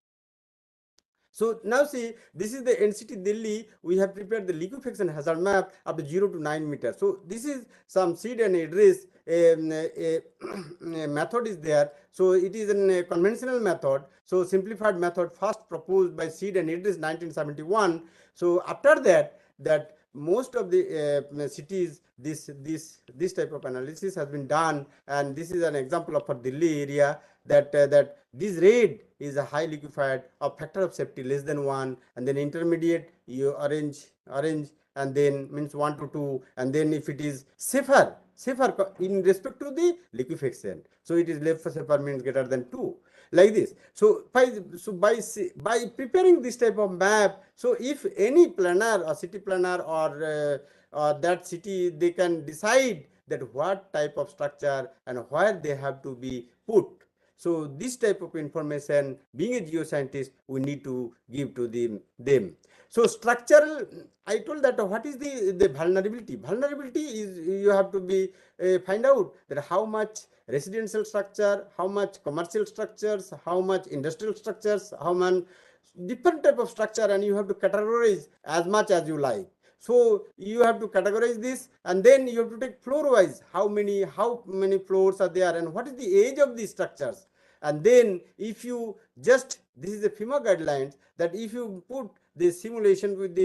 So now see, this is the NCT Delhi. We have prepared the liquefaction hazard map of the 0 to 9 meters. So this is some seed and address a method is there. So it is a conventional method. So simplified method first proposed by Seed and Idris 1971. So after that most of the cities, this type of analysis has been done, and this is an example of for Delhi area, that this red is a high liquefied of factor of safety less than 1, and then intermediate you orange, and then means 1 to 2, and then if it is safer in respect to the liquefaction, so it is less safer means greater than 2, like this. So by preparing this type of map, so if any planner or city planner or that city, they can decide that what type of structure and where they have to be put. So this type of information, being a geoscientist, we need to give to them. So structural, I told that what is the vulnerability. Vulnerability is you have to be find out that how much residential structure, how much commercial structures, how much industrial structures, how many different type of structure, and you have to categorize as much as you like. So you have to categorize this, and then you have to take floor wise, how many floors are there, and what is the age of these structures. And then if you just, this is the FEMA guidelines, that if you put the simulation with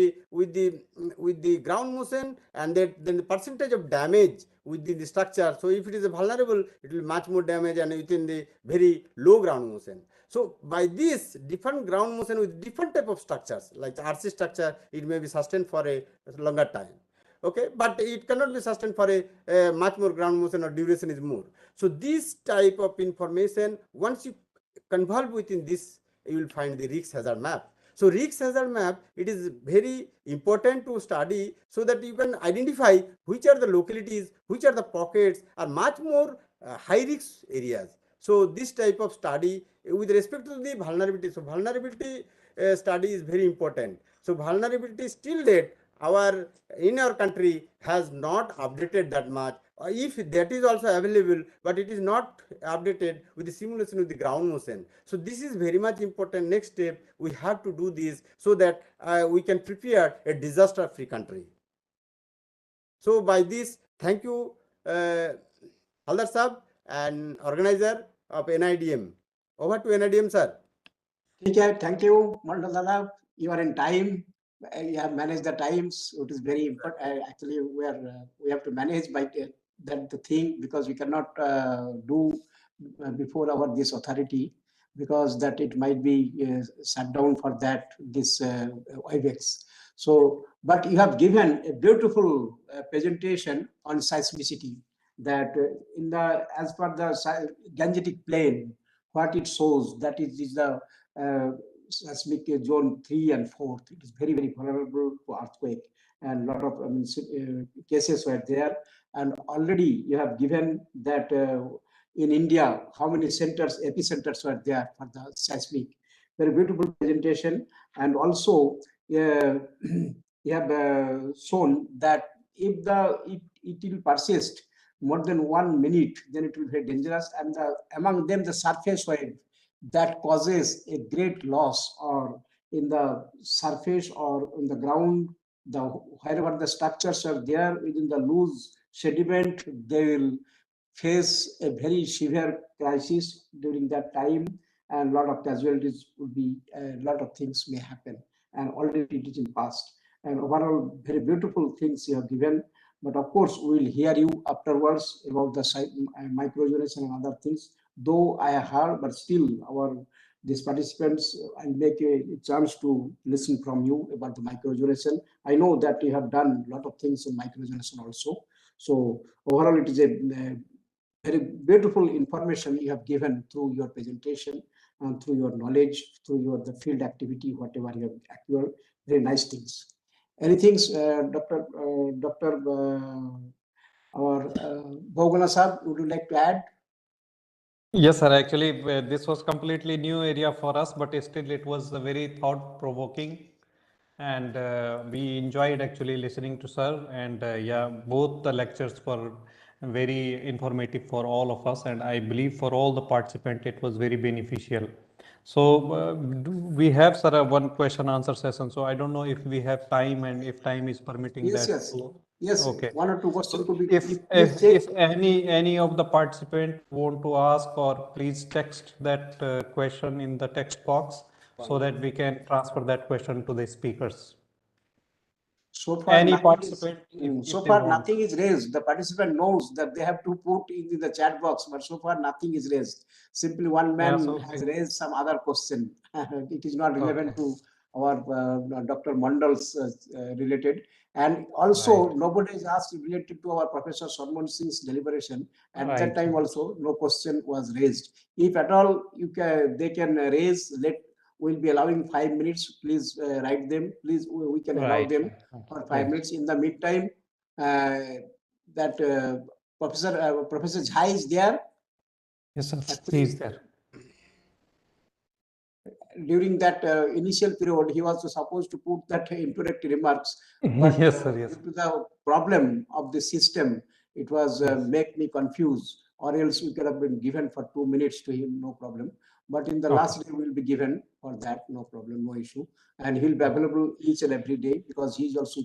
the ground motion, and then the percentage of damage within the structure. So if it is a vulnerable, it will much more damage, and within the very low ground motion. So by this different ground motion with different type of structures, like RC structure, it may be sustained for a longer time. Okay, but it cannot be sustained for a much more ground motion, or duration is more. So this type of information, once you convolve within this, you will find the risk hazard map. So risk hazard map, it is very important to study, so that you can identify which are the localities, which are the pockets are much more high risk areas. So this type of study with respect to the vulnerability. So vulnerability study is very important. So vulnerability still date in our country has not updated that much. If that is also available, but it is not updated with the simulation with the ground motion. So this is very much important. Next step, we have to do this, so that we can prepare a disaster-free country. So by this, thank you, Haldar Sahab, and organizer of NIDM. Over to NIDM, sir. Thank you, Mandal Dada. You are in time. You have managed the times. It is very important. Actually, we have to manage by the thing, because we cannot do before our this authority, because that it might be shut down for that this IBEX. So, but you have given a beautiful presentation on seismicity, that in the as per the Gangetic plane, what it shows, that is the seismic zone 3 and 4. It is very, very vulnerable to earthquake, and a lot of cases were there. And already you have given that in India, how many centers, epicenters were there for the seismic. Very beautiful presentation. And also you have shown that if it will persist more than 1 minute, then it will be very dangerous. And among them, the surface wave that causes a great loss, or in the surface or in the ground, wherever the structures are there within the loose sediment, they will face a very severe crisis during that time, and a lot of casualties would be, a lot of things may happen, and already it is in past. And overall, very beautiful things you have given. But of course, we will hear you afterwards about the microzones and other things. Though I heard, but still these participants, I make a chance to listen from you about the microzonation. I know that you have done a lot of things in microzonation also. So overall, it is a very beautiful information you have given through your presentation. through your knowledge, through your the field activity, whatever you have acquired. Very nice things. Anything, Dr. Or Bhogana Sahab, would you like to add? Yes, sir. Actually, this was completely new area for us, but still it was very thought-provoking, and we enjoyed actually listening to sir. And yeah, both the lectures were very informative for all of us, and I believe for all the participants it was very beneficial. So we have, sir, one question answer session. So I don't know if we have time and if time is permitting Yes, that. yes. Yes, Okay. one or two questions could be. If any of the participant want to ask, or please text that question in the text box so that we can transfer that question to the speakers. So far, Any nothing participant, is, if so they far want. nothing is raised. The participant knows that they have to put in the chat box, but so far nothing is raised. Simply one man so has raised some other question. It is not relevant Okay. to our Dr. Mandal's related. And also Right. nobody is asked related to our Professor Sarman Singh's deliberation. At that Right. time also no question was raised. If at all they can raise, we'll be allowing 5 minutes. Please write them. Please, we can allow Right. them for 5 Yes. minutes. In the meantime, that Professor Jha is there. Yes, sir. Actually, He is there. during that initial period, he was supposed to put that introductory remarks, but Yes, sir. Yes. due to the problem of the system, it was make me confused. Or else we could have been given for 2 minutes to him, no problem. But in the last day, we'll be given for that, no problem, no issue. And he'll be available each and every day because he's also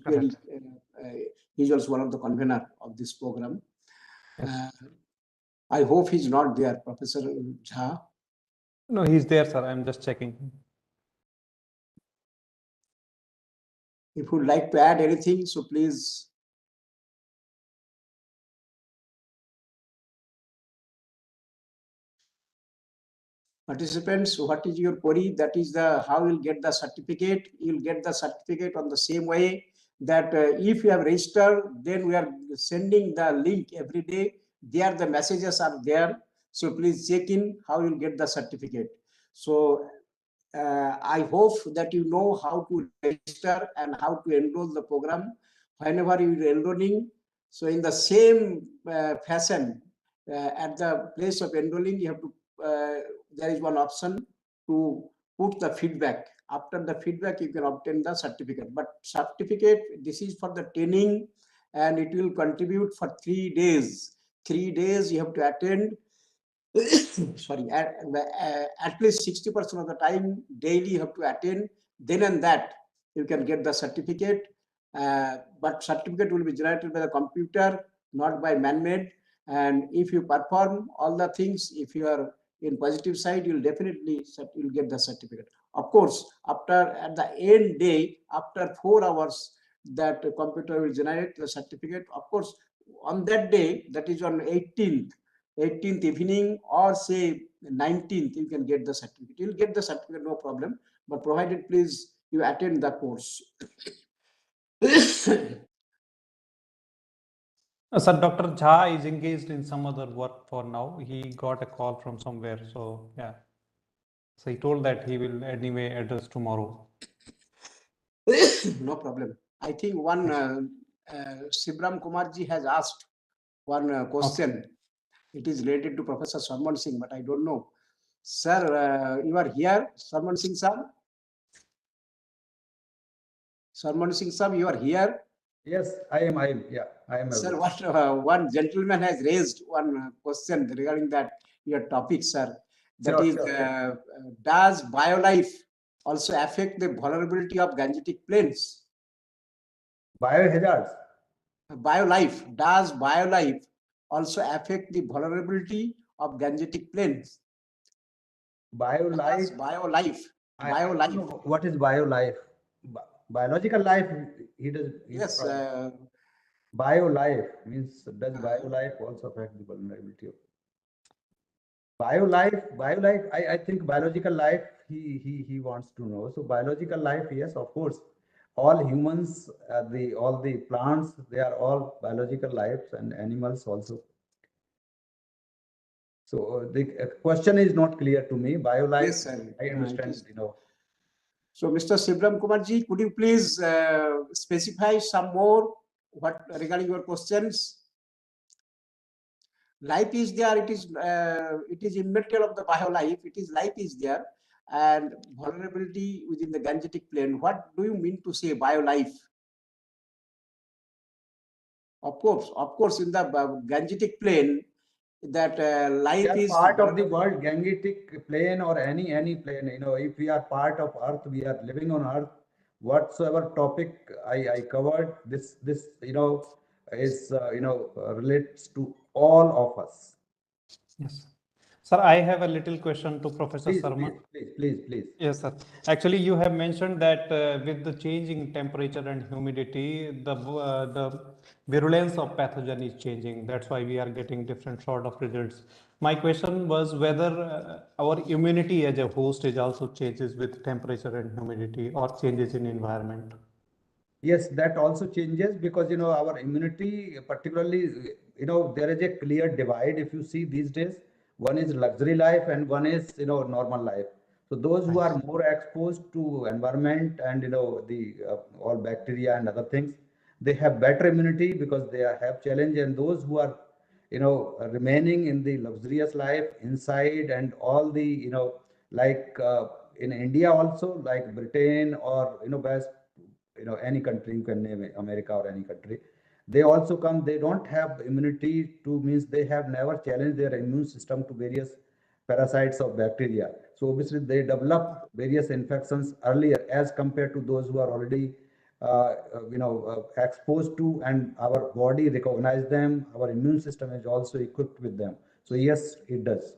he's also one of the convener of this program. Yes. I hope he's not there, Professor Jha. No, he's there, sir. I'm just checking. If you'd like to add anything, so please. Participants, what is your query? That is how you'll get the certificate. You'll get the certificate on the same way that if you have registered, then we are sending the link every day. There the messages are there. So please check in how you'll get the certificate. So I hope that you know how to register and how to enroll the program. Whenever you are enrolling, so in the same fashion, at the place of enrolling, you have to there is one option to put the feedback. After the feedback, you can obtain the certificate. But certificate, this is for the training, and it will contribute for 3 days. 3 days you have to attend. Sorry, at least 60% of the time daily you have to attend. Then and that you can get the certificate. But certificate will be generated by the computer, not by man-made. And if you perform all the things, if you are in positive side, you'll definitely get the certificate. Of course, at the end day, after 4 hours, that computer will generate the certificate. Of course, on that day, that is on 18th evening, or say 19th, you can get the certificate. You'll get the certificate, no problem. But provided, please, you attend the course. Sir, Dr. Jha is engaged in some other work for now. He got a call from somewhere. So, yeah. So he told that he will anyway address tomorrow. No problem. I think one Sibram Kumarji has asked one question. Okay. It is related to Professor Sarman Singh, but I don't know. Sir, you are here, Sarman Singh sir? Sarman Singh sir, you are here? Yes, I am. Yeah, I am. Sir, one gentleman has raised one question regarding that your topic, sir. That is, does biolife also affect the vulnerability of Gangetic plains? Biohazards. Biolife. Does biolife also affect the vulnerability of Gangetic plains? Biolife. Biolife. Biolife. What is biolife? Biological life. Yes. Biolife means, does biolife also affect the vulnerability of biolife? I think biological life he wants to know. So biological life, yes, of course. All humans, all the plants, they are all biological lives, and animals also. So the question is not clear to me. BioLife, Yes, sir. I understand, So, Mr. Shivram Kumarji, could you please specify some more what regarding your questions? Life is there. It is immaterial of the BioLife. It is life is there, and vulnerability within the Gangetic plane. What do you mean to say BioLife? Of course, in the Gangetic plane, that life we are is part of the world, Gangetic plane or any plane. If we are part of Earth, we are living on Earth. Whatsoever topic I covered, this is relates to all of us. Yes. Sir, I have a little question to Professor Please, Sarma. please. Yes, sir. Actually, you have mentioned that with the changing temperature and humidity, the virulence of pathogen is changing. That's why we are getting different sort of results. My question was whether our immunity as a host is also changes with temperature and humidity or changes in environment. Yes, that also changes because our immunity, particularly, there is a clear divide. If you see these days, one is luxury life and one is normal life. So those who are more exposed to environment and the all bacteria and other things, they have better immunity because they have challenge. And those who are remaining in the luxurious life inside and all the like in India also, like Britain or best any country, you can name it, America or any country, they also come, they don't have immunity to, means they have never challenged their immune system to various parasites of bacteria. So obviously they develop various infections earlier as compared to those who are already exposed to, and our body recognize them, our immune system is also equipped with them. So yes, it does.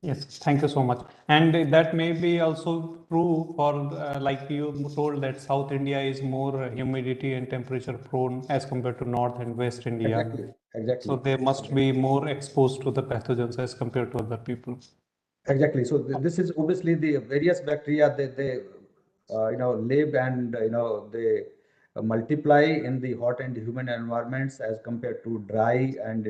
Yes, thank you so much. And that may be also true for, like you told, that South India is more humidity and temperature prone as compared to North and West India. Exactly. So they must be more exposed to the pathogens as compared to other people. Exactly. So this is obviously the various bacteria, they live and they multiply in the hot and humid environments as compared to dry and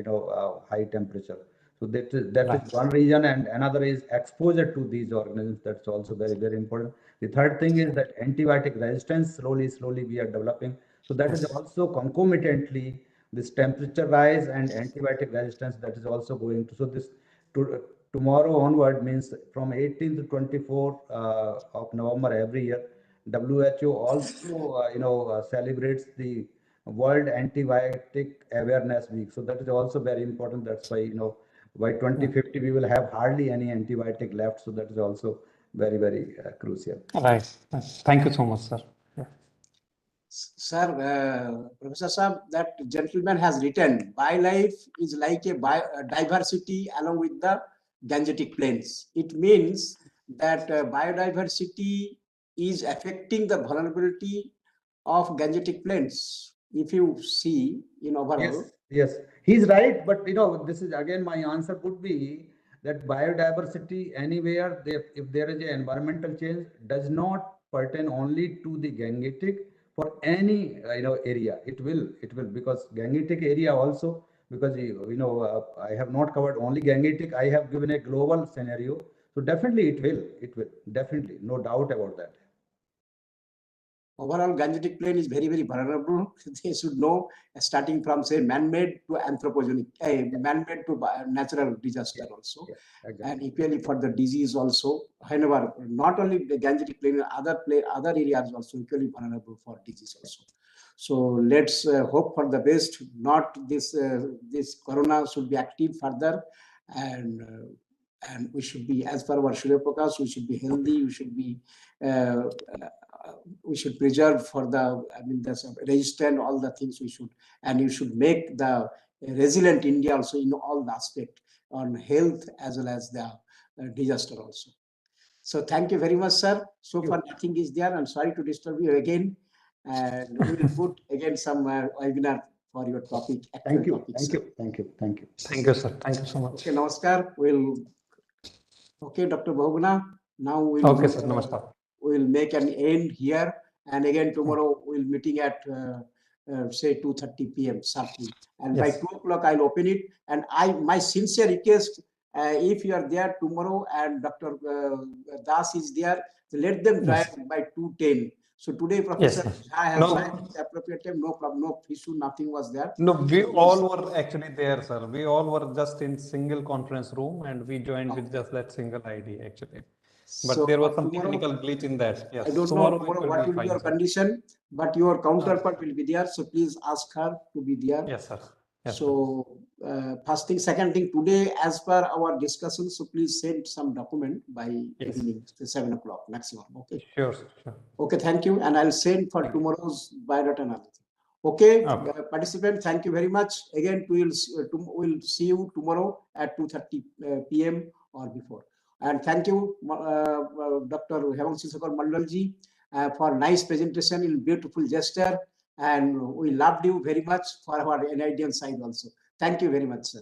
high temperature. So that is one reason, and another is exposure to these organisms. That's also very, very important. The third thing is that antibiotic resistance slowly we are developing. So that is also concomitantly this temperature rise and antibiotic resistance that is also going to. So this tomorrow onward, means from 18th to 24th of November every year, WHO also celebrates the World Antibiotic Awareness Week. So that is also very important. That's why by 2050 we will have hardly any antibiotic left. So that is also very, very crucial. Right. Thank you so much, sir. Sir, Professor Saab, that gentleman has written, BioLife is like a diversity along with the Gangetic plains. It means that biodiversity is affecting the vulnerability of Gangetic plains. If you see in overall. Yes, he's right. But this is again my answer would be that biodiversity anywhere, if there is an environmental change, does not pertain only to the Gangetic. For any area, it will because Gangetic area also, because I have not covered only Gangetic, I have given a global scenario. So definitely it will definitely, no doubt about that. Overall, Gangetic plain is very, very vulnerable. They should know, starting from say man-made to anthropogenic, man-made to natural disaster also, exactly. And equally for the disease also. Whenever not only the Gangetic plain, other areas also equally vulnerable for disease also. So let's hope for the best. Not this this corona should be active further, and we should be, as per our Surya Prakash, we should be healthy. We should be. We should preserve for the, the resistant, all the things we should, and you should make the resilient India also in all the aspect on health as well as the disaster also. So thank you very much, sir. So far nothing is there. I'm sorry to disturb you again, and we will put again some webinar for your topic. Thank you, topic, thank sir. you, thank you, thank you. Thank you, sir. Thank you so much. Okay, namaskar. Okay, Dr. Bhaguna. Now we'll. Okay, sir. Namaskar. We'll make an end here, and again tomorrow we'll meeting at say 2:30 p.m. sharply, and by 2 o'clock I'll open it. And my sincere request, If you are there tomorrow and Dr. Das is there, so let them join Yes. by 2:10. So today, Yes, Professor sir. I have No. joined at the appropriate time. No problem, no issue, nothing was there. No, we all were actually there, sir. We all were just in single conference room and we joined with just that single ID actually. But So there was some tomorrow, technical glitch in that. Yes. I don't know Tomorrow it tomorrow will what be will be fine, your sir. condition, but your counterpart will be there. So please ask her to be there. Yes, sir. Yes, sir. So first thing, second thing, today as per our discussion, so please send some document by Yes. evening, 7 o'clock maximum. Okay. Sure, sir. Sure. Okay, thank you. And I'll send for Thank you. tomorrow's biodata analysis. Okay, Okay. participant, thank you very much. Again, we'll see you tomorrow at 2:30 p.m. or before. And thank you, Dr. Hemangshi Shekhar Mandalji, for nice presentation in beautiful gesture. And we loved you very much for our NIDM side also. Thank you very much, sir.